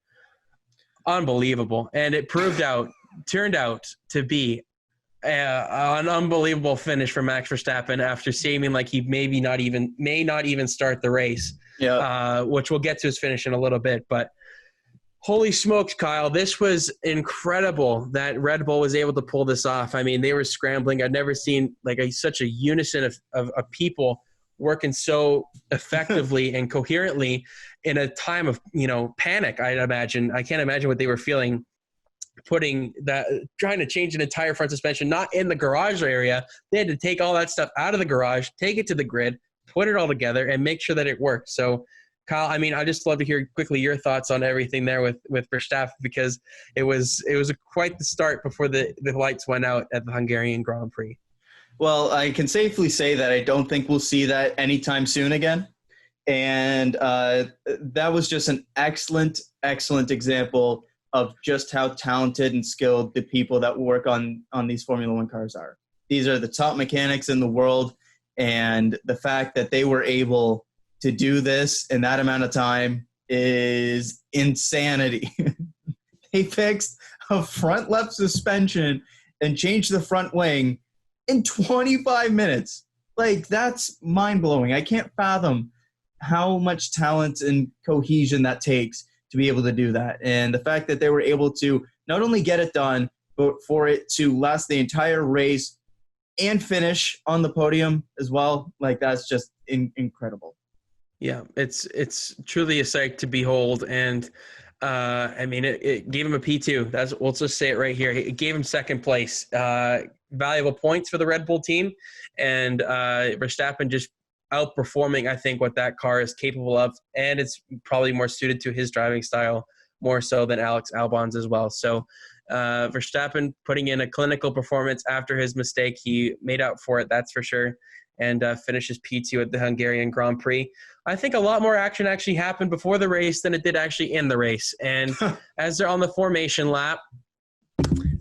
Unbelievable. And it turned out to be an unbelievable finish for Max Verstappen after seeming like he may not even start the race, which we'll get to his finish in a little bit. But holy smokes, Kyle, this was incredible that Red Bull was able to pull this off. I mean, they were scrambling. I'd never seen such a unison of people working so effectively and coherently in a time of, panic, I'd imagine. I can't imagine what they were feeling trying to change an entire front suspension, not in the garage area. They had to take all that stuff out of the garage, take it to the grid, put it all together, and make sure that it worked. So, Kyle, I just love to hear quickly your thoughts on everything there with Verstappen, because it was quite the start before the lights went out at the Hungarian Grand Prix. Well, I can safely say that I don't think we'll see that anytime soon again. And that was just an excellent, excellent example of just how talented and skilled the people that work on these Formula One cars are. These are the top mechanics in the world, and the fact that they were able to do this in that amount of time is insanity. They fixed a front left suspension and changed the front wing in 25 minutes. That's mind-blowing. I can't fathom how much talent and cohesion that takes to be able to do that. And the fact that they were able to not only get it done, but for it to last the entire race and finish on the podium as well, that's just incredible. Yeah, it's truly a sight to behold. And it gave him a P2. We'll just say it right here. It gave him second place. Valuable points for the Red Bull team. And Verstappen just outperforming, I think, what that car is capable of, and it's probably more suited to his driving style more so than Alex Albon's as well. So Verstappen putting in a clinical performance after his mistake. He made up for it, that's for sure, and finishes P2 at the Hungarian Grand Prix. I think a lot more action actually happened before the race than it did actually in the race. And as they're on the formation lap,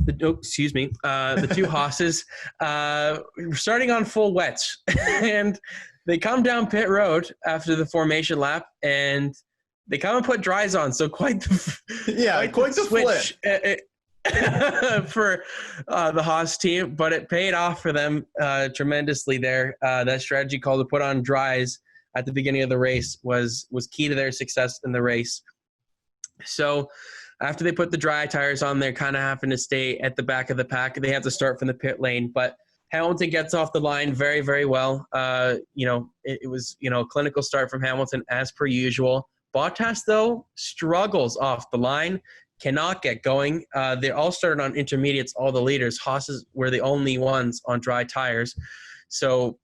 the two Haas's starting on full wets. And they come down pit road after the formation lap, and they come and put dries on. So quite the switch for the Haas team, but it paid off for them tremendously there. That strategy call to put on dries at the beginning of the race was key to their success in the race. So after they put the dry tires on, they're kind of having to stay at the back of the pack. They have to start from the pit lane, but Hamilton gets off the line very, very well. It was a clinical start from Hamilton as per usual. Bottas, though, struggles off the line, cannot get going. They all started on intermediates, all the leaders. Haas were the only ones on dry tires. So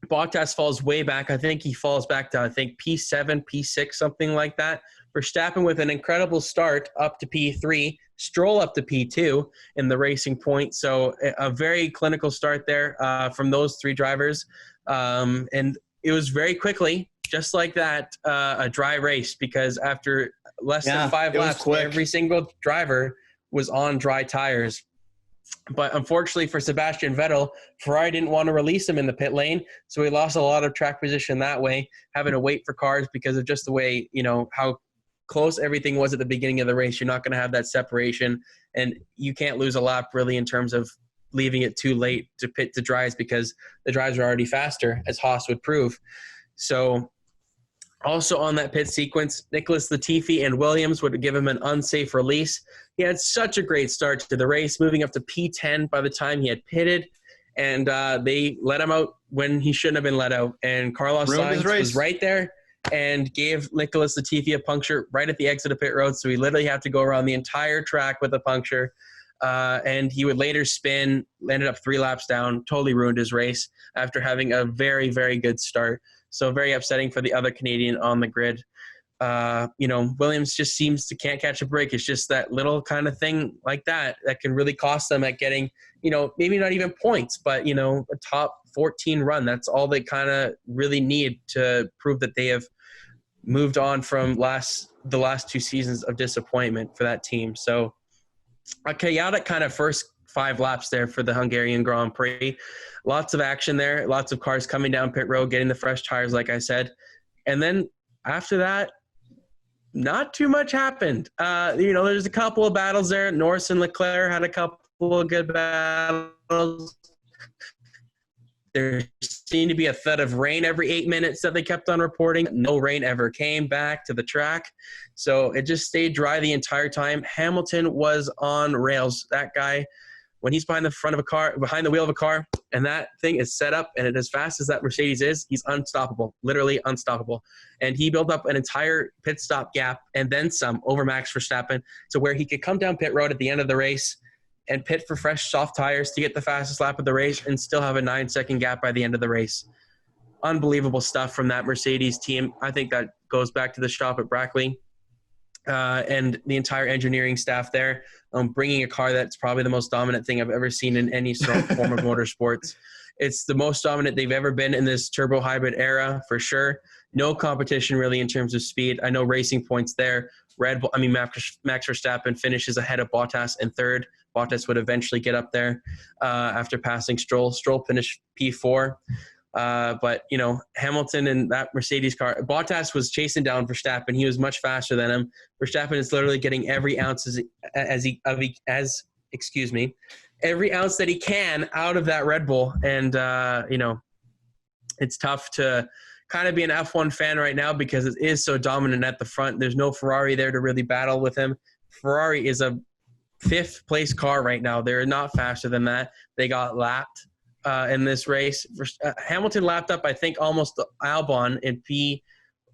Bottas falls way back. I think he falls back to, P7, P6, something like that. Verstappen with an incredible start up to P3, Stroll up to P2 in the Racing Point. So a very clinical start there from those three drivers. And it was very quickly, just like that, a dry race, because after less than 5 laps, every single driver was on dry tires. But unfortunately for Sebastian Vettel, Ferrari didn't want to release him in the pit lane, so he lost a lot of track position that way, having to wait for cars because of just the way, how close everything was at the beginning of the race. You're not going to have that separation, and you can't lose a lap really in terms of leaving it too late to pit the dries, because the dries are already faster, as Haas would prove. So also on that pit sequence, Nicholas Latifi and Williams would give him an unsafe release. He had such a great start to the race, moving up to P10 by the time he had pitted, and they let him out when he shouldn't have been let out. And Carlos Sainz was right there and gave Nicholas Latifi a puncture right at the exit of pit road, so he literally had to go around the entire track with a puncture. And he would later spin, ended up 3 laps down, totally ruined his race after having a very, very good start. So very upsetting for the other Canadian on the grid. Williams just can't catch a break. It's just that little kind of thing like that can really cost them at getting, maybe not even points, but, a top 14 run. That's all they kind of really need to prove that they have moved on from the last 2 seasons of disappointment for that team. So a chaotic kind of first 5 laps there for the Hungarian Grand Prix. Lots of action there, lots of cars coming down pit road, getting the fresh tires, like I said. And then after that, not too much happened. There's a couple of battles there. Norris and Leclerc had a couple of good battles. There seemed to be a thud of rain every 8 minutes that they kept on reporting. No rain ever came back to the track. So it just stayed dry the entire time. Hamilton was on rails. That guy, when he's behind the wheel of a car, and that thing is set up, and it as fast as that Mercedes is, he's unstoppable, literally unstoppable. And he built up an entire pit stop gap and then some over Max Verstappen to where he could come down pit road at the end of the race and pit for fresh soft tires to get the fastest lap of the race and still have a 9-second gap by the end of the race. Unbelievable stuff from that Mercedes team. I think that goes back to the shop at Brackley and the entire engineering staff there, bringing a car that's probably the most dominant thing I've ever seen in any form of motorsports. It's the most dominant they've ever been in this turbo hybrid era, for sure. No competition really in terms of speed. I know Racing Point's there. Max Verstappen finishes ahead of Bottas in third. Bottas would eventually get up there after passing Stroll. Stroll finished P4. But Hamilton and that Mercedes car, Bottas was chasing down Verstappen. He was much faster than him. Verstappen is literally getting every ounce every ounce that he can out of that Red Bull. And, it's tough to kind of be an F1 fan right now because it is so dominant at the front. There's no Ferrari there to really battle with him. Ferrari is a 5th place car right now. They're not faster than that. They got lapped in this race. Hamilton lapped up, I think, almost Albon in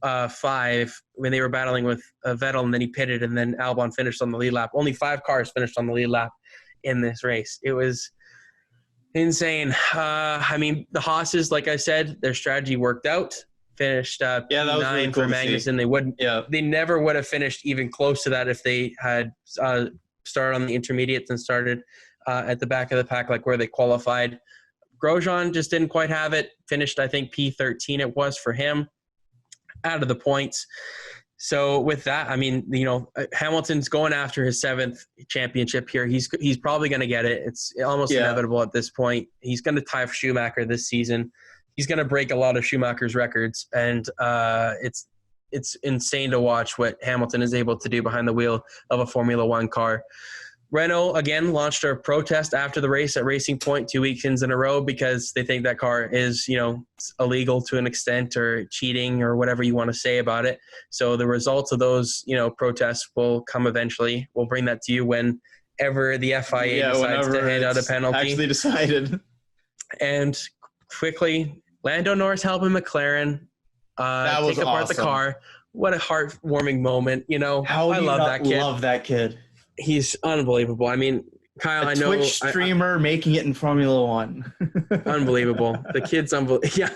P5 when they were battling with Vettel, and then he pitted, and then Albon finished on the lead lap. Only 5 cars finished on the lead lap in this race. It was insane. The Haas's, like I said, their strategy worked out. Finished P9 really cool for Magnussen. They never would have finished even close to that if they had started on the intermediates and started at the back of the pack, like where they qualified. Grosjean just didn't quite have it. Finished, I think, P13 it was for him, out of the points. So with that, I mean, Hamilton's going after his 7th championship here. He's probably going to get it. It's almost inevitable at this point. He's going to tie for Schumacher this season. He's going to break a lot of Schumacher's records, and it's insane to watch what Hamilton is able to do behind the wheel of a Formula One car. Renault, again, launched a protest after the race at Racing Point 2 weekends in a row because they think that car is, illegal to an extent or cheating or whatever you want to say about it. So the results of those, protests will come eventually. We'll bring that to you whenever the FIA decides to hand out a penalty. Actually decided. And quickly, Lando Norris helping McLaren take apart the car. What a heartwarming moment. I love that kid. He's unbelievable. I mean, Kyle, I know. Twitch streamer making it in Formula One. Unbelievable. The kid's unbelievable. Yeah.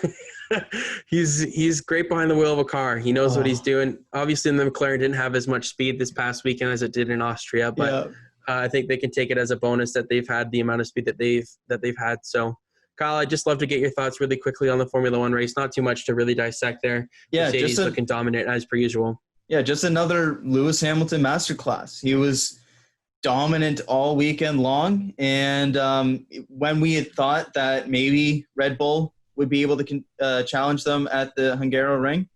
He's great behind the wheel of a car. He knows what he's doing. Obviously, the McLaren didn't have as much speed this past weekend as it did in Austria, but I think they can take it as a bonus that they've had the amount of speed that they've had. So, Kyle, I'd just love to get your thoughts really quickly on the Formula One race. Not too much to really dissect there. Yeah, Mercedes looking dominant as per usual. Yeah, just another Lewis Hamilton masterclass. He was dominant all weekend long, and when we had thought that maybe Red Bull would be able to challenge them at the Hungaroring,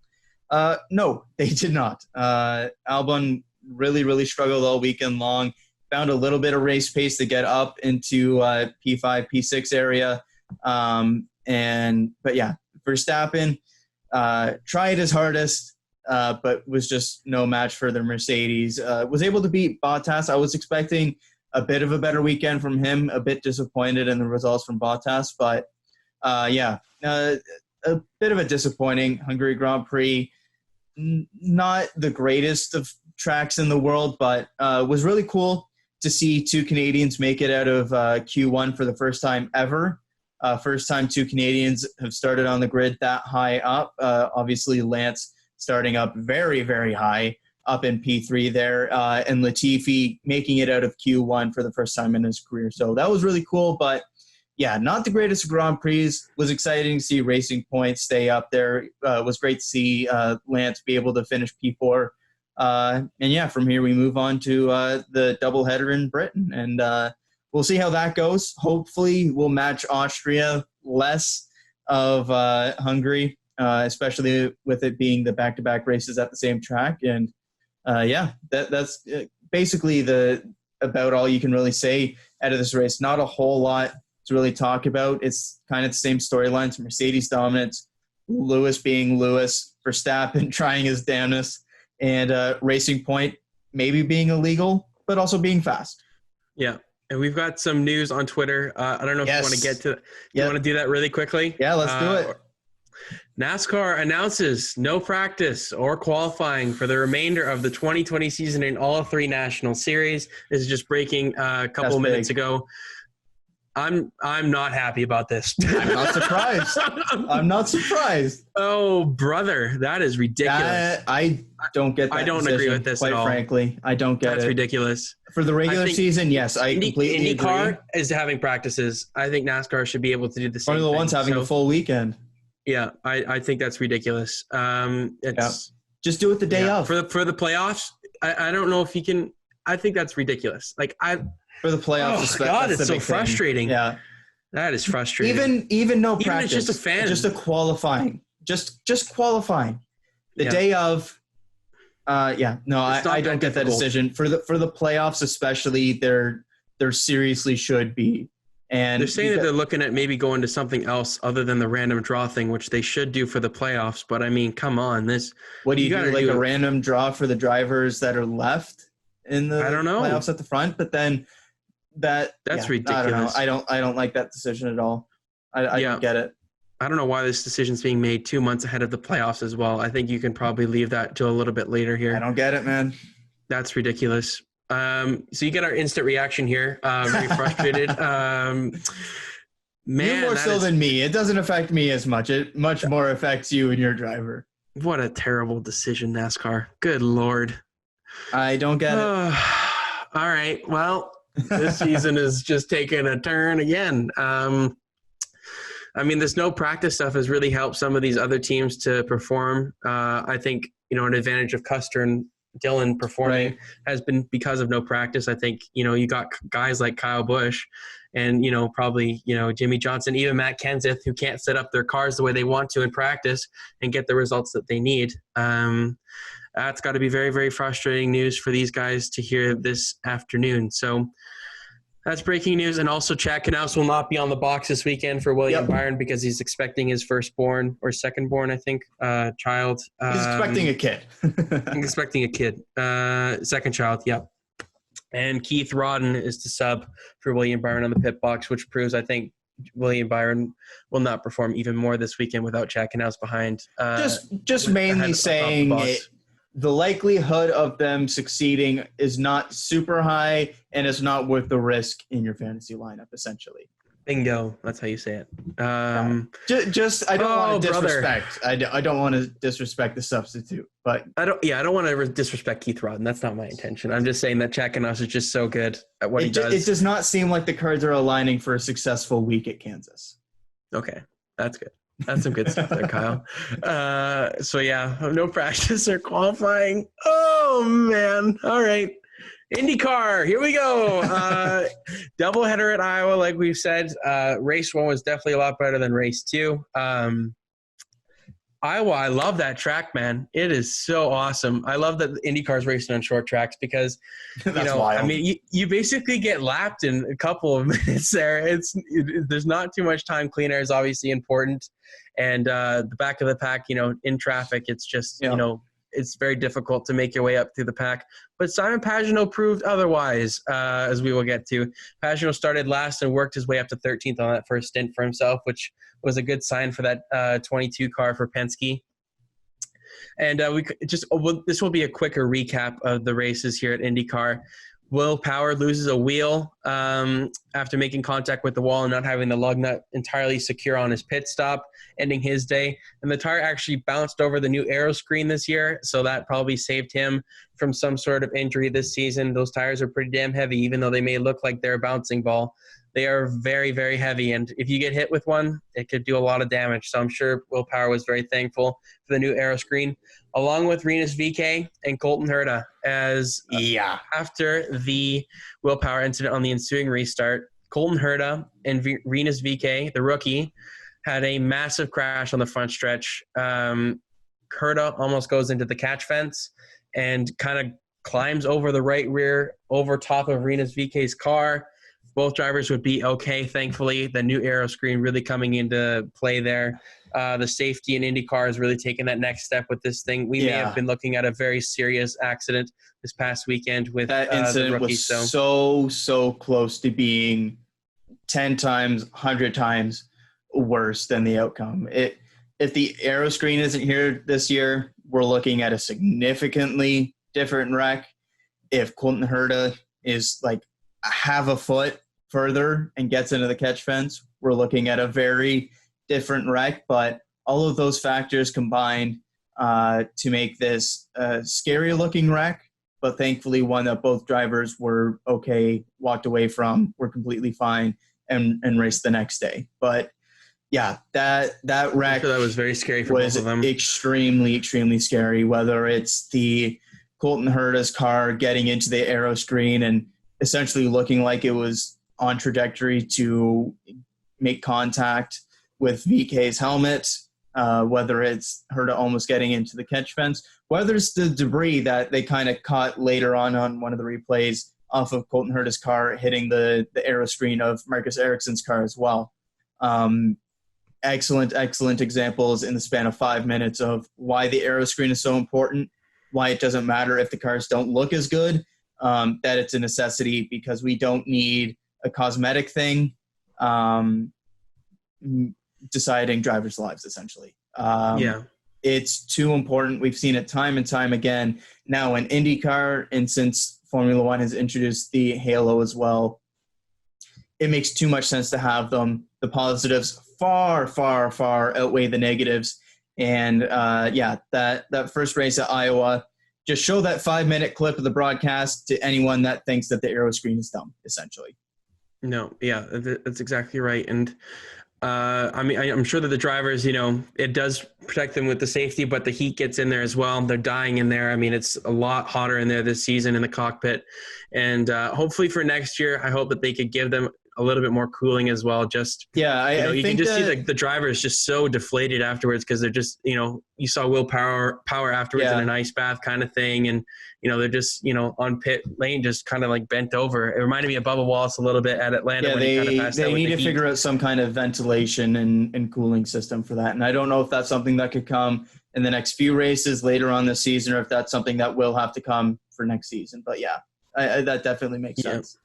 no, they did not. Albon really struggled all weekend long, found a little bit of race pace to get up into P5, P6 area, but yeah, Verstappen tried his hardest, but was just no match for the Mercedes. Was able to beat Bottas. I was expecting a bit of a better weekend from him, a bit disappointed in the results from Bottas, but a bit of a disappointing Hungary Grand Prix. Not the greatest of tracks in the world, but was really cool to see two Canadians make it out of Q1 for the first time ever. First time two Canadians have started on the grid that high up. Obviously, Lance starting up very, very high up in P3 there, and Latifi making it out of Q1 for the first time in his career. So that was really cool, but yeah, not the greatest Grand Prix. Was exciting to see Racing Point stay up there. Was great to see Lance be able to finish P4. And yeah, from here we move on to the doubleheader in Britain, and we'll see how that goes. Hopefully we'll match Austria, less of Hungary, especially with it being the back-to-back races at the same track. And that's basically about all you can really say out of this race. Not a whole lot to really talk about. It's kind of the same storylines: Mercedes dominance, Lewis being Lewis, Verstappen trying his damnedest, and Racing Point maybe being illegal, but also being fast. Yeah. And we've got some news on Twitter. I don't know if you want to get to you want to do that really quickly? Yeah, let's do it. NASCAR announces no practice or qualifying for the remainder of the 2020 season in all three national series. This is just breaking a couple minutes ago. I'm not happy about this. I'm not surprised. I'm not surprised. Oh, brother, that is ridiculous. I don't get that. I don't decision, agree with this quite at all. Frankly, I don't get That's it. ridiculous. For the regular season, yes, I completely agree. IndyCar is having practices. I think NASCAR should be able to do the same. Formula One's having a full weekend. Yeah, I think that's ridiculous. Just do it the day of. For the playoffs. I don't know if he can. I think that's ridiculous. For the playoffs, God, it's so frustrating. Yeah, that is frustrating. Even no practice. It's just a fan. Just a qualifying. Just qualifying. The day of. I don't get that decision for the playoffs, especially. There seriously should be. And they're saying that they're looking at maybe going to something else other than the random draw thing, which they should do for the playoffs. But I mean, come on, What do you do? Like a random draw for the drivers that are left in the playoffs at the front, but then. That's ridiculous. I don't like that decision at all. I don't get it. I don't know why this decision's being made 2 months ahead of the playoffs as well. I think you can probably leave that till a little bit later here. I don't get it, man. That's ridiculous. So you get our instant reaction here. Very frustrated. Man, you more so than me. It doesn't affect me as much. It much more affects you and your driver. What a terrible decision, NASCAR. Good Lord. I don't get it. All right. Well, this season is just taking a turn again. I mean, this no practice stuff has really helped some of these other teams to perform. I think, an advantage of Custer and Dillon performing has been because of no practice. I think, you got guys like Kyle Busch and, probably, Jimmy Johnson, even Matt Kenseth, who can't set up their cars the way they want to in practice and get the results that they need. That's got to be very, very frustrating news for these guys to hear this afternoon. So that's breaking news. And also Chad Knaus will not be on the box this weekend for William Byron because he's expecting his firstborn or secondborn, I think, child. He's expecting a kid. He's expecting a kid. Second child, yep. And Keith Rodden is the sub for William Byron on the pit box, which proves, I think, William Byron will not perform even more this weekend without Chad Knaus behind. Just mainly saying the likelihood of them succeeding is not super high and it's not worth the risk in your fantasy lineup, essentially. Bingo. That's how you say it. I don't want to disrespect. I don't want to disrespect the substitute, but I don't want to disrespect Keith Rodden. That's not my intention. I'm just saying that Chad Knaus is just so good at what he does. It does not seem like the cards are aligning for a successful week at Kansas. Okay. That's good. That's some good stuff there, Kyle. No practice or qualifying. Oh, man. All right. IndyCar, here we go. Doubleheader at Iowa, like we've said. Race 1 was definitely a lot better than race 2. Iowa, I love that track, man. It is so awesome. I love that IndyCar is racing on short tracks because, wild. I mean, you basically get lapped in a couple of minutes there. There's not too much time. Clean air is obviously important. And the back of the pack, in traffic, it's just, it's very difficult to make your way up through the pack. But Simon Pagenaud proved otherwise, as we will get to. Pagenaud started last and worked his way up to 13th on that first stint for himself, which was a good sign for that 22 car for Penske. And this will be a quicker recap of the races here at IndyCar. Will Power loses a wheel after making contact with the wall and not having the lug nut entirely secure on his pit stop, ending his day. And the tire actually bounced over the new aero screen this year, so that probably saved him from some sort of injury this season. Those tires are pretty damn heavy, even though they may look like they're a bouncing ball. They are very, very heavy, and if you get hit with one, it could do a lot of damage. So I'm sure Will Power was very thankful for the new aero screen, along with Rinus VeeKay and Colton Herta, after the Will Power incident on the ensuing restart, Colton Herta and Rinus VeeKay, the rookie, had a massive crash on the front stretch. Herta almost goes into the catch fence and kind of climbs over the right rear over top of Rinus VeeKay's car. Both drivers would be okay, thankfully. The new aero screen really coming into play there. The safety in IndyCar is really taking that next step with this thing. We may have been looking at a very serious accident this past weekend with that incident. The rookie, was so close to being 10 times, 100 times worse than the outcome. If the aero screen isn't here this year, we're looking at a significantly different wreck. If Colton Herta is like half a foot further and gets into the catch fence, we're looking at a very different wreck. But all of those factors combined to make this a scary looking wreck, but thankfully one that both drivers were okay, walked away from, were completely fine, and raced the next day. But yeah, that wreck, that was very scary for both of them. Extremely, extremely scary, whether it's the Colton Herta's car getting into the aero screen and essentially looking like it was on trajectory to make contact with VeeKay's helmet, whether it's Herta almost getting into the catch fence, whether it's the debris that they kind of caught later on one of the replays off of Colton Herta's car hitting the aero screen of Marcus Ericsson's car as well. Excellent examples in the span of 5 minutes of why the aero screen is so important, why it doesn't matter if the cars don't look as good, that it's a necessity because we don't need a cosmetic thing deciding drivers' lives, essentially. It's too important. We've seen it time and time again. Now in IndyCar, and since Formula One has introduced the halo as well, it makes too much sense to have them. The positives far, far, far outweigh the negatives. And that first race at Iowa, just show that 5-minute clip of the broadcast to anyone that thinks that the aero screen is dumb, essentially. No, yeah, that's exactly right. And I'm sure that the drivers, it does protect them with the safety, but the heat gets in there as well. They're dying in there. I mean, it's a lot hotter in there this season in the cockpit. And hopefully for next year, I hope that they could give them a little bit more cooling as well. Just, I you think can just see the driver is just so deflated afterwards because they're just, you saw Will Power afterwards in an ice bath kind of thing. And, they're just, on pit lane, just kind of like bent over. It reminded me of Bubba Wallace a little bit at Atlanta. Yeah, when he kind of passed they out need with to the heat. figure out some kind of ventilation and cooling system for that. And I don't know if that's something that could come in the next few races later on this season, or if that's something that will have to come for next season. But yeah, that definitely makes sense.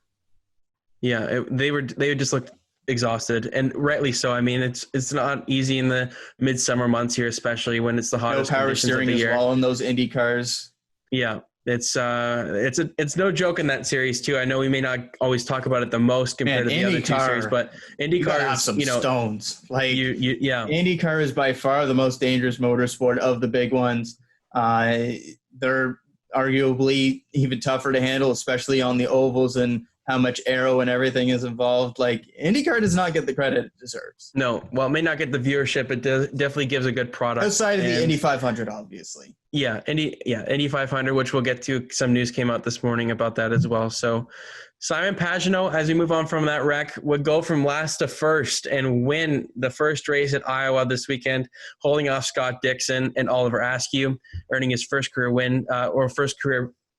Yeah, they just looked exhausted, and rightly so. I mean, it's not easy in the midsummer months here, especially when it's the hottest no power conditions steering of the as year. well in those Indy cars. Yeah, it's no joke in that series too. I know we may not always talk about it the most compared to the other two series, but IndyCar is some stones. Like IndyCar is by far the most dangerous motorsport of the big ones. They're arguably even tougher to handle, especially on the ovals and how much aero and everything is involved. Like, IndyCar does not get the credit it deserves. No, well, it may not get the viewership. It definitely gives a good product. Outside of the Indy 500, obviously. Yeah, Indy 500, which we'll get to. Some news came out this morning about that as well. So Simon Pagenaud, as we move on from that wreck, would go from last to first and win the first race at Iowa this weekend, holding off Scott Dixon and Oliver Askew, earning his first career win,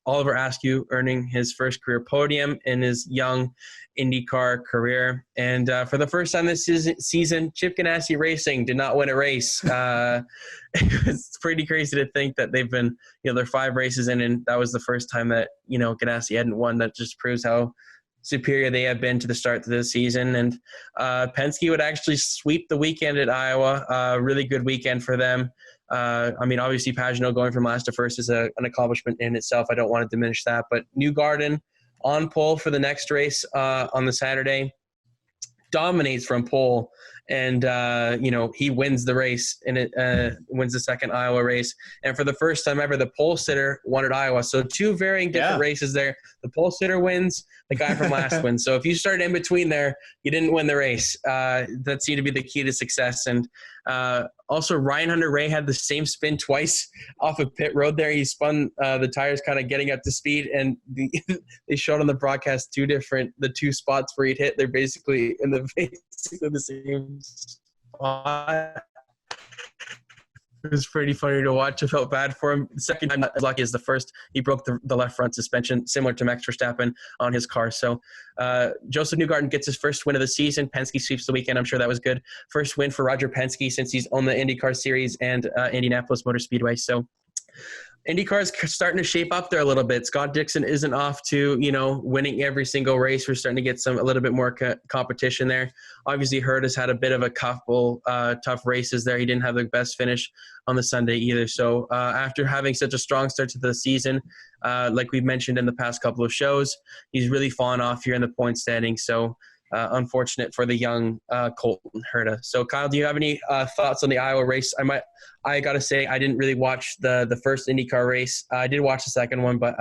Oliver Askew earning his first career podium in his young IndyCar career. And for the first time this season, Chip Ganassi Racing did not win a race. It's pretty crazy to think that they've been, they're 5 races in, and that was the first time that, Ganassi hadn't won. That just proves how superior they have been to the start of the season. And Penske would actually sweep the weekend at Iowa. Really good weekend for them. Obviously Pagenaud going from last to first is an accomplishment in itself. I don't want to diminish that, but Newgarden on pole for the next race on the Saturday, dominates from pole, and he wins the race, and it wins the second Iowa race. And for the first time ever, the pole sitter won at Iowa. So 2 varying different races there. The pole sitter wins, the guy from last wins. So if you start in between there, you didn't win the race. That seemed to be the key to success. And also, Ryan Hunter-Reay had the same spin twice off of pit road there. He spun the tires kind of getting up to speed, and they showed on the broadcast the 2 spots where he'd hit. They're basically in the same spot. It was pretty funny to watch. I felt bad for him. The second time, not as lucky as the first. He broke the left front suspension, similar to Max Verstappen on his car. So Joseph Newgarden gets his first win of the season. Penske sweeps the weekend. I'm sure that was good. First win for Roger Penske since he's on the IndyCar Series and Indianapolis Motor Speedway. So IndyCar is starting to shape up there a little bit. Scott Dixon isn't off to, winning every single race. We're starting to get a little bit more competition there. Obviously, Hurt has had a bit of a couple tough races there. He didn't have the best finish on the Sunday either. So after having such a strong start to the season, like we've mentioned in the past couple of shows, he's really fallen off here in the point standing. So unfortunate for the young Colton Herta. So Kyle, do you have any thoughts on the Iowa race? I got to say, I didn't really watch the first IndyCar race. I did watch the second one, but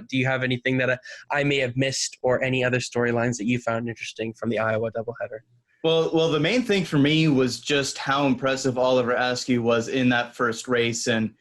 do you have anything that I may have missed, or any other storylines that you found interesting from the Iowa doubleheader? Well, the main thing for me was just how impressive Oliver Askew was in that first race, and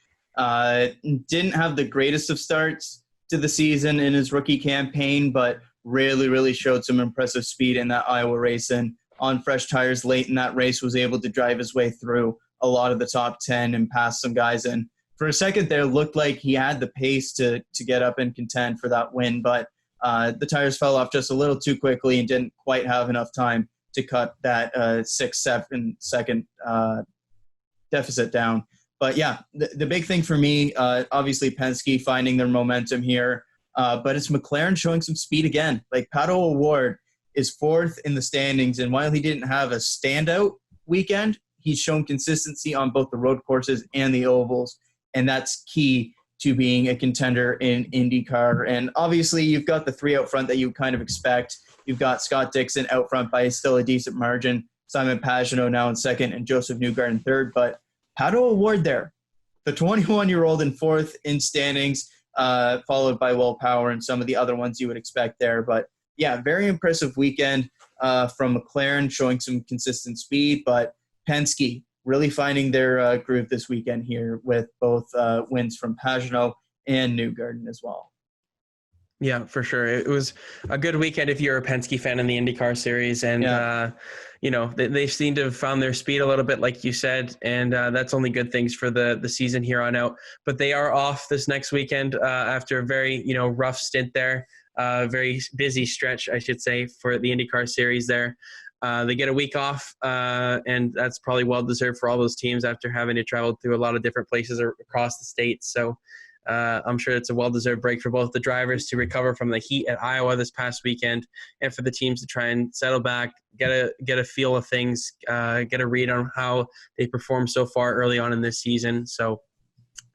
didn't have the greatest of starts to the season in his rookie campaign, but really showed some impressive speed in that Iowa race, and on fresh tires late in that race was able to drive his way through a lot of the top 10 and pass some guys. And for a second there, looked like he had the pace to get up and contend for that win, but the tires fell off just a little too quickly and didn't quite have enough time to cut that 6-7 second deficit down. But yeah, the big thing for me, obviously Penske finding their momentum here, but it's McLaren showing some speed again. Like, Pato O'Ward is 4th in the standings, and while he didn't have a standout weekend, he's shown consistency on both the road courses and the ovals, and that's key to being a contender in IndyCar. And obviously, you've got the 3 out front that you kind of expect. You've got Scott Dixon out front by still a decent margin, Simon Pagenaud now in second, and Joseph Newgarden in third. But Pato O'Ward there, the 21-year-old in fourth in standings, followed by Will Power and some of the other ones you would expect there. But yeah, very impressive weekend from McLaren, showing some consistent speed, but Penske really finding their groove this weekend here with both wins from Pagenaud and Newgarden as well. Yeah, for sure. It was a good weekend if you're a Penske fan in the IndyCar series. And, they seem to have found their speed a little bit, like you said. And that's only good things for the season here on out. But they are off this next weekend after a very, rough stint there. Very busy stretch, I should say, for the IndyCar series there. They get a week off, and that's probably well-deserved for all those teams after having to travel through a lot of different places across the state. So I'm sure it's a well-deserved break for both the drivers to recover from the heat at Iowa this past weekend, and for the teams to try and settle back, get a feel of things, get a read on how they performed so far early on in this season. So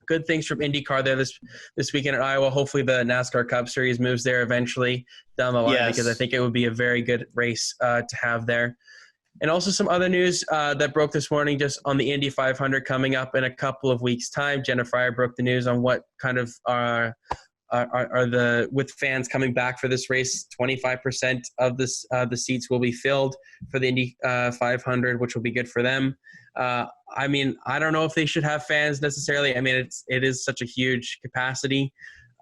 good things from IndyCar there this weekend at Iowa. Hopefully the NASCAR Cup Series moves there eventually down the line, because I think it would be a very good race to have there. And also some other news that broke this morning just on the Indy 500 coming up in a couple of weeks' time. Jenna Fryer broke the news on what kind of are with fans coming back for this race. 25% of the seats will be filled for the Indy 500, which will be good for them. I don't know if they should have fans necessarily. I mean, it is such a huge capacity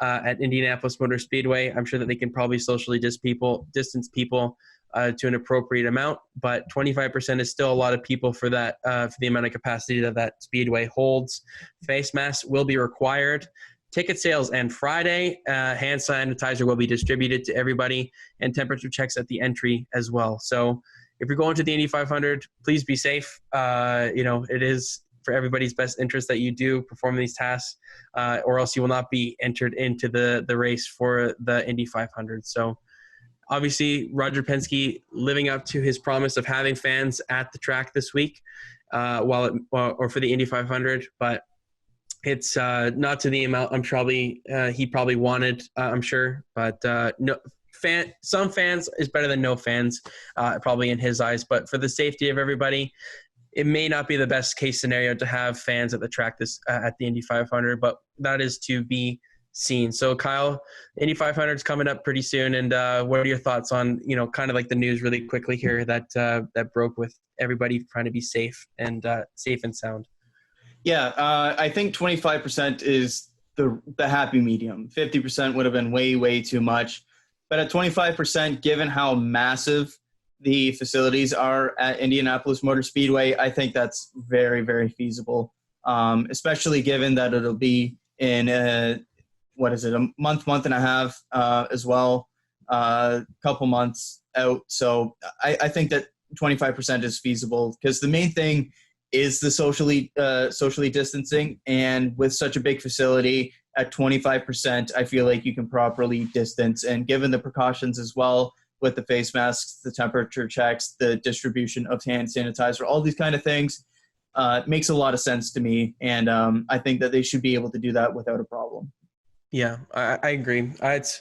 at Indianapolis Motor Speedway. I'm sure that they can probably socially distance people to an appropriate amount, but 25% is still a lot of people for that, for the amount of capacity that speedway holds. Face masks will be required. Ticket sales end Friday. Hand sanitizer will be distributed to everybody, and temperature checks at the entry as well. So if you're going to the Indy 500, please be safe. It is for everybody's best interest that you do perform these tasks, or else you will not be entered into the race for the Indy 500. So obviously, Roger Penske living up to his promise of having fans at the track this week, or for the Indy 500, but it's not to the amount he probably wanted. I'm sure, but some fans is better than no fans, probably in his eyes. But for the safety of everybody, it may not be the best case scenario to have fans at the track at the Indy 500, but that is to be seen. So Kyle, Indy 500 is coming up pretty soon, and what are your thoughts on kind of like the news really quickly here that broke with everybody trying to be safe and sound? Yeah, I think 25% is the happy medium. 50% would have been way too much, but at 25%, given how massive the facilities are at Indianapolis Motor Speedway, I think that's very, very feasible, especially given that it'll be in a month and a half as well, couple months out. So I think that 25% is feasible, because the main thing is the socially distancing. And with such a big facility at 25%, I feel like you can properly distance. And given the precautions as well with the face masks, the temperature checks, the distribution of hand sanitizer, all these kind of things, it makes a lot of sense to me. And I think that they should be able to do that without a problem. Yeah, I agree. It's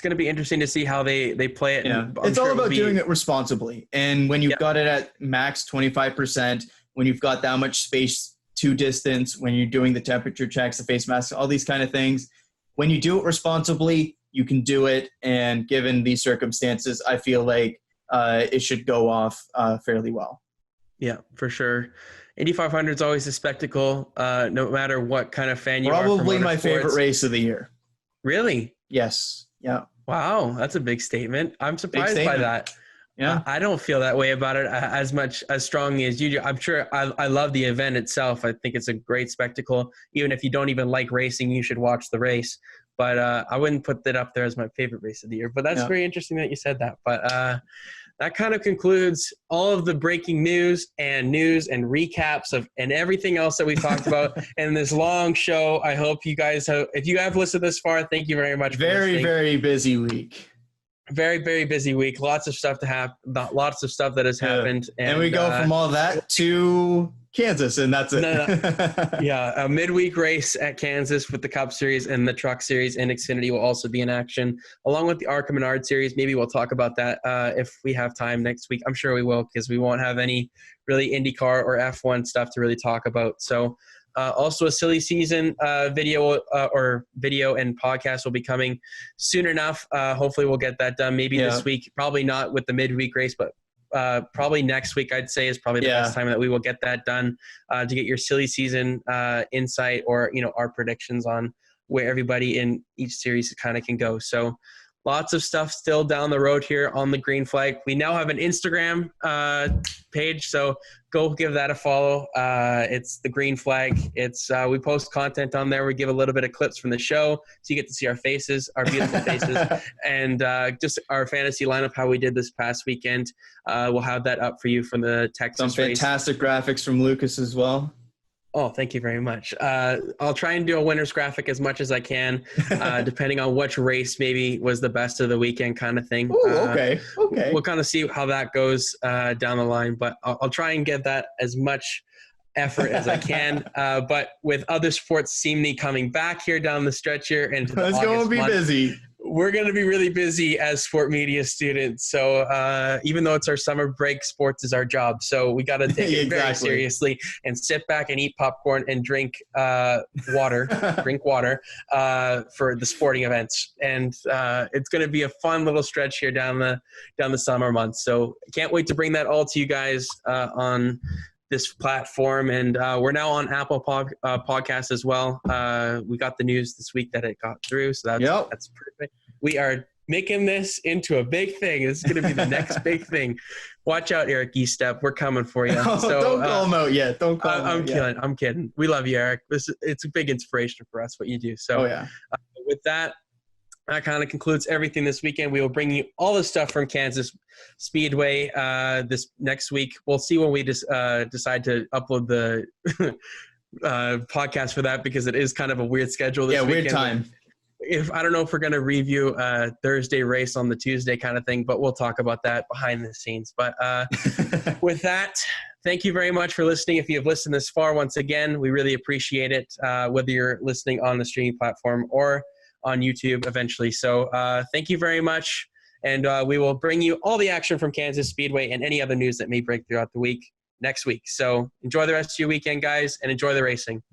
going to be interesting to see how they play it. Yeah. It's all about doing it responsibly. And when you've got it at max 25%, when you've got that much space to distance, when you're doing the temperature checks, the face masks, all these kind of things, when you do it responsibly, you can do it. And given these circumstances, I feel like it should go off fairly well. Yeah, for sure. Indy 500 is always a spectacle, no matter what kind of fan you are. Probably my favorite race of the year. Really? Yes. Yeah. Wow, that's a big statement. I'm surprised by that. Yeah. I don't feel that way about it as strongly as you do. I'm sure I love the event itself. I think it's a great spectacle. Even if you don't even like racing, you should watch the race. But I wouldn't put that up there as my favorite race of the year. But that's very interesting that you said that. But that kind of concludes all of the breaking news and recaps and everything else that we talked about in this long show. I hope you guys if you have listened this far, thank you very much. Very, very busy week. Very, very busy week. Lots of stuff lots of stuff that has happened. And we go from all that to Kansas, and that's it. No. Yeah, a midweek race at Kansas with the Cup Series, and the Truck Series and Xfinity will also be in action, along with the ARCA Menard Series. Maybe we'll talk about that if we have time next week. I'm sure we will, because we won't have any really IndyCar or F1 stuff to really talk about. So Also, a silly season video and podcast will be coming soon enough. Hopefully, we'll get that done. Maybe this week. Probably not with the midweek race, but probably next week, I'd say, is probably the best time that we will get that done to get your silly season insight or, our predictions on where everybody in each series kind of can go. So lots of stuff still down the road here on the Green Flag. We now have an Instagram page, so go give that a follow. It's the Green Flag. It's we post content on there. We give a little bit of clips from the show, so you get to see our faces, our beautiful faces, and just our fantasy lineup, how we did this past weekend. We'll have that up for you from the Texas race. Some fantastic graphics from Lukas as well. Oh, thank you very much. I'll try and do a winner's graphic as much as I can, depending on which race maybe was the best of the weekend kind of thing. Ooh, okay. We'll kind of see how that goes down the line, but I'll try and get that as much effort as I can. But with other sports seemingly coming back here down the stretch here into the August going to be month, busy. We're going to be really busy as sport media students. So even though it's our summer break, sports is our job. So we got to take it very seriously and sit back and eat popcorn and drink water for the sporting events. And it's going to be a fun little stretch here down the summer months. So can't wait to bring that all to you guys on this platform. And we're now on Apple Podcasts as well. We got the news this week that it got through. So that's perfect. We are making this into a big thing. It's going to be the next big thing. Watch out, Eric Estep. We're coming for you. Don't call him out yet. Don't call him out. I'm kidding. We love you, Eric. It's a big inspiration for us, what you do. So with that kind of concludes everything this weekend. We will bring you all the stuff from Kansas Speedway this next week. We'll see when we decide to upload the podcast for that, because it is kind of a weird schedule this weekend. Weird time. I don't know if we're going to review a Thursday race on the Tuesday kind of thing, but we'll talk about that behind the scenes. But with that, thank you very much for listening. If you have listened this far, once again, we really appreciate it, whether you're listening on the streaming platform or on YouTube eventually. So thank you very much. And we will bring you all the action from Kansas Speedway and any other news that may break throughout the week next week. So enjoy the rest of your weekend, guys, and enjoy the racing.